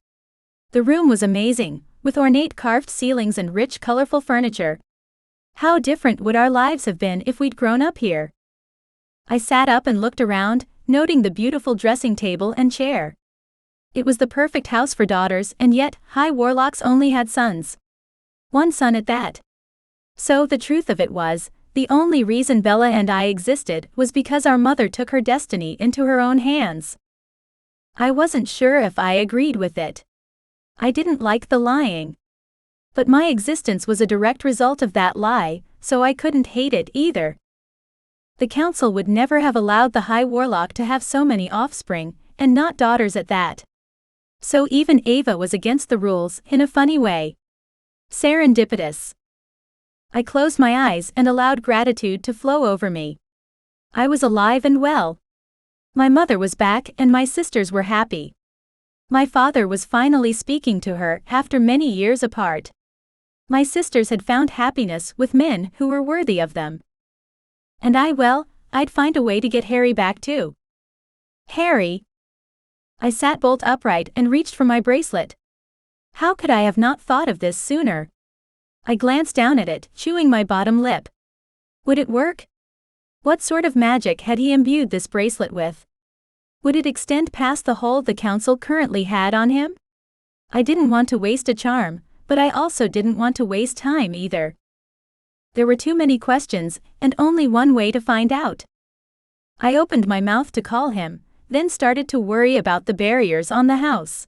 Speaker 1: The room was amazing, with ornate carved ceilings and rich colorful furniture. How different would our lives have been if we'd grown up here? I sat up and looked around, noting the beautiful dressing table and chair. It was the perfect house for daughters, and yet, High Warlocks only had sons. One son at that. So the truth of it was, the only reason Bella and I existed was because our mother took her destiny into her own hands. I wasn't sure if I agreed with it. I didn't like the lying. But my existence was a direct result of that lie, so I couldn't hate it either. The council would never have allowed the High Warlock to have so many offspring, and not daughters at that. So even Ava was against the rules, in a funny way. Serendipitous. I closed my eyes and allowed gratitude to flow over me. I was alive and well. My mother was back and my sisters were happy. My father was finally speaking to her after many years apart. My sisters had found happiness with men who were worthy of them. And I'd find a way to get Harry back too. Harry? I sat bolt upright and reached for my bracelet. How could I have not thought of this sooner? I glanced down at it, chewing my bottom lip. Would it work? What sort of magic had he imbued this bracelet with? Would it extend past the hold the council currently had on him? I didn't want to waste a charm, but I also didn't want to waste time either. There were too many questions, and only one way to find out. I opened my mouth to call him, then started to worry about the barriers on the house.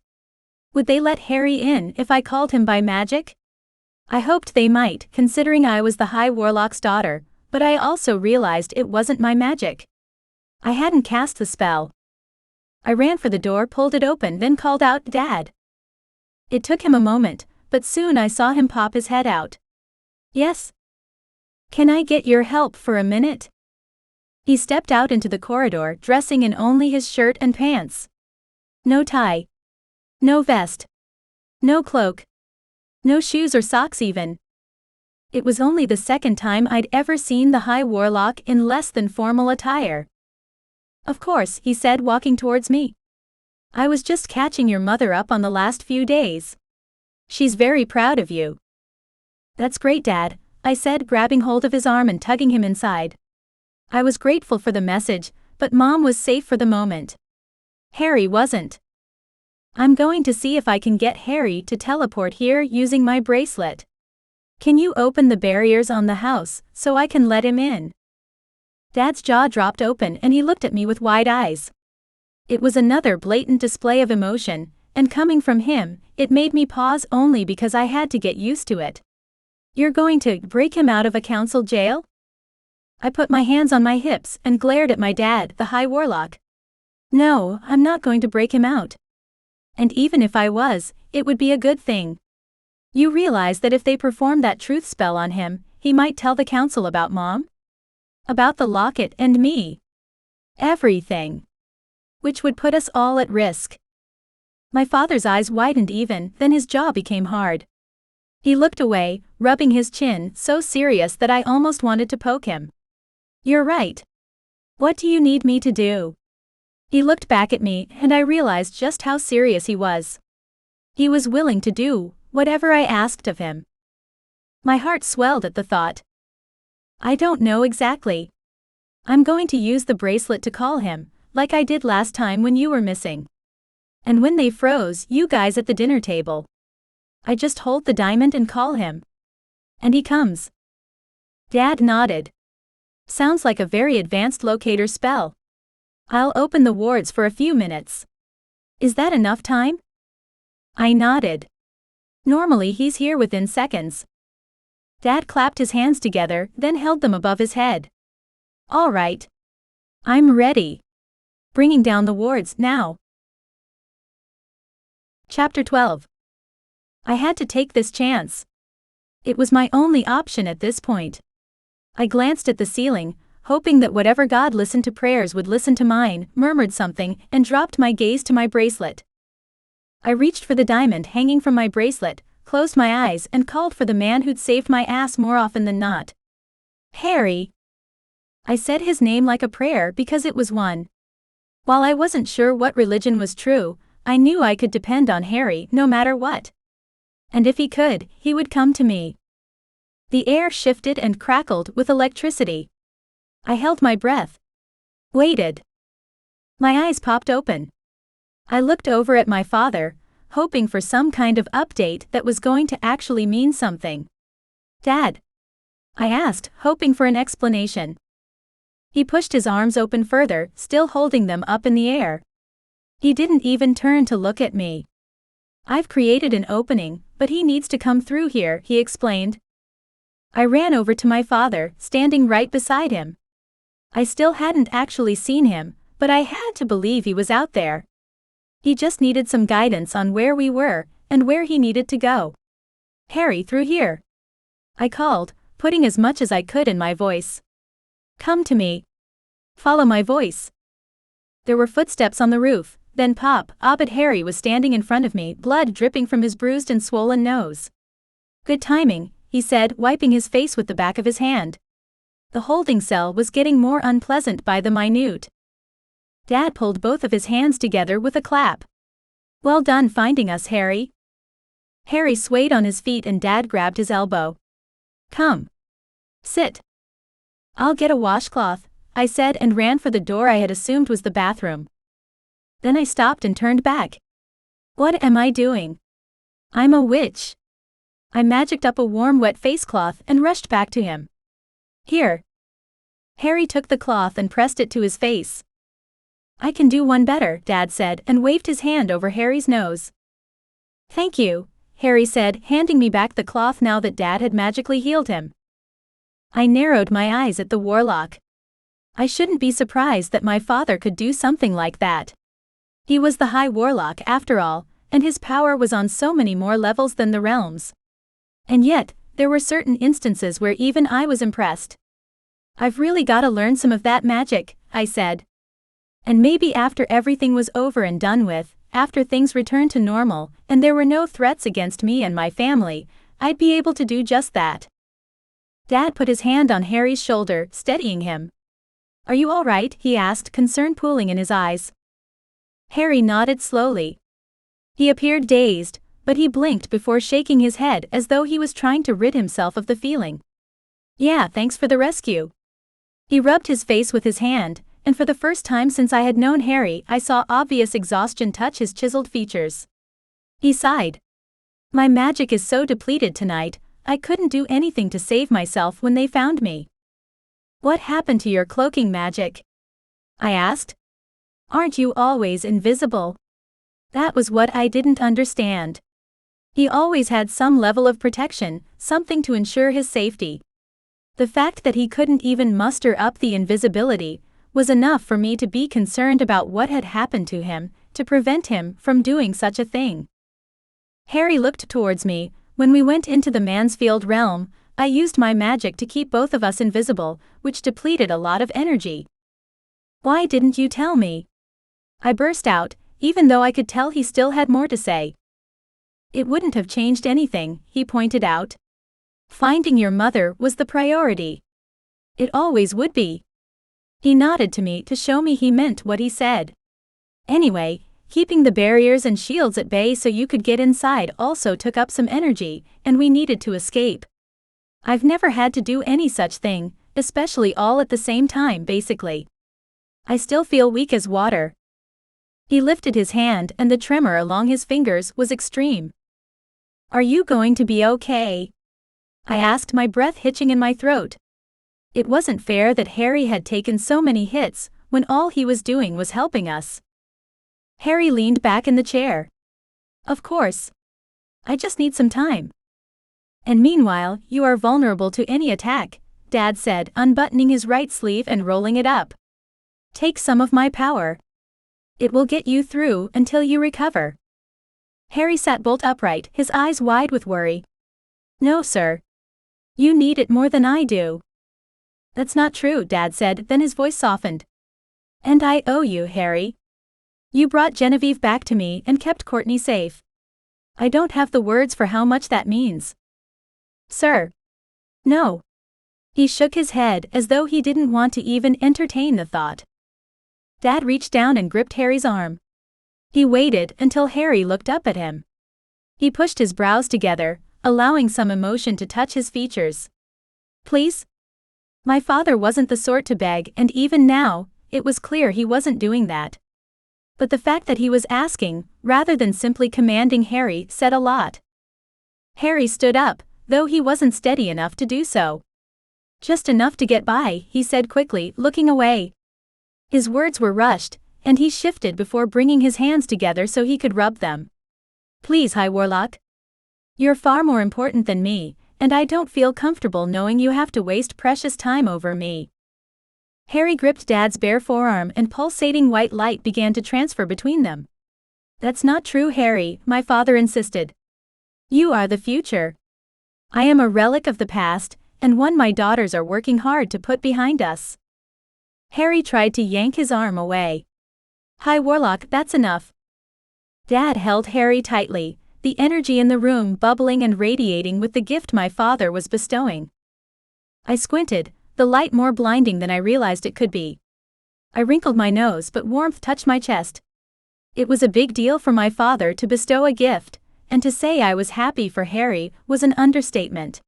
Speaker 1: Would they let Harry in if I called him by magic? I hoped they might, considering I was the High Warlock's daughter, but I also realized it wasn't my magic. I hadn't cast the spell. I ran for the door, pulled it open, then called out, "Dad." It took him a moment, but soon I saw him pop his head out. "Yes? Can I get your help for a minute?" He stepped out into the corridor, dressing in only his shirt and pants. No tie. No vest. No cloak. No shoes or socks even. It was only the second time I'd ever seen the High Warlock in less than formal attire. "Of course," he said, walking towards me. "I was just catching your mother up on the last few days. She's very proud of you." "That's great, Dad," I said, grabbing hold of his arm and tugging him inside. I was grateful for the message, but Mom was safe for the moment. Harry wasn't. "I'm going to see if I can get Harry to teleport here using my bracelet. Can you open the barriers on the house so I can let him in?" Dad's jaw dropped open and he looked at me with wide eyes. It was another blatant display of emotion, and coming from him, it made me pause only because I had to get used to it. "You're going to break him out of a council jail?" I put my hands on my hips and glared at my dad, the High Warlock. "No, I'm not going to break him out. And even if I was, it would be a good thing. You realize that if they perform that truth spell on him, he might tell the council about Mom? About the locket and me. Everything. Which would put us all at risk." My father's eyes widened even, then his jaw became hard. He looked away, rubbing his chin, so serious that I almost wanted to poke him. "You're right. What do you need me to do?" He looked back at me, and I realized just how serious he was. He was willing to do whatever I asked of him. My heart swelled at the thought. "I don't know exactly. I'm going to use the bracelet to call him, like I did last time when you were missing. And when they froze you guys at the dinner table. I just hold the diamond and call him. And he comes." Dad nodded. "Sounds like a very advanced locator spell. I'll open the wards for a few minutes. Is that enough time?" I nodded. "Normally he's here within seconds." Dad clapped his hands together, then held them above his head. "All right. I'm ready. Bringing down the wards now." Chapter 12. I had to take this chance. It was my only option at this point. I glanced at the ceiling, hoping that whatever God listened to prayers would listen to mine, murmured something, and dropped my gaze to my bracelet. I reached for the diamond hanging from my bracelet, closed my eyes, and called for the man who'd saved my ass more often than not. Harry. I said his name like a prayer because it was one. While I wasn't sure what religion was true, I knew I could depend on Harry no matter what. And if he could, he would come to me. The air shifted and crackled with electricity. I held my breath. Waited. My eyes popped open. I looked over at my father, hoping for some kind of update that was going to actually mean something. Dad? I asked, hoping for an explanation. He pushed his arms open further, still holding them up in the air. He didn't even turn to look at me. I've created an opening, but he needs to come through here, he explained. I ran over to my father, standing right beside him. I still hadn't actually seen him, but I had to believe he was out there. He just needed some guidance on where we were, and where he needed to go. Harry, through here. I called, putting as much as I could in my voice. Come to me. Follow my voice. There were footsteps on the roof, then pop, but Harry was standing in front of me, blood dripping from his bruised and swollen nose. Good timing, he said, wiping his face with the back of his hand. The holding cell was getting more unpleasant by the minute. Dad pulled both of his hands together with a clap. Well done finding us, Harry. Harry swayed on his feet and Dad grabbed his elbow. Come. Sit. I'll get a washcloth, I said and ran for the door I had assumed was the bathroom. Then I stopped and turned back. What am I doing? I'm a witch. I magicked up a warm wet face cloth and rushed back to him. Here. Harry took the cloth and pressed it to his face. I can do one better, Dad said and waved his hand over Harry's nose. Thank you, Harry said, handing me back the cloth now that Dad had magically healed him. I narrowed my eyes at the Warlock. I shouldn't be surprised that my father could do something like that. He was the High Warlock after all, and his power was on so many more levels than the realms. And yet, there were certain instances where even I was impressed. I've really gotta learn some of that magic, I said. And maybe after everything was over and done with, after things returned to normal, and there were no threats against me and my family, I'd be able to do just that. Dad put his hand on Harry's shoulder, steadying him. Are you all right? He asked, concern pooling in his eyes. Harry nodded slowly. He appeared dazed, but he blinked before shaking his head as though he was trying to rid himself of the feeling. Yeah, thanks for the rescue. He rubbed his face with his hand, and for the first time since I had known Harry, I saw obvious exhaustion touch his chiseled features. He sighed. My magic is so depleted tonight, I couldn't do anything to save myself when they found me. What happened to your cloaking magic? I asked. Aren't you always invisible? That was what I didn't understand. He always had some level of protection, something to ensure his safety. The fact that he couldn't even muster up the invisibility was enough for me to be concerned about what had happened to him, to prevent him from doing such a thing. Harry looked towards me. When we went into the Mansfield realm, I used my magic to keep both of us invisible, which depleted a lot of energy. Why didn't you tell me? I burst out, even though I could tell he still had more to say. It wouldn't have changed anything, he pointed out. Finding your mother was the priority. It always would be. He nodded to me to show me he meant what he said. Anyway, keeping the barriers and shields at bay so you could get inside also took up some energy, and we needed to escape. I've never had to do any such thing, especially all at the same time basically. I still feel weak as water. He lifted his hand and the tremor along his fingers was extreme. Are you going to be okay? I asked, my breath hitching in my throat. It wasn't fair that Harry had taken so many hits, when all he was doing was helping us. Harry leaned back in the chair. Of course. I just need some time. And meanwhile, you are vulnerable to any attack, Dad said, unbuttoning his right sleeve and rolling it up. Take some of my power. It will get you through until you recover. Harry sat bolt upright, his eyes wide with worry. No, sir. You need it more than I do. That's not true, Dad said, then his voice softened. And I owe you, Harry. You brought Genevieve back to me and kept Courtney safe. I don't have the words for how much that means. Sir. No. He shook his head as though he didn't want to even entertain the thought. Dad reached down and gripped Harry's arm. He waited until Harry looked up at him. He pushed his brows together, allowing some emotion to touch his features. Please? My father wasn't the sort to beg, and even now, it was clear he wasn't doing that. But the fact that he was asking, rather than simply commanding Harry, said a lot. Harry stood up, though he wasn't steady enough to do so. Just enough to get by, he said quickly, looking away. His words were rushed, and he shifted before bringing his hands together so he could rub them. Please, High Warlock. You're far more important than me, and I don't feel comfortable knowing you have to waste precious time over me. Harry gripped Dad's bare forearm and pulsating white light began to transfer between them. That's not true, Harry, my father insisted. You are the future. I am a relic of the past, and one my daughters are working hard to put behind us. Harry tried to yank his arm away. High Warlock, that's enough. Dad held Harry tightly, the energy in the room bubbling and radiating with the gift my father was bestowing. I squinted, the light more blinding than I realized it could be. I wrinkled my nose, but warmth touched my chest. It was a big deal for my father to bestow a gift, and to say I was happy for Harry was an understatement.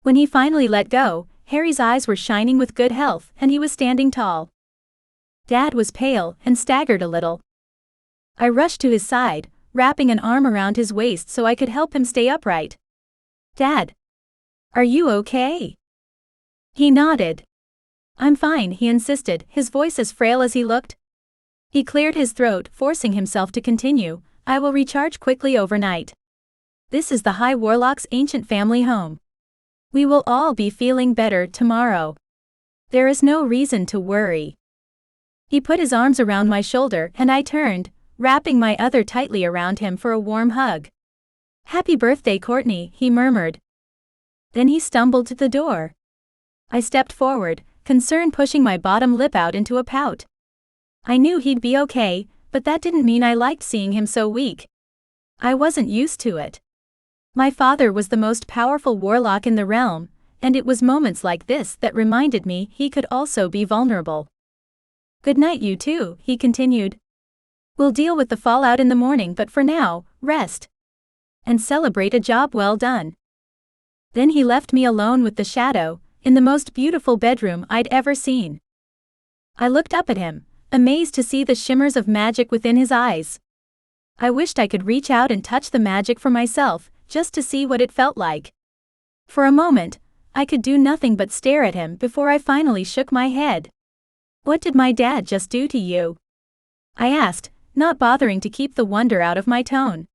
Speaker 1: When he finally let go, Harry's eyes were shining with good health and he was standing tall. Dad was pale and staggered a little. I rushed to his side, wrapping an arm around his waist so I could help him stay upright. Dad. Are you okay? He nodded. I'm fine, he insisted, his voice as frail as he looked. He cleared his throat, forcing himself to continue. I will recharge quickly overnight. This is the High Warlock's ancient family home. We will all be feeling better tomorrow. There is no reason to worry. He put his arms around my shoulder and I turned, wrapping my other tightly around him for a warm hug. Happy birthday, Courtney, he murmured. Then he stumbled to the door. I stepped forward, concern pushing my bottom lip out into a pout. I knew he'd be okay, but that didn't mean I liked seeing him so weak. I wasn't used to it. My father was the most powerful warlock in the realm, and it was moments like this that reminded me he could also be vulnerable. Good night, you two, he continued. We'll deal with the fallout in the morning, but for now, rest. And celebrate a job well done. Then he left me alone with the shadow, in the most beautiful bedroom I'd ever seen. I looked up at him, amazed to see the shimmers of magic within his eyes. I wished I could reach out and touch the magic for myself, just to see what it felt like. For a moment, I could do nothing but stare at him before I finally shook my head. What did my dad just do to you? I asked, not bothering to keep the wonder out of my tone.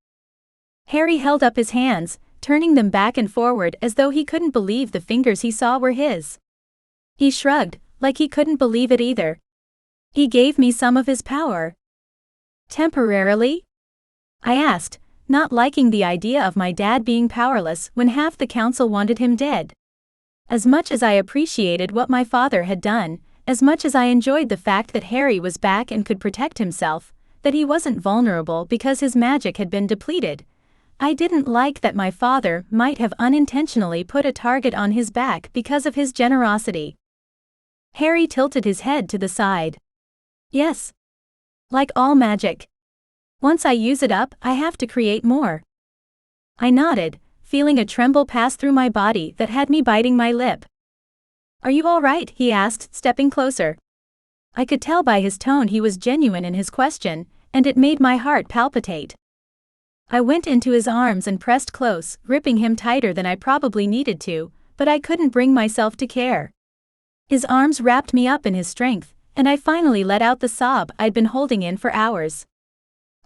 Speaker 1: Harry held up his hands, turning them back and forward as though he couldn't believe the fingers he saw were his. He shrugged, like he couldn't believe it either. He gave me some of his power. Temporarily? I asked, not liking the idea of my dad being powerless when half the council wanted him dead. As much as I appreciated what my father had done, as much as I enjoyed the fact that Harry was back and could protect himself, that he wasn't vulnerable because his magic had been depleted, I didn't like that my father might have unintentionally put a target on his back because of his generosity. Harry tilted his head to the side. Yes. Like all magic. Once I use it up, I have to create more. I nodded, feeling a tremble pass through my body that had me biting my lip. Are you all right? He asked, stepping closer. I could tell by his tone he was genuine in his question, and it made my heart palpitate. I went into his arms and pressed close, gripping him tighter than I probably needed to, but I couldn't bring myself to care. His arms wrapped me up in his strength, and I finally let out the sob I'd been holding in for hours.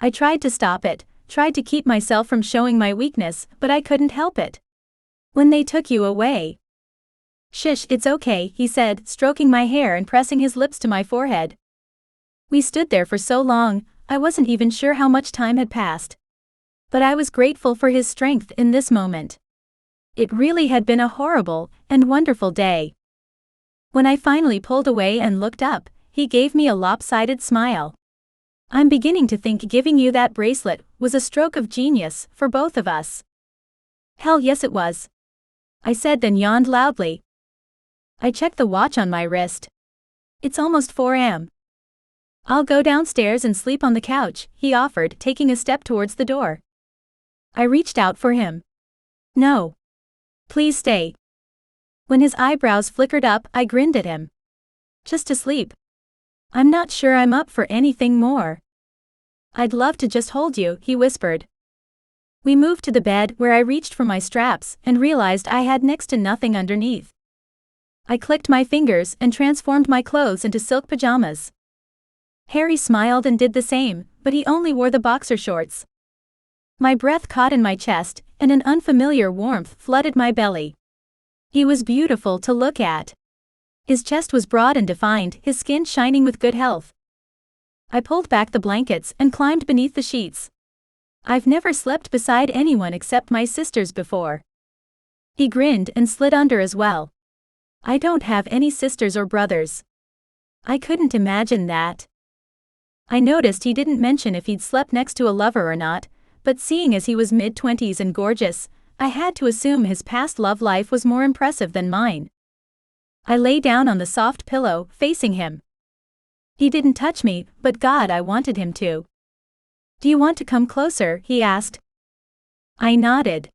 Speaker 1: I tried to stop it, tried to keep myself from showing my weakness, but I couldn't help it. When they took you away. Shush, it's okay, he said, stroking my hair and pressing his lips to my forehead. We stood there for so long, I wasn't even sure how much time had passed. But I was grateful for his strength in this moment. It really had been a horrible and wonderful day. When I finally pulled away and looked up, he gave me a lopsided smile. I'm beginning to think giving you that bracelet was a stroke of genius for both of us. Hell yes it was, I said, then yawned loudly. I checked the watch on my wrist. It's almost 4 a.m. I'll go downstairs and sleep on the couch, he offered, taking a step towards the door. I reached out for him. No. Please stay. When his eyebrows flickered up, I grinned at him. Just to sleep. I'm not sure I'm up for anything more. I'd love to just hold you, he whispered. We moved to the bed, where I reached for my straps and realized I had next to nothing underneath. I clicked my fingers and transformed my clothes into silk pajamas. Harry smiled and did the same, but he only wore the boxer shorts. My breath caught in my chest, and an unfamiliar warmth flooded my belly. He was beautiful to look at. His chest was broad and defined, his skin shining with good health. I pulled back the blankets and climbed beneath the sheets. I've never slept beside anyone except my sisters before. He grinned and slid under as well. I don't have any sisters or brothers. I couldn't imagine that. I noticed he didn't mention if he'd slept next to a lover or not, but seeing as he was mid-20s and gorgeous, I had to assume his past love life was more impressive than mine. I lay down on the soft pillow, facing him. He didn't touch me, but God, I wanted him to. Do you want to come closer, he asked. I nodded.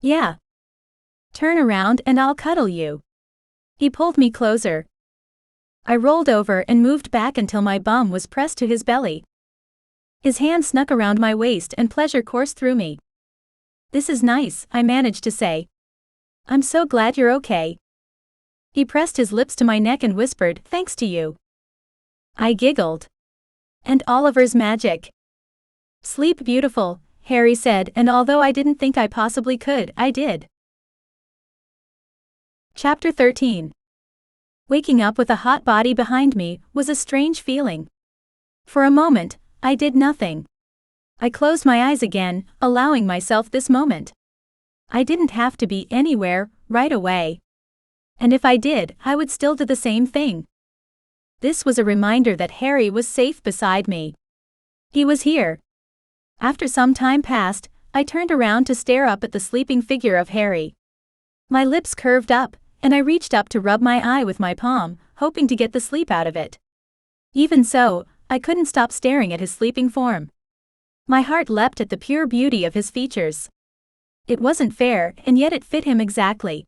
Speaker 1: Yeah. Turn around and I'll cuddle you. He pulled me closer. I rolled over and moved back until my bum was pressed to his belly. His hand snuck around my waist and pleasure coursed through me. This is nice, I managed to say. I'm so glad you're okay. He pressed his lips to my neck and whispered, thanks to you. I giggled. And Oliver's magic. Sleep beautiful, Harry said, and although I didn't think I possibly could, I did. Chapter 13. Waking up with a hot body behind me was a strange feeling. For a moment, I did nothing. I closed my eyes again, allowing myself this moment. I didn't have to be anywhere right away. And if I did, I would still do the same thing. This was a reminder that Harry was safe beside me. He was here. After some time passed, I turned around to stare up at the sleeping figure of Harry. My lips curved up, and I reached up to rub my eye with my palm, hoping to get the sleep out of it. Even so, I couldn't stop staring at his sleeping form. My heart leapt at the pure beauty of his features. It wasn't fair, and yet it fit him exactly.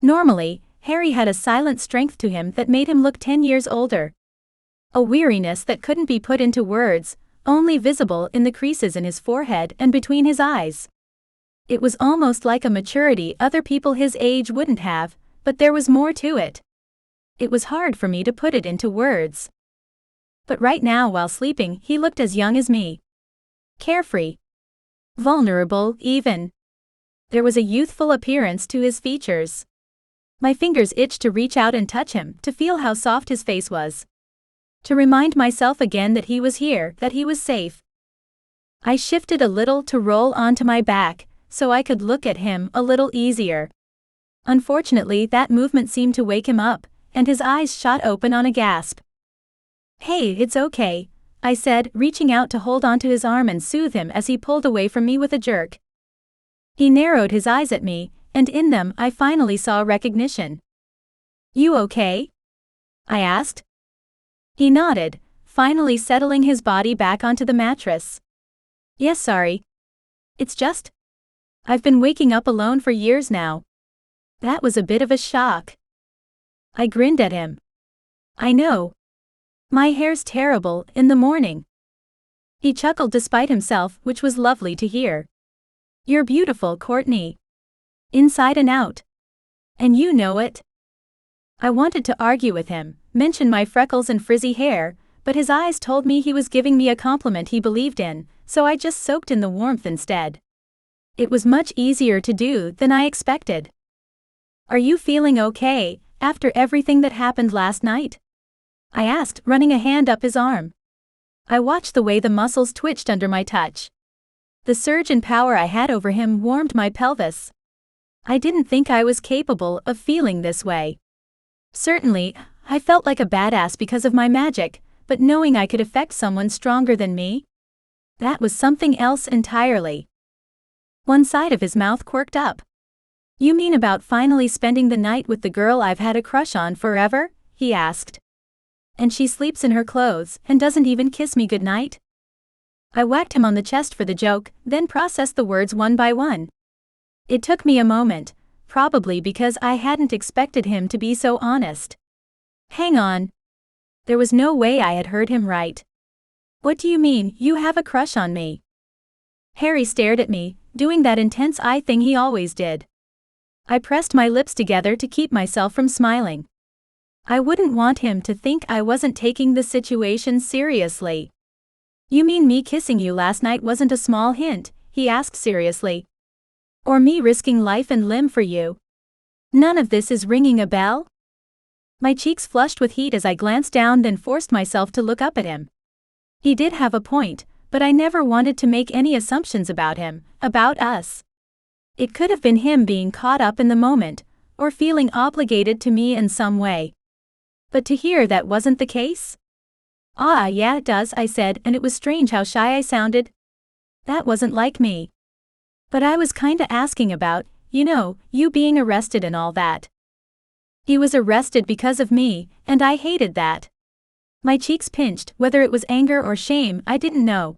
Speaker 1: Normally, Harry had a silent strength to him that made him look 10 years older. A weariness that couldn't be put into words, only visible in the creases in his forehead and between his eyes. It was almost like a maturity other people his age wouldn't have, but there was more to it. It was hard for me to put it into words. But right now while sleeping, he looked as young as me. Carefree. Vulnerable, even. There was a youthful appearance to his features. My fingers itched to reach out and touch him, to feel how soft his face was. To remind myself again that he was here, that he was safe. I shifted a little to roll onto my back, so I could look at him a little easier. Unfortunately, that movement seemed to wake him up, and his eyes shot open on a gasp. Hey, it's okay, I said, reaching out to hold onto his arm and soothe him as he pulled away from me with a jerk. He narrowed his eyes at me, and in them I finally saw recognition. You okay? I asked. He nodded, finally settling his body back onto the mattress. Yes, sorry. It's just, I've been waking up alone for years now. That was a bit of a shock. I grinned at him. I know. My hair's terrible in the morning. He chuckled despite himself, which was lovely to hear. You're beautiful, Courtney. Inside and out. And you know it. I wanted to argue with him, mention my freckles and frizzy hair, but his eyes told me he was giving me a compliment he believed in, so I just soaked in the warmth instead. It was much easier to do than I expected. Are you feeling okay, after everything that happened last night? I asked, running a hand up his arm. I watched the way the muscles twitched under my touch. The surge in power I had over him warmed my pelvis. I didn't think I was capable of feeling this way. Certainly, I felt like a badass because of my magic, but knowing I could affect someone stronger than me? That was something else entirely. One side of his mouth quirked up. You mean about finally spending the night with the girl I've had a crush on forever? He asked. And she sleeps in her clothes and doesn't even kiss me goodnight? I whacked him on the chest for the joke, then processed the words one by one. It took me a moment, probably because I hadn't expected him to be so honest. Hang on. There was no way I had heard him right. What do you mean, you have a crush on me? Harry stared at me, doing that intense eye thing he always did. I pressed my lips together to keep myself from smiling. I wouldn't want him to think I wasn't taking the situation seriously. You mean me kissing you last night wasn't a small hint? He asked seriously. Or me risking life and limb for you? None of this is ringing a bell? My cheeks flushed with heat as I glanced down, then forced myself to look up at him. He did have a point, but I never wanted to make any assumptions about him, about us. It could have been him being caught up in the moment, or feeling obligated to me in some way. But to hear that wasn't the case? Ah, yeah, it does, I said, and it was strange how shy I sounded. That wasn't like me. But I was kinda asking about, you being arrested and all that. He was arrested because of me, and I hated that. My cheeks pinched, whether it was anger or shame, I didn't know.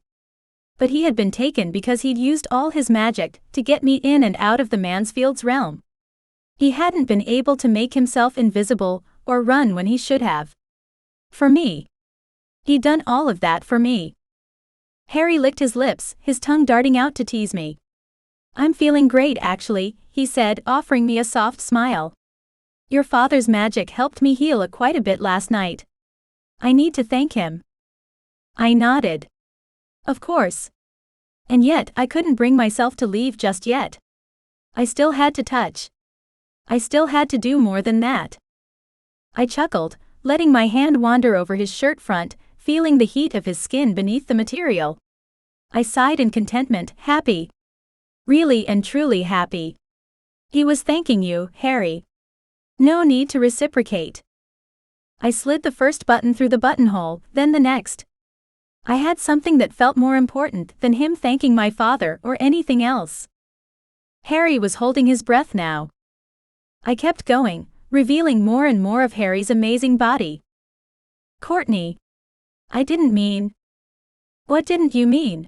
Speaker 1: But he had been taken because he'd used all his magic to get me in and out of the Mansfield's realm. He hadn't been able to make himself invisible or run when he should have. For me. He'd done all of that for me. Harry licked his lips, his tongue darting out to tease me. I'm feeling great actually, he said, offering me a soft smile. Your father's magic helped me heal quite a bit last night. I need to thank him. I nodded. Of course. And yet I couldn't bring myself to leave just yet. I still had to touch. I still had to do more than that. I chuckled, letting my hand wander over his shirt front, feeling the heat of his skin beneath the material. I sighed in contentment, happy. Really and truly happy. He was thanking you, Harry. No need to reciprocate. I slid the first button through the buttonhole, then the next. I had something that felt more important than him thanking my father or anything else. Harry was holding his breath now. I kept going, revealing more and more of Harry's amazing body. Courtney. I didn't mean. What didn't you mean?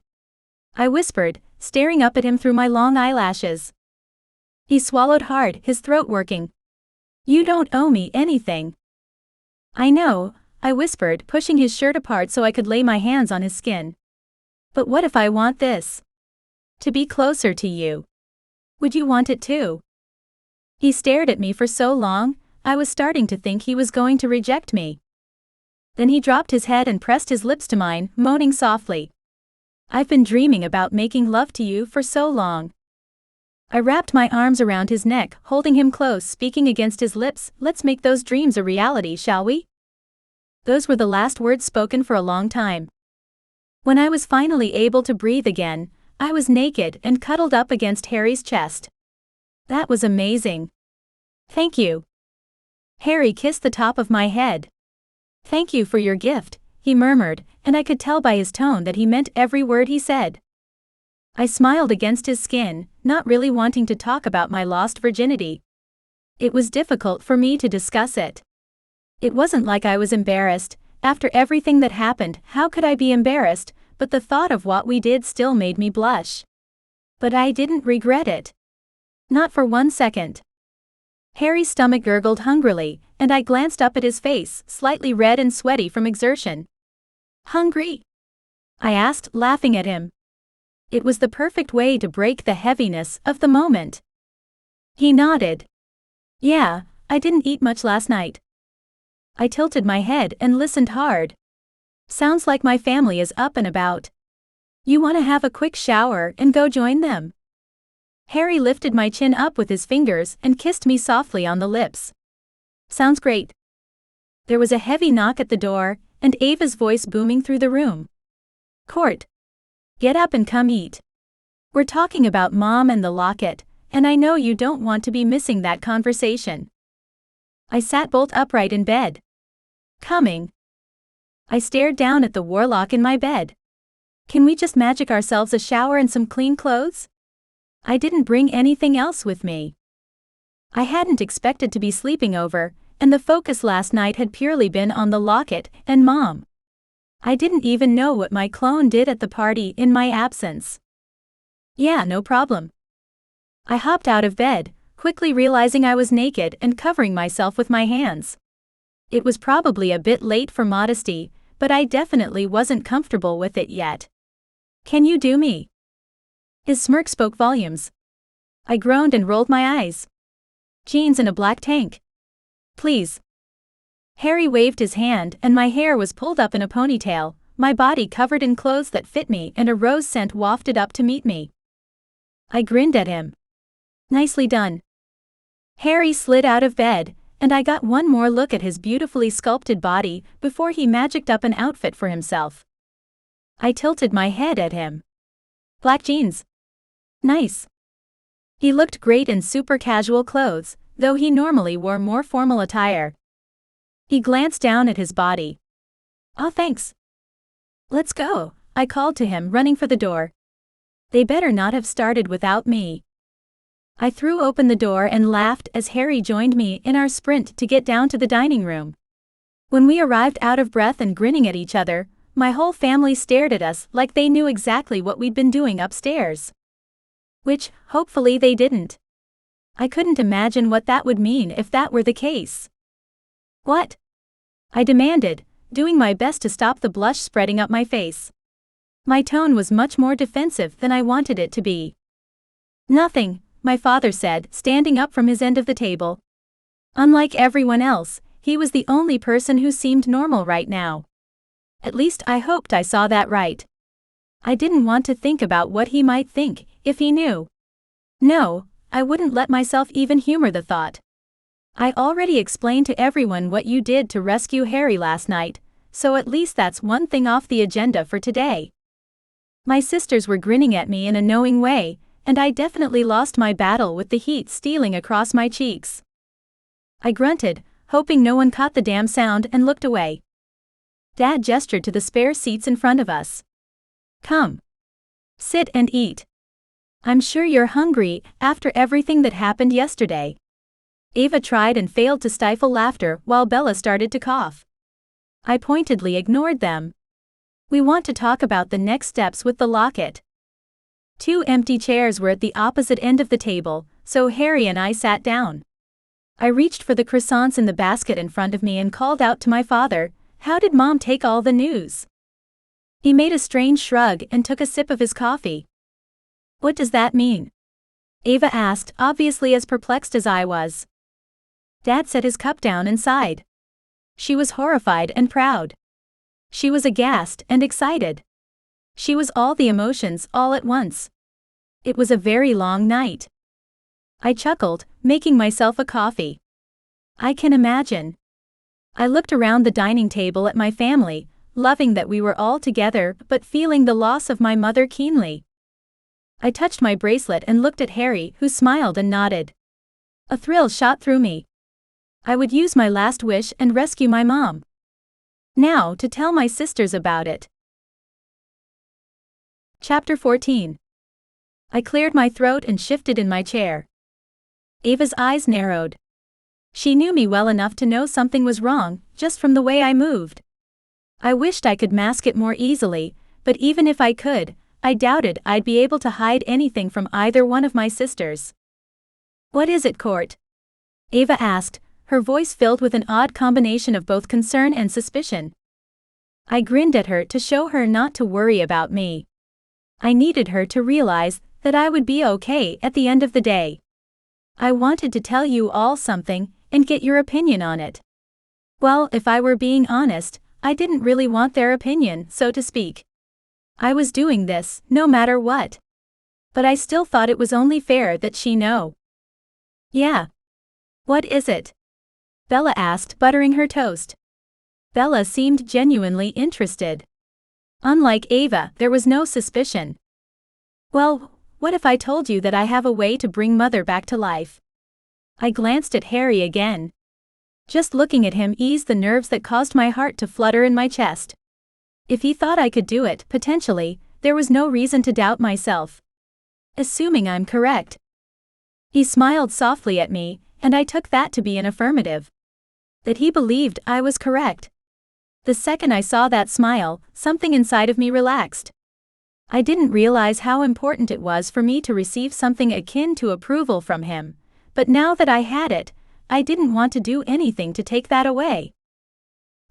Speaker 1: I whispered, staring up at him through my long eyelashes. He swallowed hard, his throat working. You don't owe me anything. I know, I whispered, pushing his shirt apart so I could lay my hands on his skin. But what if I want this? To be closer to you. Would you want it too? He stared at me for so long, I was starting to think he was going to reject me. Then he dropped his head and pressed his lips to mine, moaning softly. I've been dreaming about making love to you for so long. I wrapped my arms around his neck, holding him close, speaking against his lips. Let's make those dreams a reality, shall we? Those were the last words spoken for a long time. When I was finally able to breathe again, I was naked and cuddled up against Harry's chest. That was amazing. Thank you. Harry kissed the top of my head. Thank you for your gift, he murmured, and I could tell by his tone that he meant every word he said. I smiled against his skin, not really wanting to talk about my lost virginity. It was difficult for me to discuss it. It wasn't like I was embarrassed. After everything that happened, how could I be embarrassed? But the thought of what we did still made me blush. But I didn't regret it. Not for 1 second. Harry's stomach gurgled hungrily, and I glanced up at his face, slightly red and sweaty from exertion. Hungry? I asked, laughing at him. It was the perfect way to break the heaviness of the moment. He nodded. Yeah, I didn't eat much last night. I tilted my head and listened hard. Sounds like my family is up and about. You want to have a quick shower and go join them? Harry lifted my chin up with his fingers and kissed me softly on the lips. Sounds great. There was a heavy knock at the door, and Ava's voice booming through the room. Court. Get up and come eat. We're talking about Mom and the locket, and I know you don't want to be missing that conversation. I sat bolt upright in bed. Coming. I stared down at the Warlock in my bed. Can we just magic ourselves a shower and some clean clothes? I didn't bring anything else with me. I hadn't expected to be sleeping over, and the focus last night had purely been on the locket and Mom. I didn't even know what my clone did at the party in my absence. Yeah, no problem. I hopped out of bed, quickly realizing I was naked and covering myself with my hands. It was probably a bit late for modesty, but I definitely wasn't comfortable with it yet. Can you do me? His smirk spoke volumes. I groaned and rolled my eyes. Jeans and a black tank. Please. Harry waved his hand and my hair was pulled up in a ponytail, my body covered in clothes that fit me and a rose scent wafted up to meet me. I grinned at him. Nicely done. Harry slid out of bed, and I got one more look at his beautifully sculpted body before he magicked up an outfit for himself. I tilted my head at him. Black jeans. Nice. He looked great in super casual clothes, though he normally wore more formal attire. He glanced down at his body. Oh, thanks. Let's go, I called to him, running for the door. They better not have started without me. I threw open the door and laughed as Harry joined me in our sprint to get down to the dining room. When we arrived out of breath and grinning at each other, my whole family stared at us like they knew exactly what we'd been doing upstairs. Which, hopefully they didn't. I couldn't imagine what that would mean if that were the case. What? I demanded, doing my best to stop the blush spreading up my face. My tone was much more defensive than I wanted it to be. Nothing, my father said, standing up from his end of the table. Unlike everyone else, he was the only person who seemed normal right now. At least I hoped I saw that right. I didn't want to think about what he might think, if he knew. No, I wouldn't let myself even humor the thought. I already explained to everyone what you did to rescue Harry last night, so at least that's one thing off the agenda for today. My sisters were grinning at me in a knowing way, and I definitely lost my battle with the heat stealing across my cheeks. I grunted, hoping no one caught the damn sound, and looked away. Dad gestured to the spare seats in front of us. Come. Sit and eat. I'm sure you're hungry after everything that happened yesterday. Ava tried and failed to stifle laughter while Bella started to cough. I pointedly ignored them. We want to talk about the next steps with the locket. 2 empty chairs were at the opposite end of the table, so Harry and I sat down. I reached for the croissants in the basket in front of me and called out to my father, "How did Mom take all the news?" He made a strange shrug and took a sip of his coffee. What does that mean? Ava asked, obviously as perplexed as I was. Dad set his cup down and sighed. She was horrified and proud. She was aghast and excited. She was all the emotions all at once. It was a very long night. I chuckled, making myself a coffee. I can imagine. I looked around the dining table at my family, loving that we were all together but feeling the loss of my mother keenly. I touched my bracelet and looked at Harry, who smiled and nodded. A thrill shot through me. I would use my last wish and rescue my mom. Now to tell my sisters about it. Chapter 14. I cleared my throat and shifted in my chair. Ava's eyes narrowed. She knew me well enough to know something was wrong, just from the way I moved. I wished I could mask it more easily, but even if I could, I doubted I'd be able to hide anything from either one of my sisters. What is it, Court? Ava asked, her voice filled with an odd combination of both concern and suspicion. I grinned at her to show her not to worry about me. I needed her to realize that I would be okay at the end of the day. I wanted to tell you all something and get your opinion on it. Well, if I were being honest, I didn't really want their opinion, so to speak. I was doing this, no matter what. But I still thought it was only fair that she know. Yeah. What is it? Bella asked, buttering her toast. Bella seemed genuinely interested. Unlike Ava, there was no suspicion. Well, what if I told you that I have a way to bring Mother back to life? I glanced at Harry again. Just looking at him eased the nerves that caused my heart to flutter in my chest. If he thought I could do it, potentially, there was no reason to doubt myself. Assuming I'm correct. He smiled softly at me, and I took that to be an affirmative. That he believed I was correct. The second I saw that smile, something inside of me relaxed. I didn't realize how important it was for me to receive something akin to approval from him, but now that I had it, I didn't want to do anything to take that away.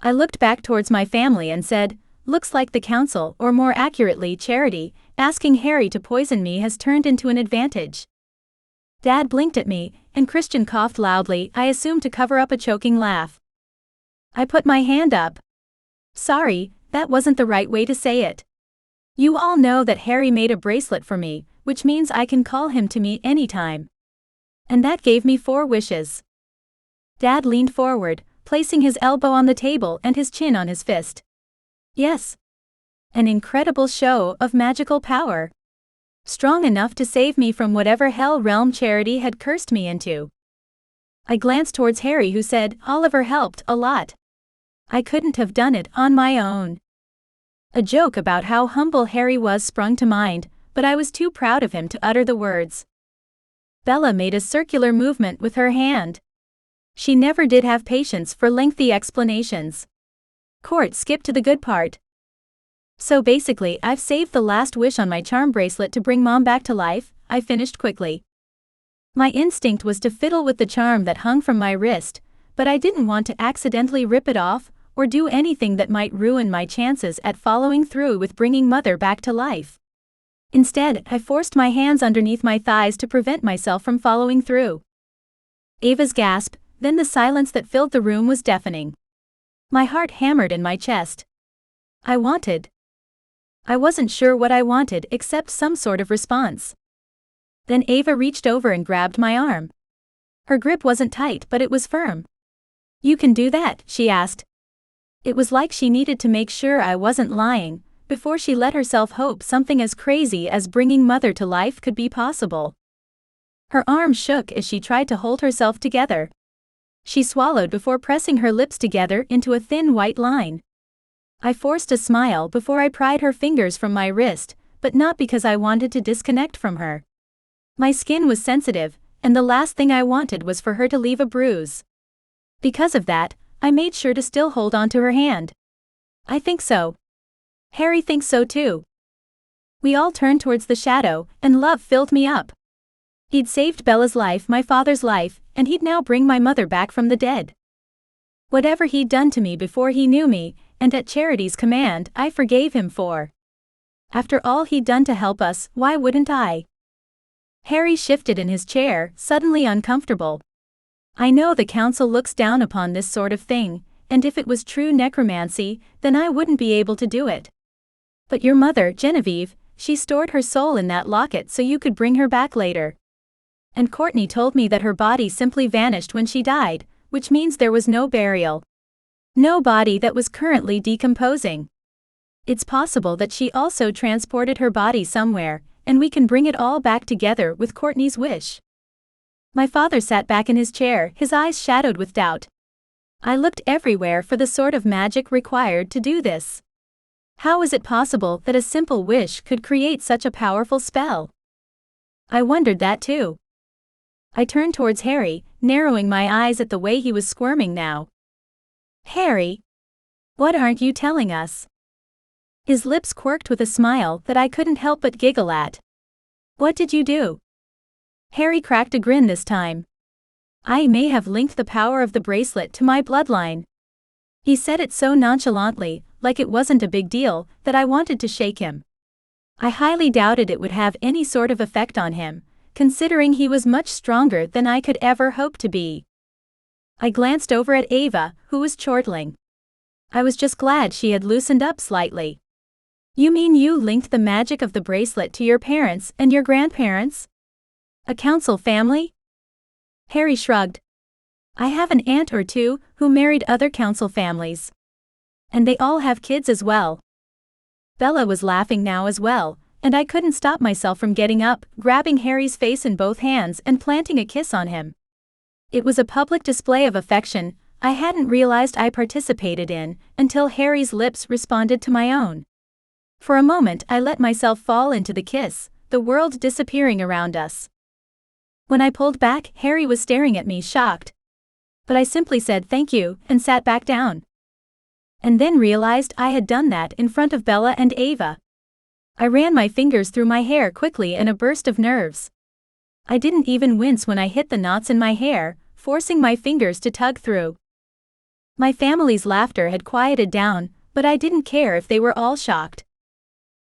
Speaker 1: I looked back towards my family and said, "Looks like the council, or more accurately Charity, asking Harry to poison me has turned into an advantage." Dad blinked at me, and Christian coughed loudly, I assumed to cover up a choking laugh. I put my hand up. "Sorry, that wasn't the right way to say it. You all know that Harry made a bracelet for me, which means I can call him to me anytime. And that gave me 4 wishes." Dad leaned forward, placing his elbow on the table and his chin on his fist. "Yes. An incredible show of magical power. Strong enough to save me from whatever hell realm Charity had cursed me into." I glanced towards Harry, who said, "Oliver helped a lot. I couldn't have done it on my own." A joke about how humble Harry was sprung to mind, but I was too proud of him to utter the words. Bella made a circular movement with her hand. She never did have patience for lengthy explanations. Court skipped to the good part. "So basically, I've saved the last wish on my charm bracelet to bring Mom back to life," I finished quickly. My instinct was to fiddle with the charm that hung from my wrist, but I didn't want to accidentally rip it off, or do anything that might ruin my chances at following through with bringing Mother back to life. Instead, I forced my hands underneath my thighs to prevent myself from following through. Ava's gasp, then the silence that filled the room was deafening. My heart hammered in my chest. I wasn't sure what I wanted except some sort of response. Then Ava reached over and grabbed my arm. Her grip wasn't tight, but it was firm. "You can do that?" she asked. It was like she needed to make sure I wasn't lying, before she let herself hope something as crazy as bringing Mother to life could be possible. Her arm shook as she tried to hold herself together. She swallowed before pressing her lips together into a thin white line. I forced a smile before I pried her fingers from my wrist, but not because I wanted to disconnect from her. My skin was sensitive, and the last thing I wanted was for her to leave a bruise. Because of that, I made sure to still hold on to her hand. "I think so. Harry thinks so too." We all turned towards the shadow, and love filled me up. He'd saved Bella's life, my father's life, and he'd now bring my mother back from the dead. Whatever he'd done to me before he knew me, and at Charity's command, I forgave him for. After all he'd done to help us, why wouldn't I? Harry shifted in his chair, suddenly uncomfortable. "I know the council looks down upon this sort of thing, and if it was true necromancy, then I wouldn't be able to do it. But your mother, Genevieve, she stored her soul in that locket so you could bring her back later. And Courtney told me that her body simply vanished when she died, which means there was no burial. No body that was currently decomposing. It's possible that she also transported her body somewhere, and we can bring it all back together with Courtney's wish." My father sat back in his chair, his eyes shadowed with doubt. I looked everywhere for the sort of magic required to do this. How is it possible that a simple wish could create such a powerful spell? I wondered that too. I turned towards Harry, narrowing my eyes at the way he was squirming now. "Harry, what aren't you telling us?" His lips quirked with a smile that I couldn't help but giggle at. "What did you do?" Harry cracked a grin this time. "I may have linked the power of the bracelet to my bloodline." He said it so nonchalantly, like it wasn't a big deal, that I wanted to shake him. I highly doubted it would have any sort of effect on him, considering he was much stronger than I could ever hope to be. I glanced over at Ava, who was chortling. I was just glad she had loosened up slightly. "You mean you linked the magic of the bracelet to your parents and your grandparents? A council family?" Harry shrugged. "I have an aunt or two who married other council families. And they all have kids as well." Bella was laughing now as well, and I couldn't stop myself from getting up, grabbing Harry's face in both hands and planting a kiss on him. It was a public display of affection, I hadn't realized I participated in until Harry's lips responded to my own. For a moment I let myself fall into the kiss, the world disappearing around us. When I pulled back, Harry was staring at me shocked. But I simply said thank you and sat back down. And then realized I had done that in front of Bella and Ava. I ran my fingers through my hair quickly in a burst of nerves. I didn't even wince when I hit the knots in my hair, forcing my fingers to tug through. My family's laughter had quieted down, but I didn't care if they were all shocked.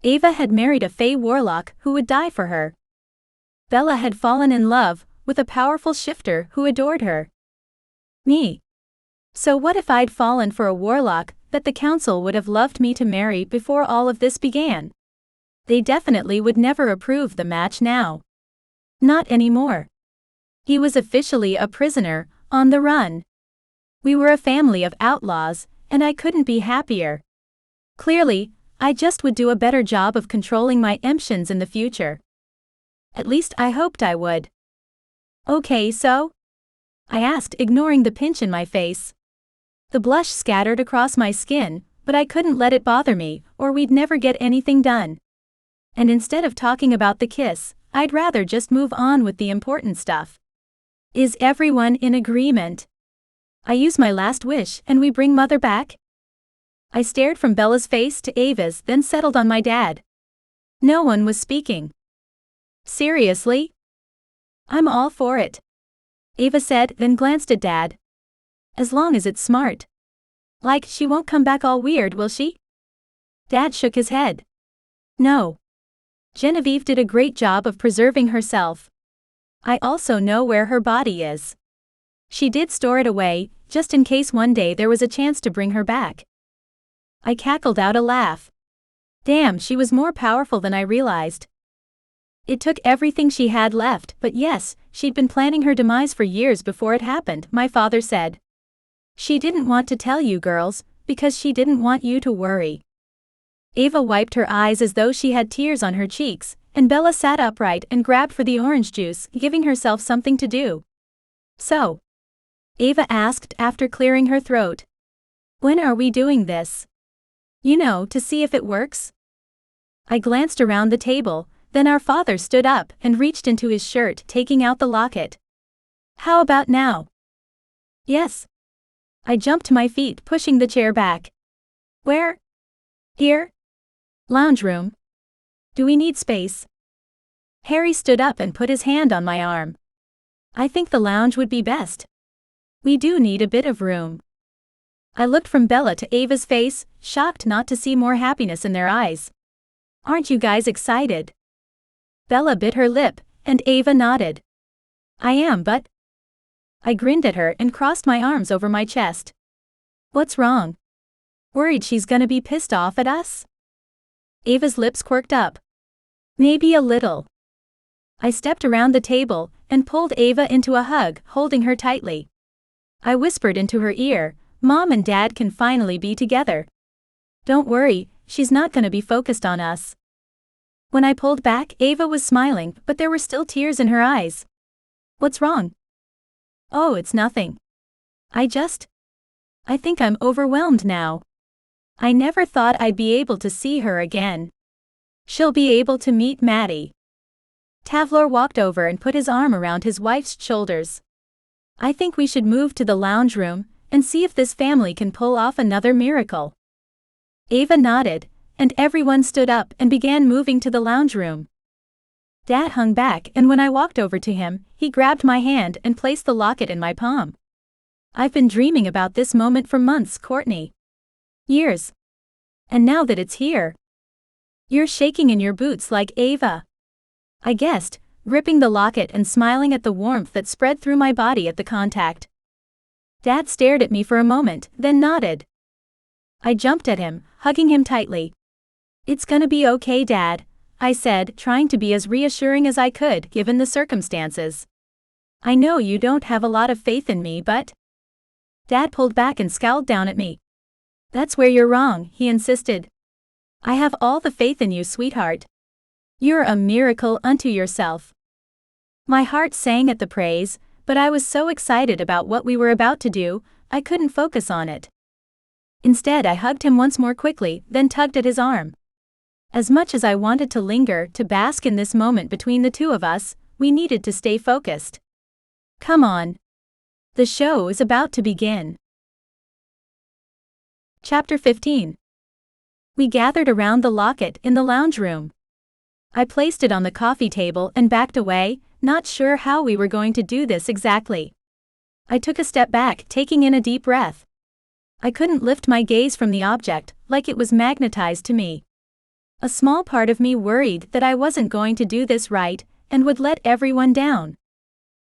Speaker 1: Ava had married a Fey Warlock who would die for her. Bella had fallen in love with a powerful shifter who adored her. Me. So what if I'd fallen for a warlock that the council would have loved me to marry before all of this began? They definitely would never approve the match now. Not anymore. He was officially a prisoner, on the run. We were a family of outlaws, and I couldn't be happier. Clearly, I just would do a better job of controlling my emotions in the future. At least I hoped I would. Okay, so? I asked, ignoring the pinch in my face. The blush scattered across my skin, but I couldn't let it bother me, or we'd never get anything done. And instead of talking about the kiss, I'd rather just move on with the important stuff. Is everyone in agreement? I use my last wish and we bring Mother back? I stared from Bella's face to Ava's, then settled on my dad. No one was speaking. Seriously? I'm all for it, Ava said, then glanced at Dad. As long as it's smart. Like, she won't come back all weird, will she? Dad shook his head. No. Genevieve did a great job of preserving herself. I also know where her body is. She did store it away, just in case one day there was a chance to bring her back. I cackled out a laugh. Damn, she was more powerful than I realized. It took everything she had left, but yes, she'd been planning her demise for years before it happened, my father said. She didn't want to tell you girls, because she didn't want you to worry. Ava wiped her eyes as though she had tears on her cheeks, and Bella sat upright and grabbed for the orange juice, giving herself something to do. So? Ava asked after clearing her throat. When are we doing this? You know, to see if it works? I glanced around the table. Then our father stood up and reached into his shirt, taking out the locket. How about now? Yes. I jumped to my feet, pushing the chair back. Where? Here? Lounge room. Do we need space? Harry stood up and put his hand on my arm. I think the lounge would be best. We do need a bit of room. I looked from Bella to Ava's face, shocked not to see more happiness in their eyes. Aren't you guys excited? Bella bit her lip, and Ava nodded. I am, but... I grinned at her and crossed my arms over my chest. What's wrong? Worried she's gonna be pissed off at us? Ava's lips quirked up. Maybe a little. I stepped around the table and pulled Ava into a hug, holding her tightly. I whispered into her ear, Mom and Dad can finally be together. Don't worry, she's not gonna be focused on us. When I pulled back, Ava was smiling, but there were still tears in her eyes. What's wrong? Oh, it's nothing. I think I'm overwhelmed now. I never thought I'd be able to see her again. She'll be able to meet Maddie. Tavlor walked over and put his arm around his wife's shoulders. I think we should move to the lounge room and see if this family can pull off another miracle. Ava nodded, and everyone stood up and began moving to the lounge room. Dad hung back, and when I walked over to him, he grabbed my hand and placed the locket in my palm. I've been dreaming about this moment for months, Courtney. Years. And now that it's here. You're shaking in your boots like Ava. I guessed, gripping the locket and smiling at the warmth that spread through my body at the contact. Dad stared at me for a moment, then nodded. I jumped at him, hugging him tightly. It's gonna be okay, Dad, I said, trying to be as reassuring as I could given the circumstances. I know you don't have a lot of faith in me, but... Dad pulled back and scowled down at me. That's where you're wrong, he insisted. I have all the faith in you, sweetheart. You're a miracle unto yourself. My heart sang at the praise, but I was so excited about what we were about to do, I couldn't focus on it. Instead, I hugged him once more quickly, then tugged at his arm. As much as I wanted to linger, to bask in this moment between the two of us, we needed to stay focused. Come on. The show is about to begin. Chapter 15. We gathered around the locket in the lounge room. I placed it on the coffee table and backed away, not sure how we were going to do this exactly. I took a step back, taking in a deep breath. I couldn't lift my gaze from the object, like it was magnetized to me. A small part of me worried that I wasn't going to do this right, and would let everyone down.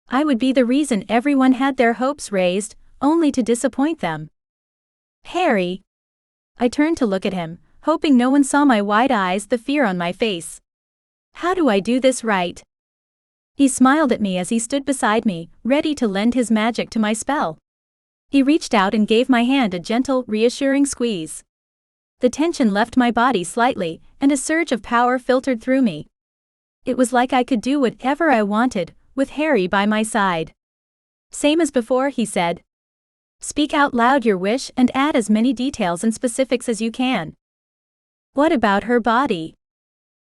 Speaker 1: I would be the reason everyone had their hopes raised, only to disappoint them. Harry. I turned to look at him, hoping no one saw my wide eyes, the fear on my face. How do I do this right? He smiled at me as he stood beside me, ready to lend his magic to my spell. He reached out and gave my hand a gentle, reassuring squeeze. The tension left my body slightly, and a surge of power filtered through me. It was like I could do whatever I wanted, with Harry by my side. Same as before, he said. Speak out loud your wish and add as many details and specifics as you can. What about her body?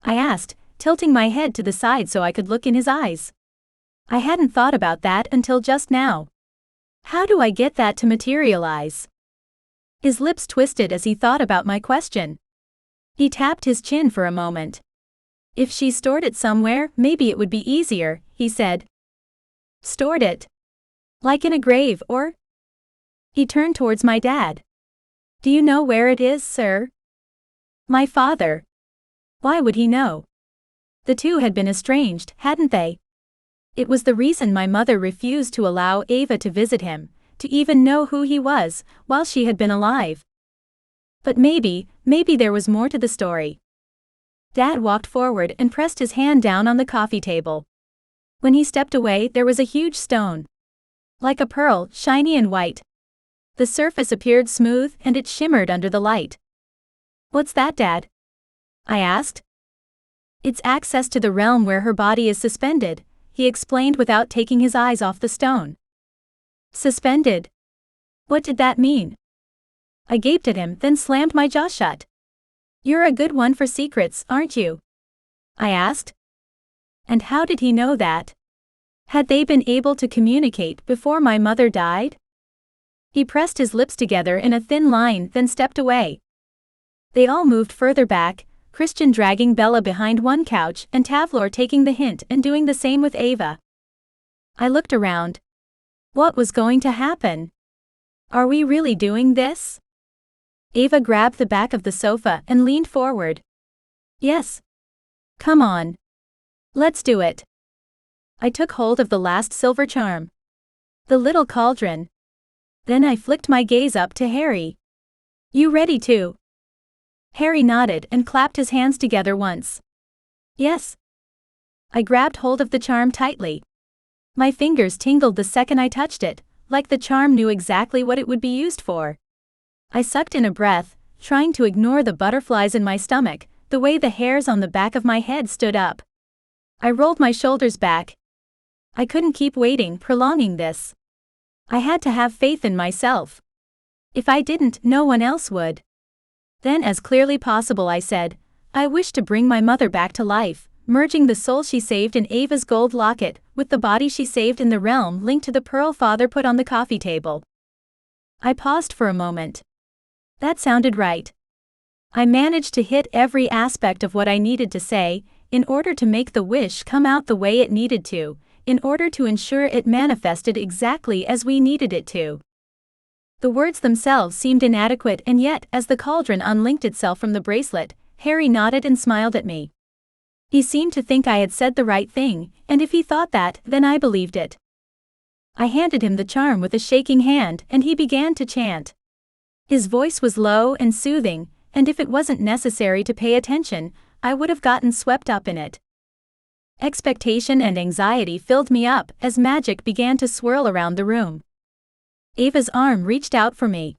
Speaker 1: I asked, tilting my head to the side so I could look in his eyes. I hadn't thought about that until just now. How do I get that to materialize? His lips twisted as he thought about my question. He tapped his chin for a moment. If she stored it somewhere, maybe it would be easier, he said. Stored it? Like in a grave, or? He turned towards my dad. Do you know where it is, sir? My father. Why would he know? The two had been estranged, hadn't they? It was the reason my mother refused to allow Ava to visit him, to even know who he was, while she had been alive. But maybe there was more to the story. Dad walked forward and pressed his hand down on the coffee table. When he stepped away, there was a huge stone. Like a pearl, shiny and white. The surface appeared smooth and it shimmered under the light. What's that, Dad? I asked. It's access to the realm where her body is suspended, he explained without taking his eyes off the stone. Suspended? What did that mean? I gaped at him, then slammed my jaw shut. You're a good one for secrets, aren't you? I asked. And how did he know that? Had they been able to communicate before my mother died? He pressed his lips together in a thin line, then stepped away. They all moved further back, Christian dragging Bella behind one couch and Tavlor taking the hint and doing the same with Ava. I looked around. What was going to happen? Are we really doing this? Ava grabbed the back of the sofa and leaned forward. Yes. Come on. Let's do it. I took hold of the last silver charm. The little cauldron. Then I flicked my gaze up to Harry. You ready too? Harry nodded and clapped his hands together once. Yes. I grabbed hold of the charm tightly. My fingers tingled the second I touched it, like the charm knew exactly what it would be used for. I sucked in a breath, trying to ignore the butterflies in my stomach, the way the hairs on the back of my head stood up. I rolled my shoulders back. I couldn't keep waiting, prolonging this. I had to have faith in myself. If I didn't, no one else would. Then, as clearly possible, I said, I wish to bring my mother back to life, merging the soul she saved in Ava's gold locket with the body she saved in the realm linked to the pearl father put on the coffee table. I paused for a moment. That sounded right. I managed to hit every aspect of what I needed to say, in order to make the wish come out the way it needed to, in order to ensure it manifested exactly as we needed it to. The words themselves seemed inadequate, and yet, as the cauldron unlinked itself from the bracelet, Harry nodded and smiled at me. He seemed to think I had said the right thing, and if he thought that, then I believed it. I handed him the charm with a shaking hand, and he began to chant. His voice was low and soothing, and if it wasn't necessary to pay attention, I would have gotten swept up in it. Expectation and anxiety filled me up as magic began to swirl around the room. Ava's arm reached out for me.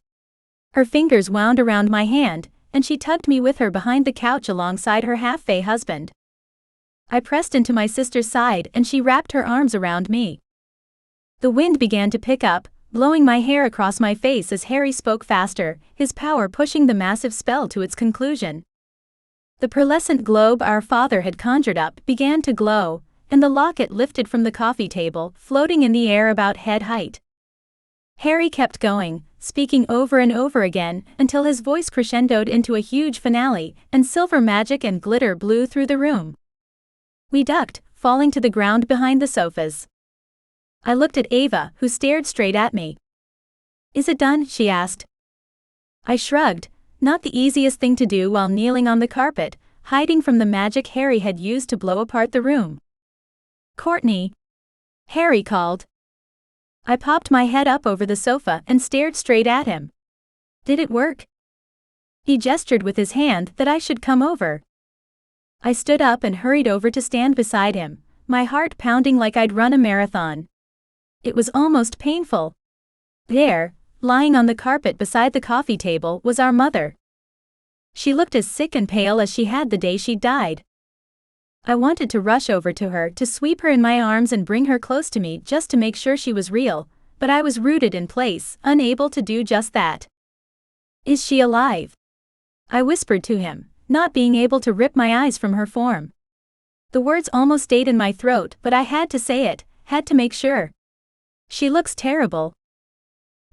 Speaker 1: Her fingers wound around my hand, and she tugged me with her behind the couch alongside her half-fae husband. I pressed into my sister's side and she wrapped her arms around me. The wind began to pick up, blowing my hair across my face as Harry spoke faster, his power pushing the massive spell to its conclusion. The pearlescent globe our father had conjured up began to glow, and the locket lifted from the coffee table, floating in the air about head height. Harry kept going, speaking over and over again, until his voice crescendoed into a huge finale, and silver magic and glitter blew through the room. We ducked, falling to the ground behind the sofas. I looked at Ava, who stared straight at me. "Is it done?" she asked. I shrugged, not the easiest thing to do while kneeling on the carpet, hiding from the magic Harry had used to blow apart the room. "Courtney," Harry called. I popped my head up over the sofa and stared straight at him. "Did it work?" He gestured with his hand that I should come over. I stood up and hurried over to stand beside him, my heart pounding like I'd run a marathon. It was almost painful. There, lying on the carpet beside the coffee table, was our mother. She looked as sick and pale as she had the day she died. I wanted to rush over to her, to sweep her in my arms and bring her close to me just to make sure she was real, but I was rooted in place, unable to do just that. "Is she alive?" I whispered to him, not being able to rip my eyes from her form. The words almost stayed in my throat, but I had to say it, had to make sure. "She looks terrible."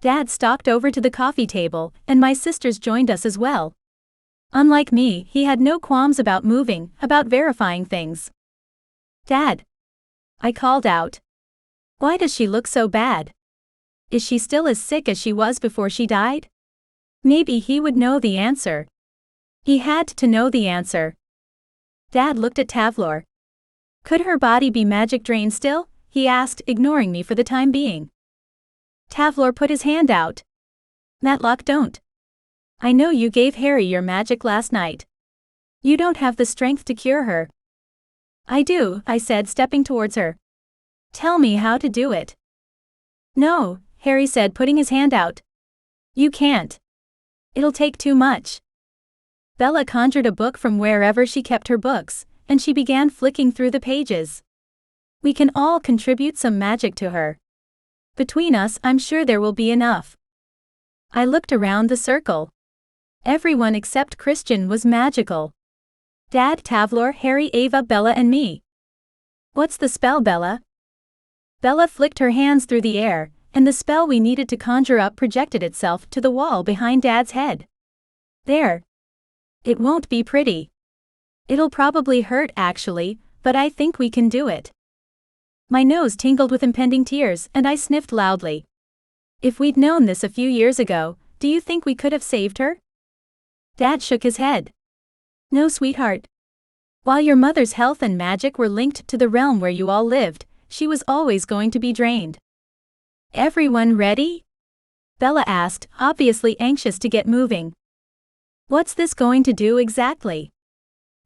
Speaker 1: Dad stalked over to the coffee table, and my sisters joined us as well. Unlike me, he had no qualms about moving, about verifying things. "Dad," I called out. "Why does she look so bad? Is she still as sick as she was before she died?" Maybe he would know the answer. He had to know the answer. Dad looked at Tavlor. "Could her body be magic drained still?" he asked, ignoring me for the time being. Tavlor put his hand out. "Matlock, don't. I know you gave Harry your magic last night. You don't have the strength to cure her." "I do," I said, stepping towards her. "Tell me how to do it." "No," Harry said, putting his hand out. "You can't. It'll take too much." Bella conjured a book from wherever she kept her books, and she began flicking through the pages. "We can all contribute some magic to her. Between us, I'm sure there will be enough." I looked around the circle. Everyone except Christian was magical. Dad, Tavlor, Harry, Ava, Bella and me. "What's the spell, Bella?" Bella flicked her hands through the air, and the spell we needed to conjure up projected itself to the wall behind Dad's head. "There. It won't be pretty. It'll probably hurt actually, but I think we can do it." My nose tingled with impending tears, and I sniffed loudly. If we'd known this a few years ago, do you think we could have saved her? Dad shook his head. "No, sweetheart. While your mother's health and magic were linked to the realm where you all lived, she was always going to be drained." "Everyone ready?" Bella asked, obviously anxious to get moving. "What's this going to do exactly?"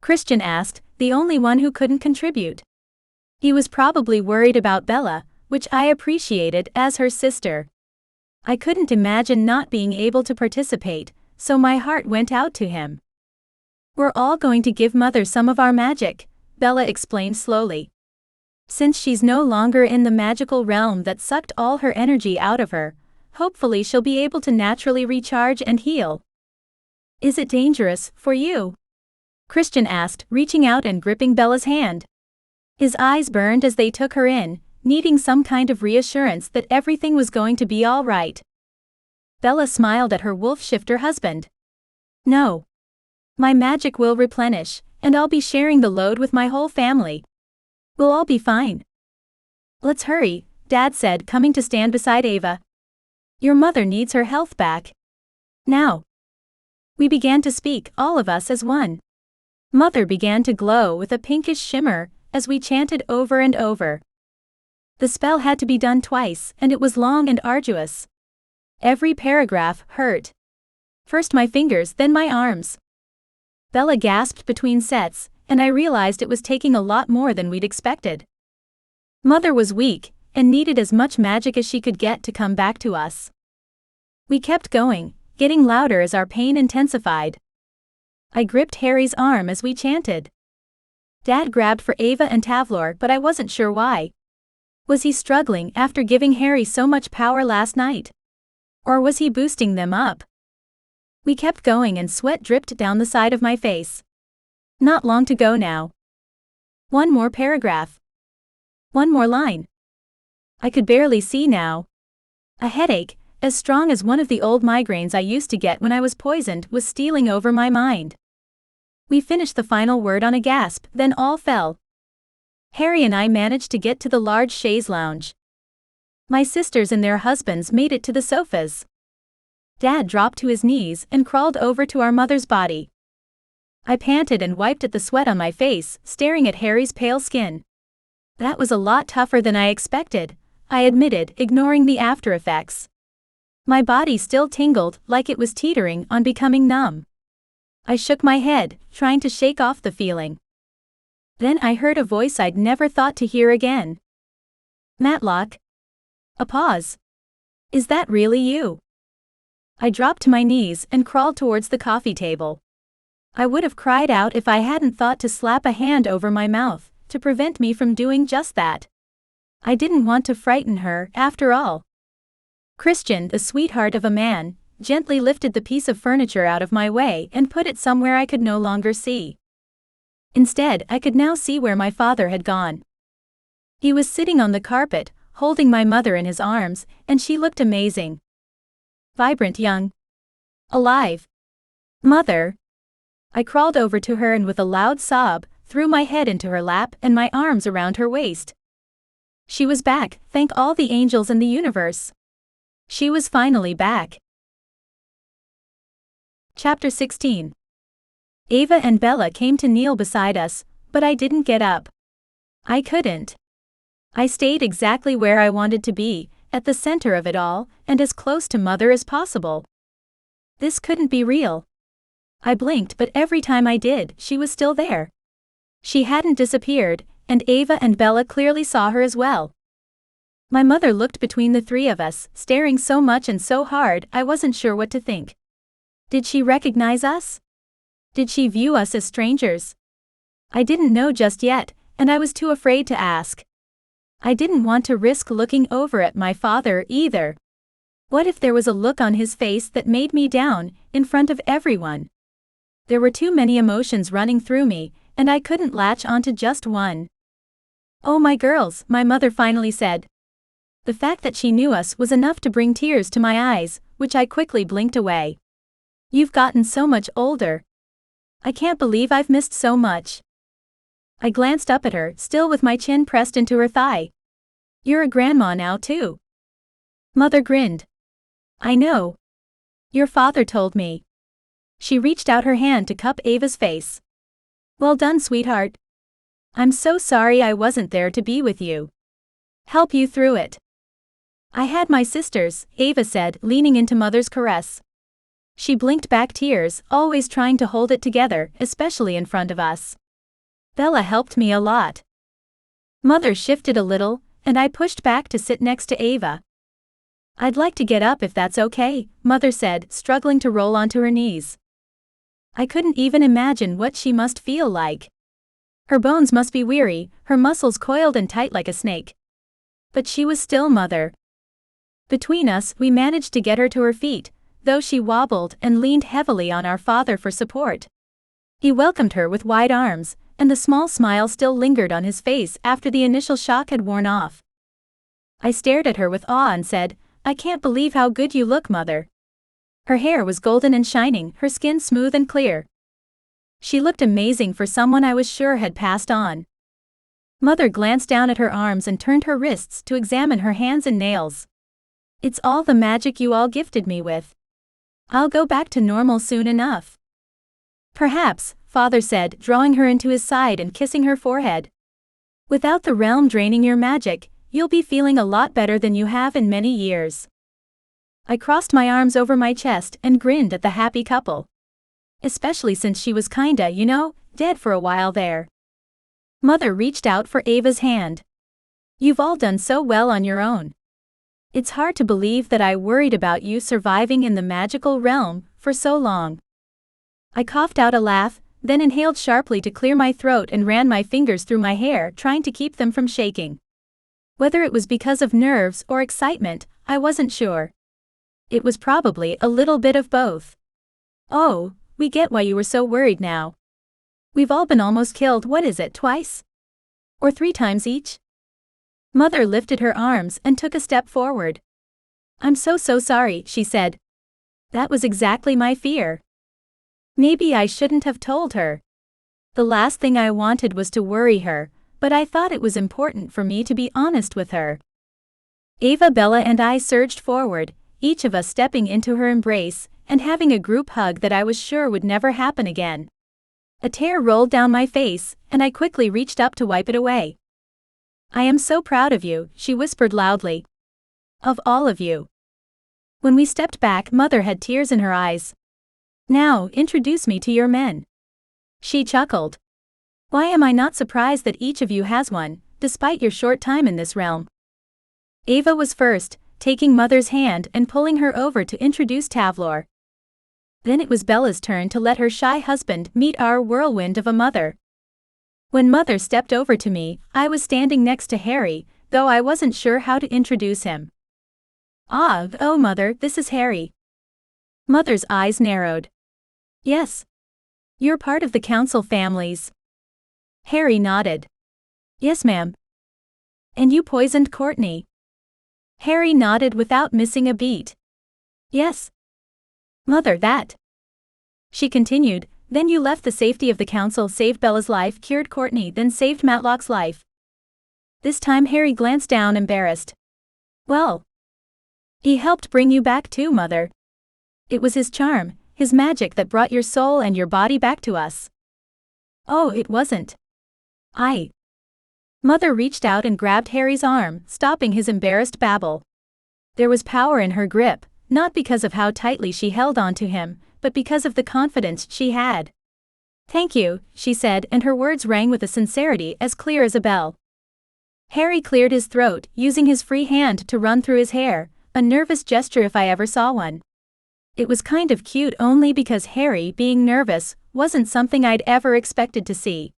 Speaker 1: Christian asked, the only one who couldn't contribute. He was probably worried about Bella, which I appreciated as her sister. I couldn't imagine not being able to participate, so my heart went out to him. "We're all going to give Mother some of our magic," Bella explained slowly. "Since she's no longer in the magical realm that sucked all her energy out of her, hopefully she'll be able to naturally recharge and heal." "Is it dangerous for you?" Christian asked, reaching out and gripping Bella's hand. His eyes burned as they took her in, needing some kind of reassurance that everything was going to be all right. Bella smiled at her wolf shifter husband. "No. My magic will replenish, and I'll be sharing the load with my whole family. We'll all be fine." "Let's hurry," Dad said, coming to stand beside Ava. "Your mother needs her health back. Now." We began to speak, all of us as one. Mother began to glow with a pinkish shimmer as we chanted over and over. The spell had to be done twice, and it was long and arduous. Every paragraph hurt. First my fingers, then my arms. Bella gasped between sets, and I realized it was taking a lot more than we'd expected. Mother was weak, and needed as much magic as she could get to come back to us. We kept going, getting louder as our pain intensified. I gripped Harry's arm as we chanted. Dad grabbed for Ava and Tavlor, but I wasn't sure why. Was he struggling after giving Harry so much power last night? Or was he boosting them up? We kept going and sweat dripped down the side of my face. Not long to go now. One more paragraph. One more line. I could barely see now. A headache, as strong as one of the old migraines I used to get when I was poisoned, was stealing over my mind. We finished the final word on a gasp, then all fell. Harry and I managed to get to the large chaise lounge. My sisters and their husbands made it to the sofas. Dad dropped to his knees and crawled over to our mother's body. I panted and wiped at the sweat on my face, staring at Harry's pale skin. That was a lot tougher than I expected, I admitted, ignoring the after effects. My body still tingled, like it was teetering on becoming numb. I shook my head, trying to shake off the feeling. Then I heard a voice I'd never thought to hear again. Matlock. A pause. Is that really you? I dropped to my knees and crawled towards the coffee table. I would have cried out if I hadn't thought to slap a hand over my mouth, to prevent me from doing just that. I didn't want to frighten her, after all. Christian, the sweetheart of a man, gently lifted the piece of furniture out of my way and put it somewhere I could no longer see. Instead, I could now see where my father had gone. He was sitting on the carpet, holding my mother in his arms, and she looked amazing. Vibrant, young. Alive. Mother. I crawled over to her and with a loud sob, threw my head into her lap and my arms around her waist. She was back, thank all the angels in the universe. She was finally back. Chapter 16. Ava and Bella came to kneel beside us, but I didn't get up. I couldn't. I stayed exactly where I wanted to be, at the center of it all, and as close to Mother as possible. This couldn't be real. I blinked, but every time I did, she was still there. She hadn't disappeared, and Ava and Bella clearly saw her as well. My mother looked between the three of us, staring so much and so hard I wasn't sure what to think. Did she recognize us? Did she view us as strangers? I didn't know just yet, and I was too afraid to ask. I didn't want to risk looking over at my father either. What if there was a look on his face that made me down, in front of everyone? There were too many emotions running through me, and I couldn't latch onto just one. "Oh, my girls," my mother finally said. The fact that she knew us was enough to bring tears to my eyes, which I quickly blinked away. "You've gotten so much older. I can't believe I've missed so much." I glanced up at her, still with my chin pressed into her thigh. "You're a grandma now too." Mother grinned. "I know. Your father told me." She reached out her hand to cup Ava's face. "Well done, sweetheart. I'm so sorry I wasn't there to be with you. Help you through it." "I had my sisters," Ava said, leaning into Mother's caress. She blinked back tears, always trying to hold it together, especially in front of us. "Bella helped me a lot." Mother shifted a little, and I pushed back to sit next to Ava. "I'd like to get up if that's okay," Mother said, struggling to roll onto her knees. I couldn't even imagine what she must feel like. Her bones must be weary, her muscles coiled and tight like a snake. But she was still Mother. Between us, we managed to get her to her feet, though she wobbled and leaned heavily on our father for support. He welcomed her with wide arms, and the small smile still lingered on his face after the initial shock had worn off. I stared at her with awe and said, "I can't believe how good you look, Mother." Her hair was golden and shining, her skin smooth and clear. She looked amazing for someone I was sure had passed on. Mother glanced down at her arms and turned her wrists to examine her hands and nails. "It's all the magic you all gifted me with. I'll go back to normal soon enough." "Perhaps," Father said, drawing her into his side and kissing her forehead. "Without the realm draining your magic, you'll be feeling a lot better than you have in many years." I crossed my arms over my chest and grinned at the happy couple. Especially since she was kinda, dead for a while there. Mother reached out for Ava's hand. "You've all done so well on your own. It's hard to believe that I worried about you surviving in the magical realm for so long." I coughed out a laugh, then inhaled sharply to clear my throat and ran my fingers through my hair, trying to keep them from shaking. Whether it was because of nerves or excitement, I wasn't sure. It was probably a little bit of both. Oh, we get why you were so worried now. We've all been almost killed, what is it, twice? Or 3 times each? Mother lifted her arms and took a step forward. I'm so sorry, she said. That was exactly my fear. Maybe I shouldn't have told her. The last thing I wanted was to worry her, but I thought it was important for me to be honest with her. Ava, Bella and I surged forward, each of us stepping into her embrace, and having a group hug that I was sure would never happen again. A tear rolled down my face, and I quickly reached up to wipe it away. I am so proud of you, she whispered loudly. Of all of you. When we stepped back, Mother had tears in her eyes. Now, introduce me to your men. She chuckled. Why am I not surprised that each of you has one, despite your short time in this realm? Ava was first, taking Mother's hand and pulling her over to introduce Tavlor. Then it was Bella's turn to let her shy husband meet our whirlwind of a mother. When Mother stepped over to me, I was standing next to Harry, though I wasn't sure how to introduce him. Oh Mother, this is Harry. Mother's eyes narrowed. Yes. You're part of the council families. Harry nodded. Yes, ma'am. And you poisoned Courtney. Harry nodded without missing a beat. Yes. Mother, that. She continued, then you left the safety of the council, saved Bella's life, cured Courtney, then saved Matlock's life. This time Harry glanced down, embarrassed. Well. He helped bring you back too, Mother. It was his charm, his magic that brought your soul and your body back to us. Oh, it wasn't. Mother reached out and grabbed Harry's arm, stopping his embarrassed babble. There was power in her grip, not because of how tightly she held on to him, but because of the confidence she had. Thank you, she said, and her words rang with a sincerity as clear as a bell. Harry cleared his throat, using his free hand to run through his hair, a nervous gesture if I ever saw one. It was kind of cute only because Harry being nervous wasn't something I'd ever expected to see.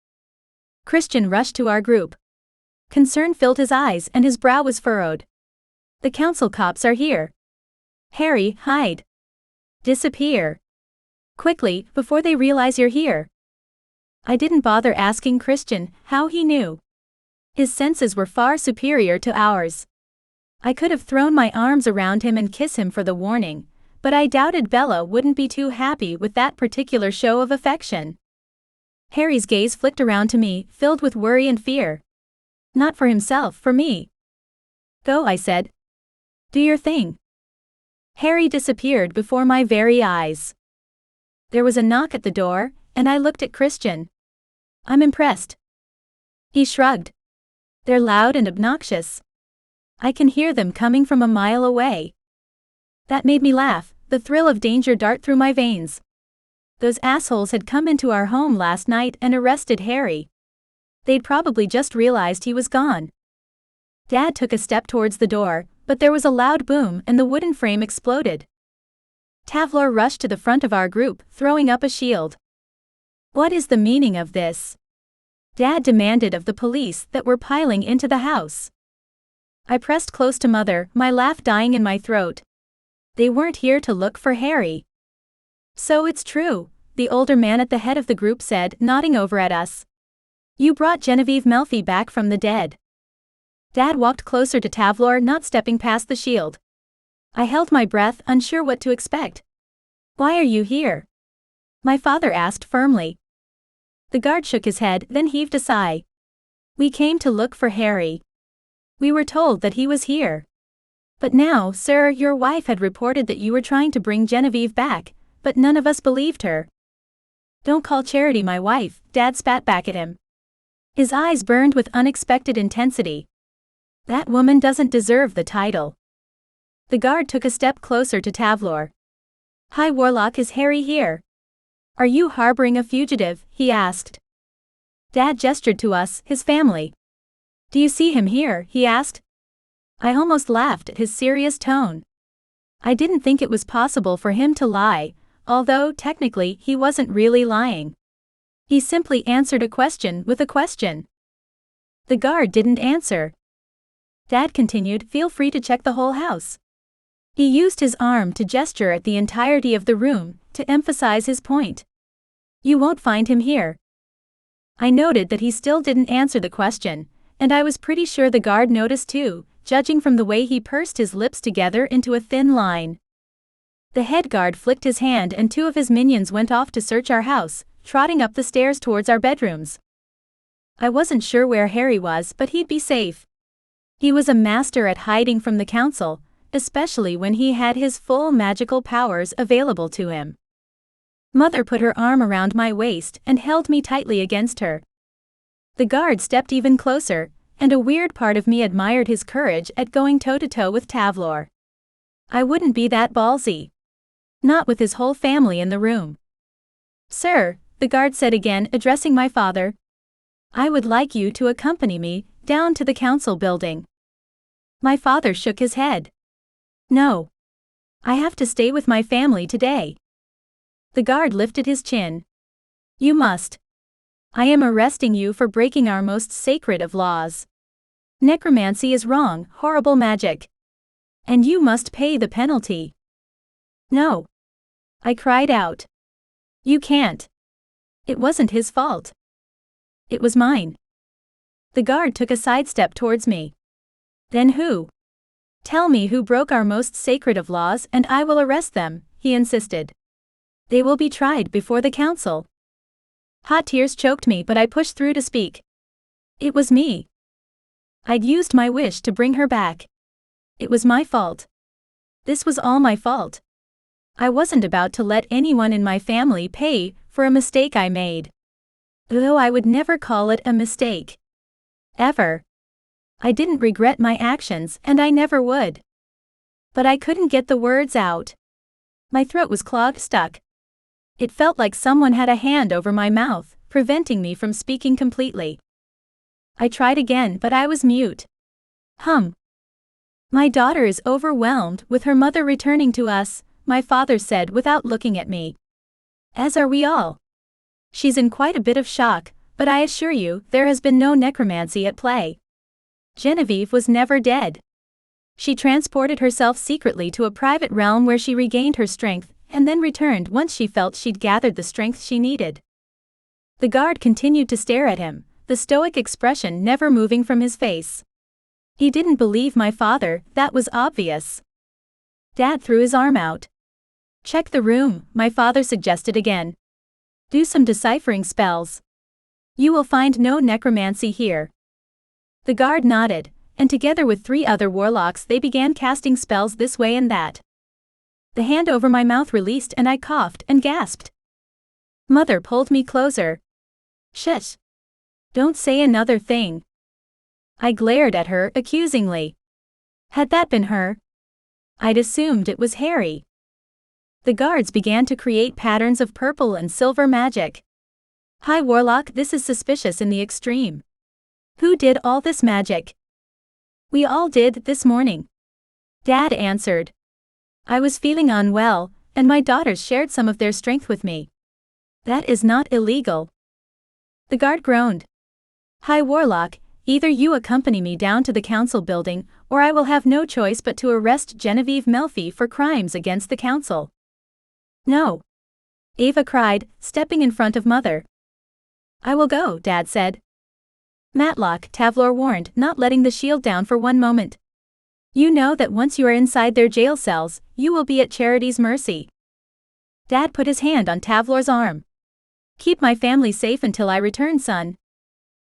Speaker 1: Christian rushed to our group. Concern filled his eyes and his brow was furrowed. The council cops are here. Harry, hide. Disappear. Quickly, before they realize you're here. I didn't bother asking Christian how he knew. His senses were far superior to ours. I could have thrown my arms around him and kissed him for the warning, but I doubted Bella wouldn't be too happy with that particular show of affection. Harry's gaze flicked around to me, filled with worry and fear. Not for himself, for me. Go, I said. Do your thing. Harry disappeared before my very eyes. There was a knock at the door, and I looked at Christian. I'm impressed. He shrugged. They're loud and obnoxious. I can hear them coming from a mile away. That made me laugh, the thrill of danger dart through my veins. Those assholes had come into our home last night and arrested Harry. They'd probably just realized he was gone. Dad took a step towards the door, but there was a loud boom and the wooden frame exploded. Tavlor rushed to the front of our group, throwing up a shield. What is the meaning of this? Dad demanded of the police that were piling into the house. I pressed close to Mother, my laugh dying in my throat. They weren't here to look for Harry. So it's true, the older man at the head of the group said, nodding over at us. You brought Genevieve Melfi back from the dead. Dad walked closer to Tavlor, not stepping past the shield. I held my breath, unsure what to expect. Why are you here? My father asked firmly. The guard shook his head, then heaved a sigh. We came to look for Harry. We were told that he was here. But now, sir, your wife had reported that you were trying to bring Genevieve back, but none of us believed her. Don't call Charity my wife, Dad spat back at him. His eyes burned with unexpected intensity. That woman doesn't deserve the title. The guard took a step closer to Tavlor. Hi Warlock, is Harry here? Are you harboring a fugitive? He asked. Dad gestured to us, his family. Do you see him here? He asked. I almost laughed at his serious tone. I didn't think it was possible for him to lie, although technically he wasn't really lying. He simply answered a question with a question. The guard didn't answer. Dad continued, "Feel free to check the whole house." He used his arm to gesture at the entirety of the room, to emphasize his point. "You won't find him here." I noted that he still didn't answer the question, and I was pretty sure the guard noticed too, judging from the way he pursed his lips together into a thin line. The head guard flicked his hand and 2 of his minions went off to search our house, trotting up the stairs towards our bedrooms. I wasn't sure where Harry was, but he'd be safe. He was a master at hiding from the council, especially when he had his full magical powers available to him. Mother put her arm around my waist and held me tightly against her. The guard stepped even closer, and a weird part of me admired his courage at going toe-to-toe with Tavlor. I wouldn't be that ballsy. Not with his whole family in the room. "Sir," the guard said again, addressing my father, "I would like you to accompany me down to the council building." My father shook his head. "No. I have to stay with my family today." The guard lifted his chin. "You must. I am arresting you for breaking our most sacred of laws. Necromancy is wrong, horrible magic. And you must pay the penalty." "No." I cried out. "You can't. It wasn't his fault. It was mine." The guard took a sidestep towards me. "Then who? Tell me who broke our most sacred of laws and I will arrest them," he insisted. "They will be tried before the council." Hot tears choked me, but I pushed through to speak. "It was me. I'd used my wish to bring her back. It was my fault. This was all my fault. I wasn't about to let anyone in my family pay for a mistake I made. Though I would never call it a mistake. Ever. I didn't regret my actions and I never would." But I couldn't get the words out. My throat was clogged stuck. It felt like someone had a hand over my mouth, preventing me from speaking completely. I tried again, but I was mute. "My daughter is overwhelmed with her mother returning to us," my father said without looking at me. "As are we all. She's in quite a bit of shock, but I assure you, there has been no necromancy at play. Genevieve was never dead. She transported herself secretly to a private realm where she regained her strength, and then returned once she felt she'd gathered the strength she needed." The guard continued to stare at him, the stoic expression never moving from his face. He didn't believe my father, that was obvious. Dad threw his arm out. "Check the room," my father suggested again. "Do some deciphering spells. You will find no necromancy here." The guard nodded, and together with 3 other warlocks they began casting spells this way and that. The hand over my mouth released and I coughed and gasped. Mother pulled me closer. "Shush. Don't say another thing." I glared at her accusingly. Had that been her? I'd assumed it was Harry. The guards began to create patterns of purple and silver magic. "Hi Warlock, this is suspicious in the extreme. Who did all this magic?" "We all did this morning," Dad answered. "I was feeling unwell, and my daughters shared some of their strength with me. That is not illegal." The guard groaned. "Hi Warlock, either you accompany me down to the council building, or I will have no choice but to arrest Genevieve Melfi for crimes against the council." "No," Ava cried, stepping in front of Mother. "I will go," Dad said. "Matlock," Tavlor warned, not letting the shield down for one moment. "You know that once you are inside their jail cells, you will be at Charity's mercy." Dad put his hand on Tavlor's arm. "Keep my family safe until I return, son.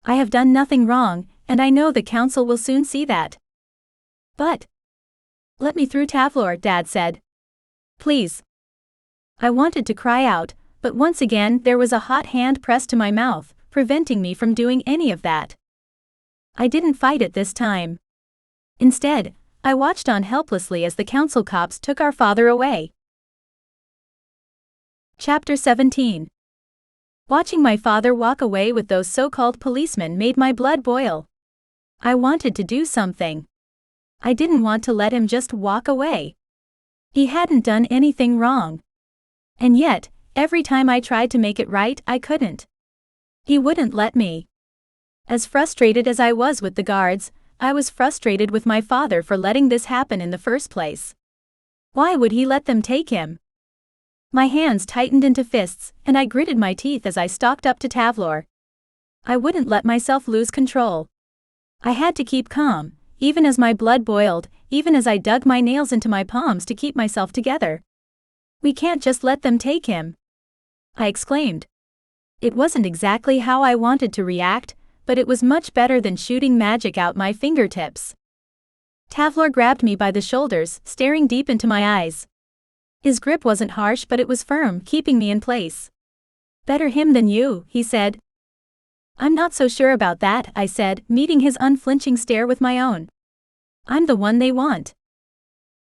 Speaker 1: I have done nothing wrong, and I know the council will soon see that." "But..." "Let me through, Tavlor," Dad said. "Please." I wanted to cry out, but once again there was a hot hand pressed to my mouth, preventing me from doing any of that. I didn't fight it this time. Instead, I watched on helplessly as the council cops took our father away. Chapter 17. Watching my father walk away with those so-called policemen made my blood boil. I wanted to do something. I didn't want to let him just walk away. He hadn't done anything wrong. And yet, every time I tried to make it right, I couldn't. He wouldn't let me. As frustrated as I was with the guards, I was frustrated with my father for letting this happen in the first place. Why would he let them take him? My hands tightened into fists, and I gritted my teeth as I stalked up to Tavlor. I wouldn't let myself lose control. I had to keep calm, even as my blood boiled, even as I dug my nails into my palms to keep myself together. We can't just let them take him, I exclaimed. It wasn't exactly how I wanted to react, but it was much better than shooting magic out my fingertips. Tavlor grabbed me by the shoulders, staring deep into my eyes. His grip wasn't harsh, but it was firm, keeping me in place. Better him than you, he said. I'm not so sure about that, I said, meeting his unflinching stare with my own. I'm the one they want.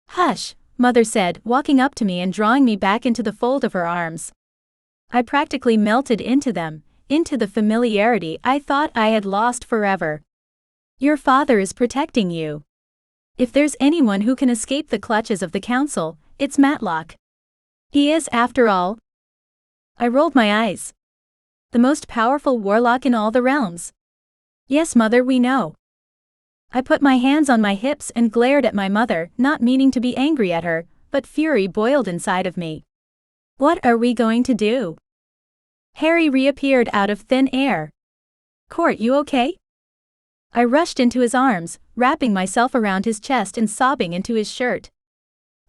Speaker 1: Hush, Mother said, walking up to me and drawing me back into the fold of her arms. I practically melted into them, into the familiarity I thought I had lost forever. Your father is protecting you. If there's anyone who can escape the clutches of the council, it's Matlock. He is, after all. I rolled my eyes. The most powerful warlock in all the realms. Yes, Mother, we know. I put my hands on my hips and glared at my mother, not meaning to be angry at her, but fury boiled inside of me. What are we going to do? Harry reappeared out of thin air. Court, you okay? I rushed into his arms, wrapping myself around his chest and sobbing into his shirt.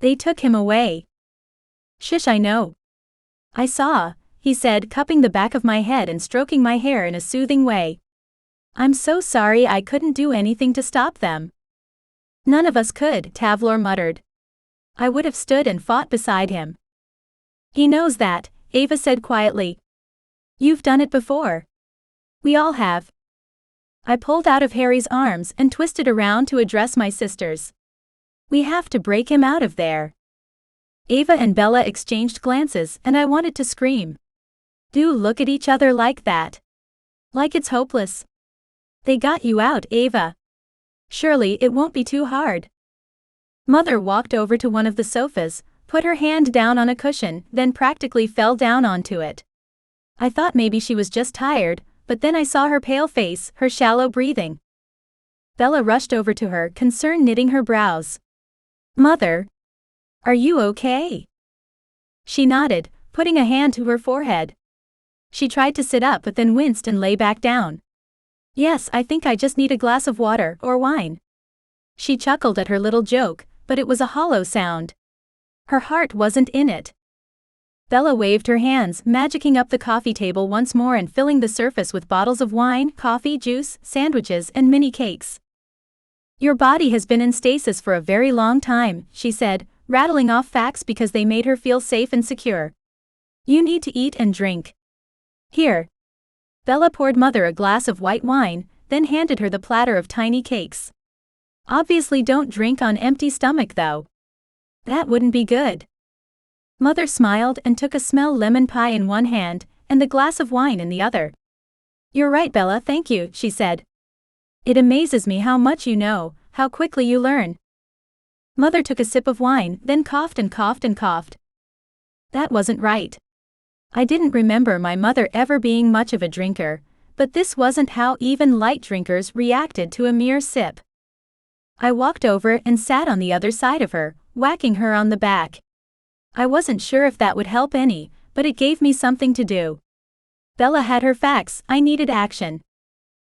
Speaker 1: They took him away. Shush, I know. I saw, he said, cupping the back of my head and stroking my hair in a soothing way. I'm so sorry I couldn't do anything to stop them. None of us could, Tavlor muttered. I would have stood and fought beside him. He knows that, Ava said quietly. You've done it before. We all have. I pulled out of Harry's arms and twisted around to address my sisters. We have to break him out of there. Ava and Bella exchanged glances and I wanted to scream. Do look at each other like that. Like it's hopeless. They got you out, Ava. Surely it won't be too hard. Mother walked over to one of the sofas, put her hand down on a cushion, then practically fell down onto it. I thought maybe she was just tired, but then I saw her pale face, her shallow breathing. Bella rushed over to her, concern knitting her brows. Mother? Are you okay? She nodded, putting a hand to her forehead. She tried to sit up but then winced and lay back down. Yes, I think I just need a glass of water or wine. She chuckled at her little joke, but it was a hollow sound. Her heart wasn't in it. Bella waved her hands, magicking up the coffee table once more and filling the surface with bottles of wine, coffee, juice, sandwiches, and mini cakes. Your body has been in stasis for a very long time, she said, rattling off facts because they made her feel safe and secure. You need to eat and drink. Here. Bella poured Mother a glass of white wine, then handed her the platter of tiny cakes. Obviously don't drink on empty stomach though. That wouldn't be good. Mother smiled and took a small lemon pie in one hand, and the glass of wine in the other. You're right, Bella, thank you, she said. It amazes me how much you know, how quickly you learn. Mother took a sip of wine, then coughed and coughed and coughed. That wasn't right. I didn't remember my mother ever being much of a drinker, but this wasn't how even light drinkers reacted to a mere sip. I walked over and sat on the other side of her, whacking her on the back. I wasn't sure if that would help any, but it gave me something to do. Bella had her facts, I needed action.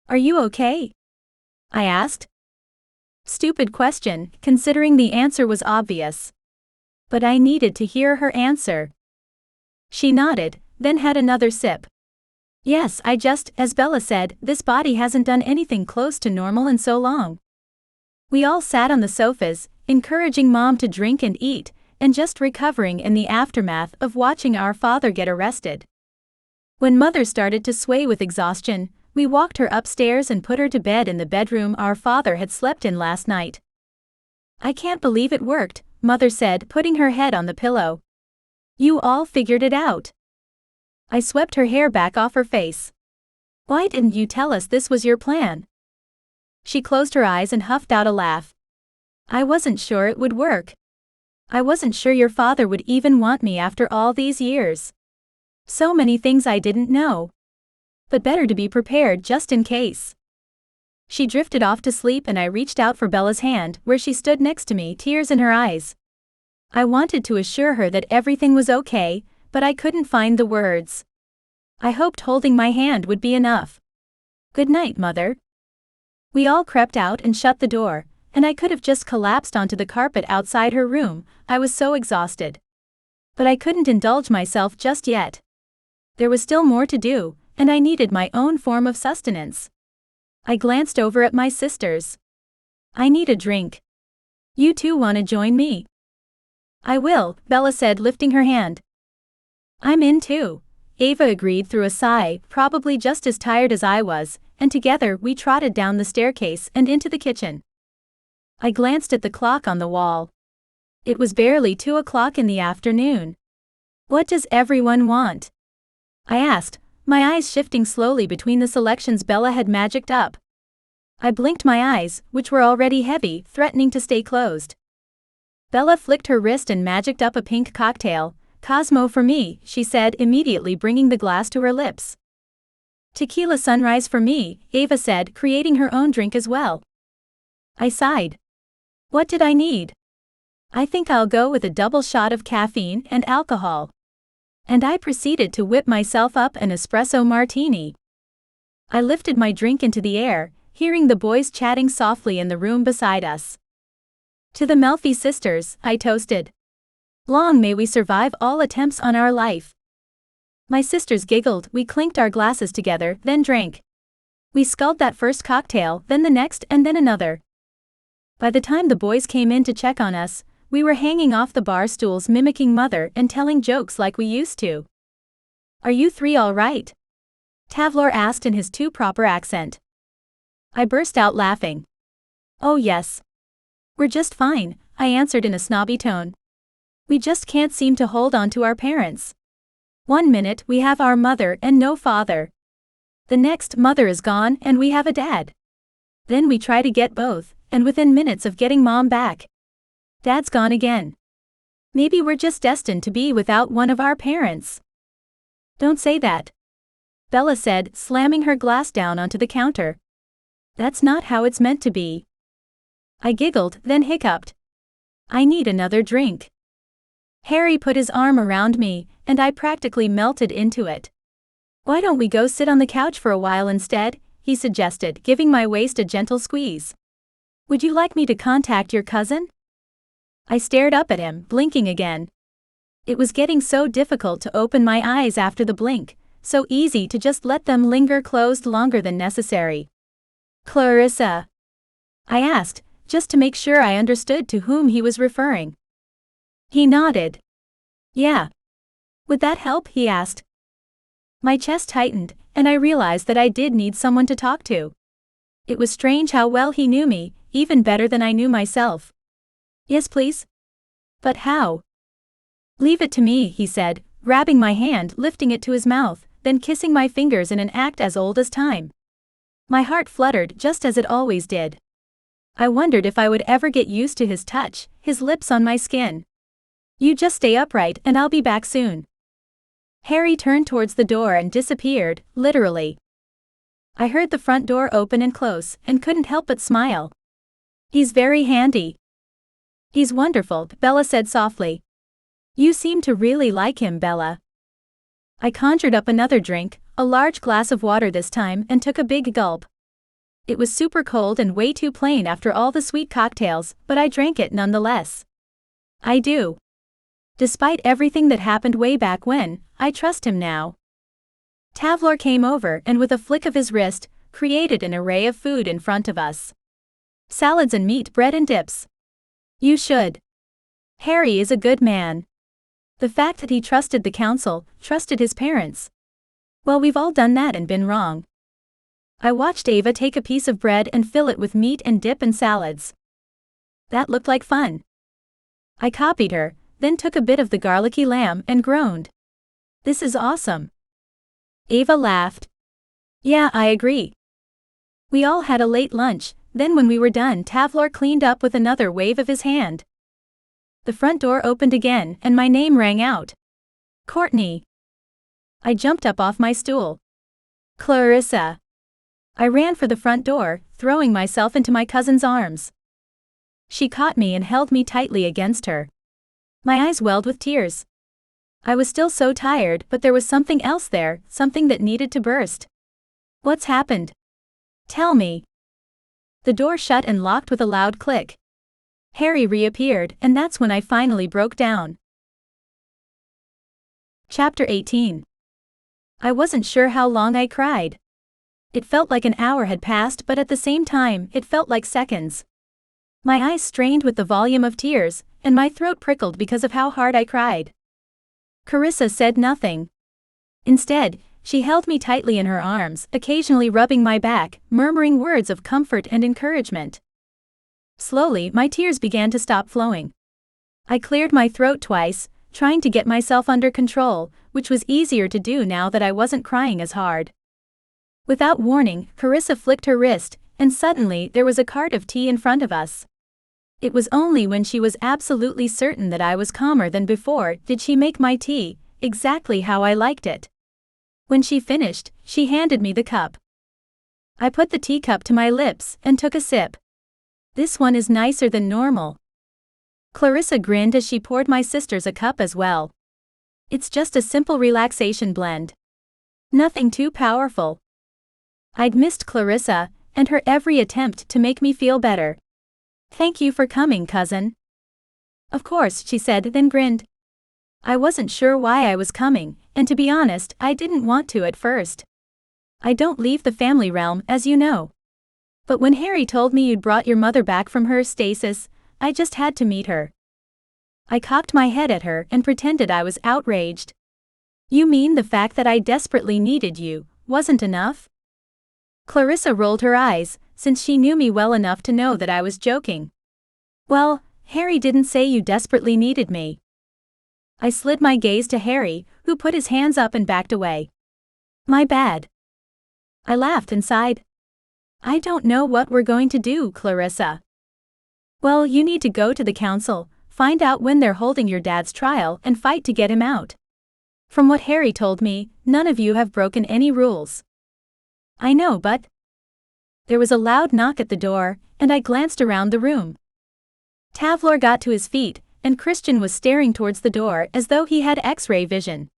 Speaker 1: Are you okay? I asked. Stupid question, considering the answer was obvious. But I needed to hear her answer. She nodded, then had another sip. Yes, as Bella said, this body hasn't done anything close to normal in so long. We all sat on the sofas, encouraging Mom to drink and eat, and just recovering in the aftermath of watching our father get arrested. When Mother started to sway with exhaustion, we walked her upstairs and put her to bed in the bedroom our father had slept in last night. I can't believe it worked, Mother said, putting her head on the pillow. You all figured it out. I swept her hair back off her face. Why didn't you tell us this was your plan? She closed her eyes and huffed out a laugh. I wasn't sure it would work. I wasn't sure your father would even want me after all these years. So many things I didn't know. But better to be prepared just in case. She drifted off to sleep and I reached out for Bella's hand, where she stood next to me, tears in her eyes. I wanted to assure her that everything was okay, but I couldn't find the words. I hoped holding my hand would be enough. "Good night, Mother." We all crept out and shut the door, and I could have just collapsed onto the carpet outside her room, I was so exhausted. But I couldn't indulge myself just yet. There was still more to do, and I needed my own form of sustenance. I glanced over at my sisters. "I need a drink. You two wanna join me?" "I will," Bella said, lifting her hand. "I'm in too," Ava agreed through a sigh, probably just as tired as I was, and together we trotted down the staircase and into the kitchen. I glanced at the clock on the wall. It was barely 2 o'clock in the afternoon. "What does everyone want?" I asked, my eyes shifting slowly between the selections Bella had magicked up. I blinked my eyes, which were already heavy, threatening to stay closed. Bella flicked her wrist and magicked up a pink cocktail. "Cosmo for me," she said, immediately bringing the glass to her lips. "Tequila sunrise for me," Ava said, creating her own drink as well. I sighed. What did I need? "I think I'll go with a double shot of caffeine and alcohol." And I proceeded to whip myself up an espresso martini. I lifted my drink into the air, hearing the boys chatting softly in the room beside us. "To the Melfi sisters," I toasted. "Long may we survive all attempts on our life." My sisters giggled, we clinked our glasses together, then drank. We sculled that first cocktail, then the next, and then another. By the time the boys came in to check on us, we were hanging off the bar stools mimicking Mother and telling jokes like we used to. "Are you three all right?" Tavlor asked in his too proper accent. I burst out laughing. "Oh yes. We're just fine," I answered in a snobby tone. "We just can't seem to hold on to our parents. One minute we have our mother and no father. The next, Mother is gone and we have a dad. Then we try to get both, and within minutes of getting Mom back, Dad's gone again. Maybe we're just destined to be without one of our parents." "Don't say that," Bella said, slamming her glass down onto the counter. "That's not how it's meant to be." I giggled, then hiccuped. "I need another drink." Harry put his arm around me, and I practically melted into it. "Why don't we go sit on the couch for a while instead?" he suggested, giving my waist a gentle squeeze. "Would you like me to contact your cousin?" I stared up at him, blinking again. It was getting so difficult to open my eyes after the blink, so easy to just let them linger closed longer than necessary. "Clarissa?" I asked, just to make sure I understood to whom he was referring. He nodded. "Yeah. Would that help?" he asked. My chest tightened, and I realized that I did need someone to talk to. It was strange how well he knew me, even better than I knew myself. "Yes, please." "But how?" "Leave it to me," he said, grabbing my hand, lifting it to his mouth, then kissing my fingers in an act as old as time. My heart fluttered just as it always did. I wondered if I would ever get used to his touch, his lips on my skin. "You just stay upright and I'll be back soon." Harry turned towards the door and disappeared, literally. I heard the front door open and close, and couldn't help but smile. "He's very handy." "He's wonderful," Bella said softly. "You seem to really like him, Bella." I conjured up another drink, a large glass of water this time, and took a big gulp. It was super cold and way too plain after all the sweet cocktails, but I drank it nonetheless. I do. Despite everything that happened way back when, I trust him now. Tavlor came over and with a flick of his wrist, created an array of food in front of us. Salads and meat, bread and dips. You should. Harry is a good man. The fact that he trusted the council, trusted his parents. Well, we've all done that and been wrong. I watched Ava take a piece of bread and fill it with meat and dip and salads. That looked like fun. I copied her, then took a bit of the garlicky lamb and groaned. "This is awesome." Ava laughed. "Yeah, I agree." We all had a late lunch, then when we were done, Tavlor cleaned up with another wave of his hand. The front door opened again and my name rang out. "Courtney." I jumped up off my stool. "Clarissa." I ran for the front door, throwing myself into my cousin's arms. She caught me and held me tightly against her. My eyes welled with tears. I was still so tired, but there was something else there, something that needed to burst. What's happened? Tell me. The door shut and locked with a loud click. Harry reappeared, and that's when I finally broke down. Chapter 18. I wasn't sure how long I cried. It felt like an hour had passed, but at the same time, it felt like seconds. My eyes strained with the volume of tears, and my throat prickled because of how hard I cried. Carissa said nothing. Instead, she held me tightly in her arms, occasionally rubbing my back, murmuring words of comfort and encouragement. Slowly, my tears began to stop flowing. I cleared my throat twice, trying to get myself under control, which was easier to do now that I wasn't crying as hard. Without warning, Carissa flicked her wrist, and suddenly there was a cart of tea in front of us. It was only when she was absolutely certain that I was calmer than before did she make my tea, exactly how I liked it. When she finished, she handed me the cup. I put the teacup to my lips and took a sip. This one is nicer than normal. Clarissa grinned as she poured my sisters a cup as well. It's just a simple relaxation blend. Nothing too powerful. I'd missed Clarissa, and her every attempt to make me feel better. Thank you for coming, cousin. Of course, she said, then grinned. I wasn't sure why I was coming, and to be honest, I didn't want to at first. I don't leave the family realm, as you know. But when Harry told me you'd brought your mother back from her stasis, I just had to meet her. I cocked my head at her and pretended I was outraged. You mean the fact that I desperately needed you wasn't enough? Clarissa rolled her eyes, since she knew me well enough to know that I was joking. Well, Harry didn't say you desperately needed me. I slid my gaze to Harry, who put his hands up and backed away. My bad. I laughed and sighed. I don't know what we're going to do, Clarissa. Well, you need to go to the council, find out when they're holding your dad's trial, and fight to get him out. From what Harry told me, none of you have broken any rules. I know, but... There was a loud knock at the door, and I glanced around the room. Tavlor got to his feet, and Christian was staring towards the door as though he had X-ray vision.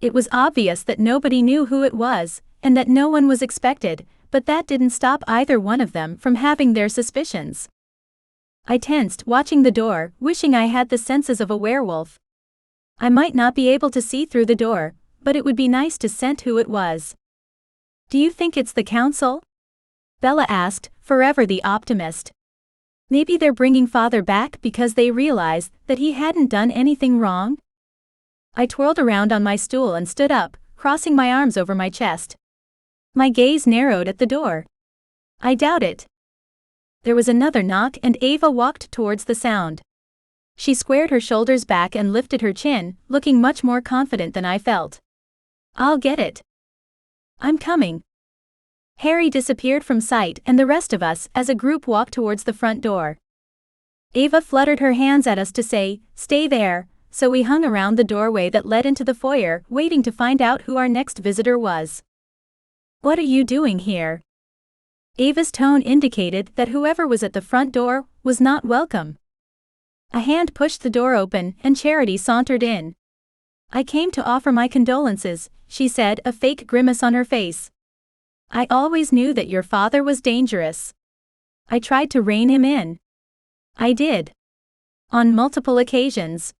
Speaker 1: It was obvious that nobody knew who it was, and that no one was expected, but that didn't stop either one of them from having their suspicions. I tensed, watching the door, wishing I had the senses of a werewolf. I might not be able to see through the door, but it would be nice to scent who it was. Do you think it's the council? Bella asked, forever the optimist. Maybe they're bringing father back because they realized that he hadn't done anything wrong? I twirled around on my stool and stood up, crossing my arms over my chest. My gaze narrowed at the door. I doubt it. There was another knock and Ava walked towards the sound. She squared her shoulders back and lifted her chin, looking much more confident than I felt. I'll get it. I'm coming. Harry disappeared from sight and the rest of us as a group walked towards the front door. Ava fluttered her hands at us to say, "Stay there," so we hung around the doorway that led into the foyer, waiting to find out who our next visitor was. What are you doing here? Ava's tone indicated that whoever was at the front door was not welcome. A hand pushed the door open and Charity sauntered in. I came to offer my condolences, she said, a fake grimace on her face. I always knew that your father was dangerous. I tried to rein him in. I did. On multiple occasions.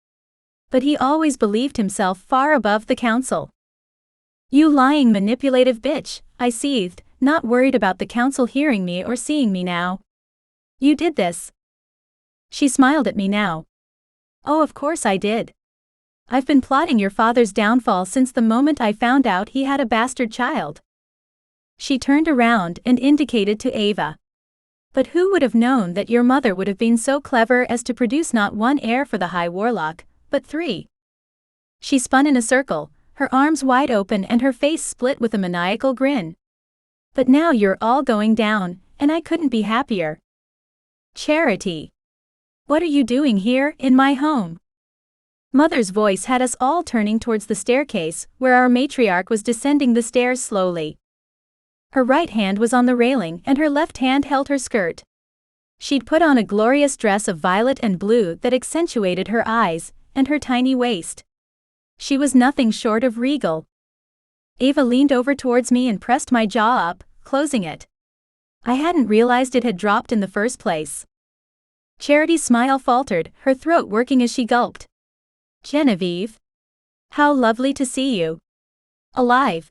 Speaker 1: But he always believed himself far above the council. You lying manipulative bitch, I seethed, not worried about the council hearing me or seeing me now. You did this. She smiled at me now. Oh, of course I did. I've been plotting your father's downfall since the moment I found out he had a bastard child. She turned around and indicated to Ava. But who would have known that your mother would have been so clever as to produce not one heir for the High Warlock, but 3? She spun in a circle, her arms wide open and her face split with a maniacal grin. But now you're all going down, and I couldn't be happier. Charity. What are you doing here, in my home? Mother's voice had us all turning towards the staircase, where our matriarch was descending the stairs slowly. Her right hand was on the railing and her left hand held her skirt. She'd put on a glorious dress of violet and blue that accentuated her eyes and her tiny waist. She was nothing short of regal. Ava leaned over towards me and pressed my jaw up, closing it. I hadn't realized it had dropped in the first place. Charity's smile faltered, her throat working as she gulped. Genevieve. How lovely to see you. Alive.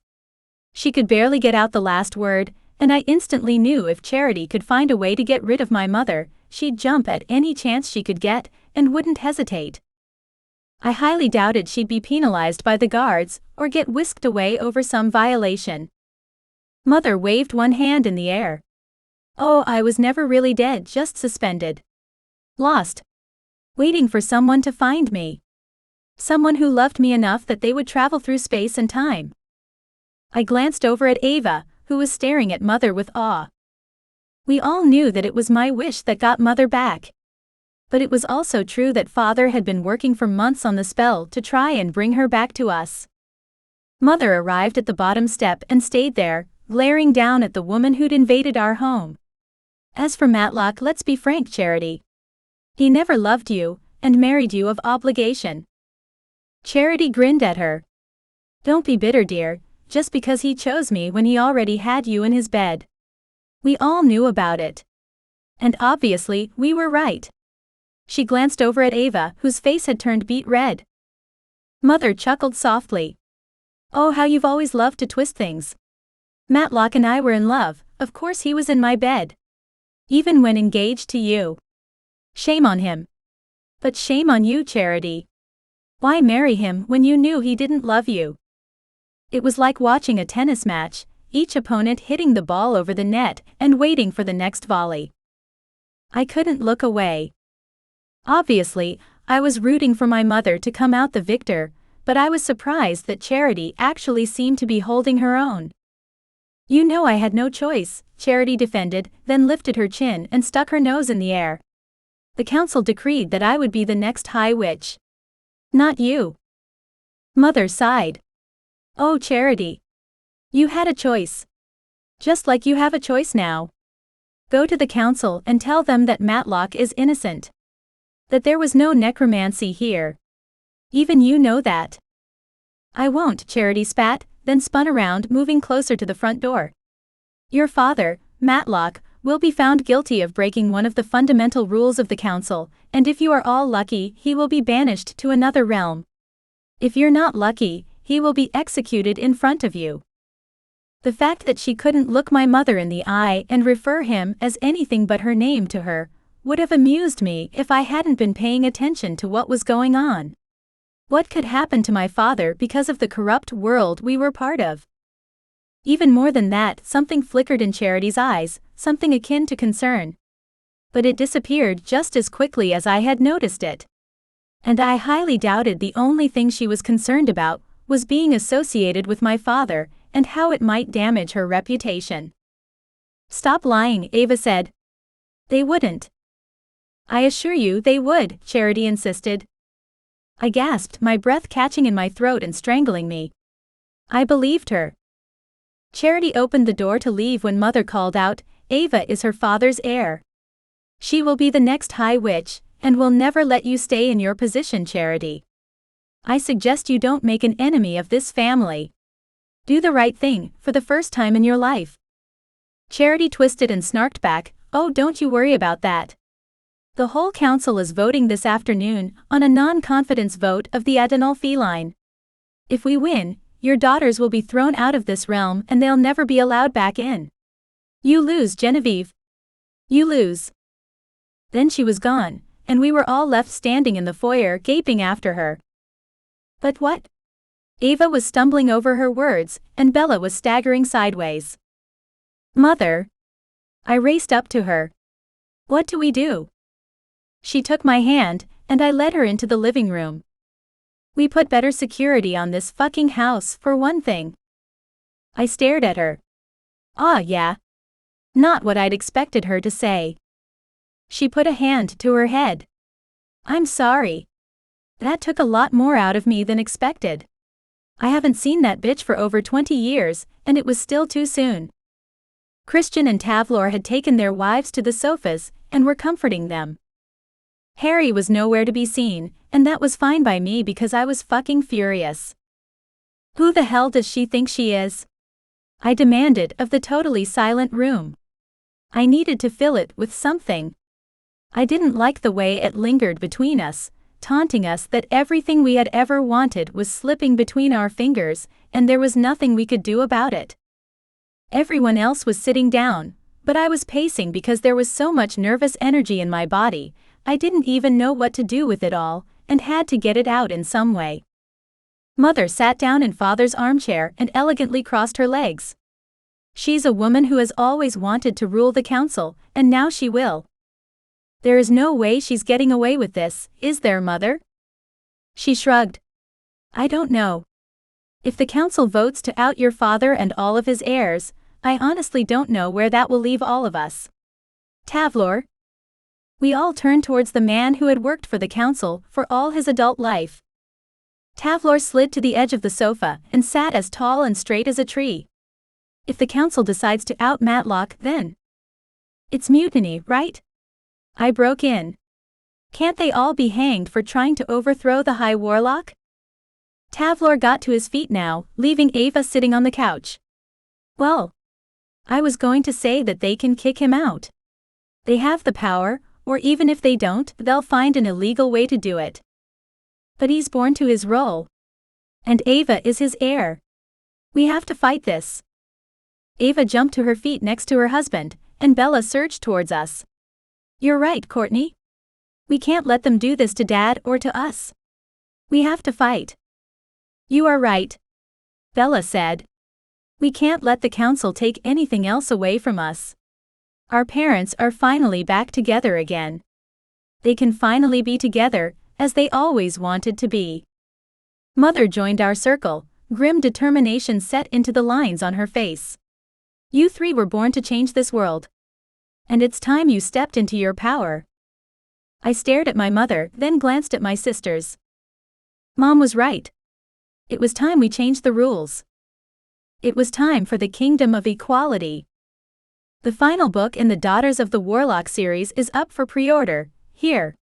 Speaker 1: She could barely get out the last word, and I instantly knew if Charity could find a way to get rid of my mother, she'd jump at any chance she could get, and wouldn't hesitate. I highly doubted she'd be penalized by the guards, or get whisked away over some violation. Mother waved one hand in the air. Oh, I was never really dead, just suspended. Lost. Waiting for someone to find me. Someone who loved me enough that they would travel through space and time. I glanced over at Ava, who was staring at Mother with awe. We all knew that it was my wish that got Mother back. But it was also true that Father had been working for months on the spell to try and bring her back to us. Mother arrived at the bottom step and stayed there, glaring down at the woman who'd invaded our home. As for Matlock, let's be frank, Charity. He never loved you, and married you of obligation. Charity grinned at her. Don't be bitter, dear, just because he chose me when he already had you in his bed. We all knew about it. And obviously, we were right. She glanced over at Ava, whose face had turned beet red. Mother chuckled softly. Oh, how you've always loved to twist things. Matlock and I were in love, of course he was in my bed. Even when engaged to you. Shame on him. But shame on you, Charity. Why marry him when you knew he didn't love you? It was like watching a tennis match, each opponent hitting the ball over the net and waiting for the next volley. I couldn't look away. Obviously, I was rooting for my mother to come out the victor, but I was surprised that Charity actually seemed to be holding her own. You know I had no choice, Charity defended, then lifted her chin and stuck her nose in the air. The council decreed that I would be the next High Witch. Not you. Mother sighed. Oh, Charity. You had a choice. Just like you have a choice now. Go to the council and tell them that Matlock is innocent. That there was no necromancy here. Even you know that. I won't, Charity spat, then spun around, moving closer to the front door. Your father, Matlock, will be found guilty of breaking one of the fundamental rules of the council, and if you are all lucky, he will be banished to another realm. If you're not lucky, he will be executed in front of you. The fact that she couldn't look my mother in the eye and refer him as anything but her name to her would have amused me if I hadn't been paying attention to what was going on. What could happen to my father because of the corrupt world we were part of? Even more than that, something flickered in Charity's eyes, something akin to concern. But it disappeared just as quickly as I had noticed it. And I highly doubted the only thing she was concerned about was being associated with my father and how it might damage her reputation. Stop lying, Ava said. They wouldn't. I assure you they would, Charity insisted. I gasped, my breath catching in my throat and strangling me. I believed her. Charity opened the door to leave when Mother called out, Ava is her father's heir. She will be the next High Witch, and will never let you stay in your position, Charity. I suggest you don't make an enemy of this family. Do the right thing, for the first time in your life. Charity twisted and snarked back, oh, don't you worry about that. The whole council is voting this afternoon on a non-confidence vote of the Adenal feline. If we win, your daughters will be thrown out of this realm and they'll never be allowed back in. You lose, Genevieve. You lose. Then she was gone, and we were all left standing in the foyer gaping after her. But what? Ava was stumbling over her words, and Bella was staggering sideways. Mother. I raced up to her. What do we do? She took my hand, and I led her into the living room. We put better security on this fucking house, for one thing. I stared at her. Ah, yeah. Not what I'd expected her to say. She put a hand to her head. I'm sorry. That took a lot more out of me than expected. I haven't seen that bitch for over 20 years, and it was still too soon. Christian and Tavlor had taken their wives to the sofas and were comforting them. Harry was nowhere to be seen, and that was fine by me because I was fucking furious. Who the hell does she think she is? I demanded of the totally silent room. I needed to fill it with something. I didn't like the way it lingered between us, taunting us that everything we had ever wanted was slipping between our fingers, and there was nothing we could do about it. Everyone else was sitting down, but I was pacing because there was so much nervous energy in my body. I didn't even know what to do with it all, and had to get it out in some way. Mother sat down in Father's armchair and elegantly crossed her legs. She's a woman who has always wanted to rule the council, and now she will. There is no way she's getting away with this, is there, Mother? She shrugged. I don't know. If the council votes to out your father and all of his heirs, I honestly don't know where that will leave all of us. Tavlor? We all turned towards the man who had worked for the council for all his adult life. Tavlor slid to the edge of the sofa and sat as tall and straight as a tree. If the council decides to out Matlock, then it's mutiny, right? I broke in. Can't they all be hanged for trying to overthrow the High Warlock? Tavlor got to his feet now, leaving Ava sitting on the couch. Well, I was going to say that they can kick him out. They have the power, or even if they don't, they'll find an illegal way to do it. But he's born to his role. And Ava is his heir. We have to fight this. Ava jumped to her feet next to her husband, and Bella surged towards us. You're right, Courtney. We can't let them do this to Dad or to us. We have to fight. You are right, Bella said. We can't let the council take anything else away from us. Our parents are finally back together again. They can finally be together, as they always wanted to be. Mother joined our circle, grim determination set into the lines on her face. You three were born to change this world. And it's time you stepped into your power. I stared at my mother, then glanced at my sisters. Mom was right. It was time we changed the rules. It was time for the kingdom of equality. The final book in the Daughters of the Warlock series is up for pre-order, here.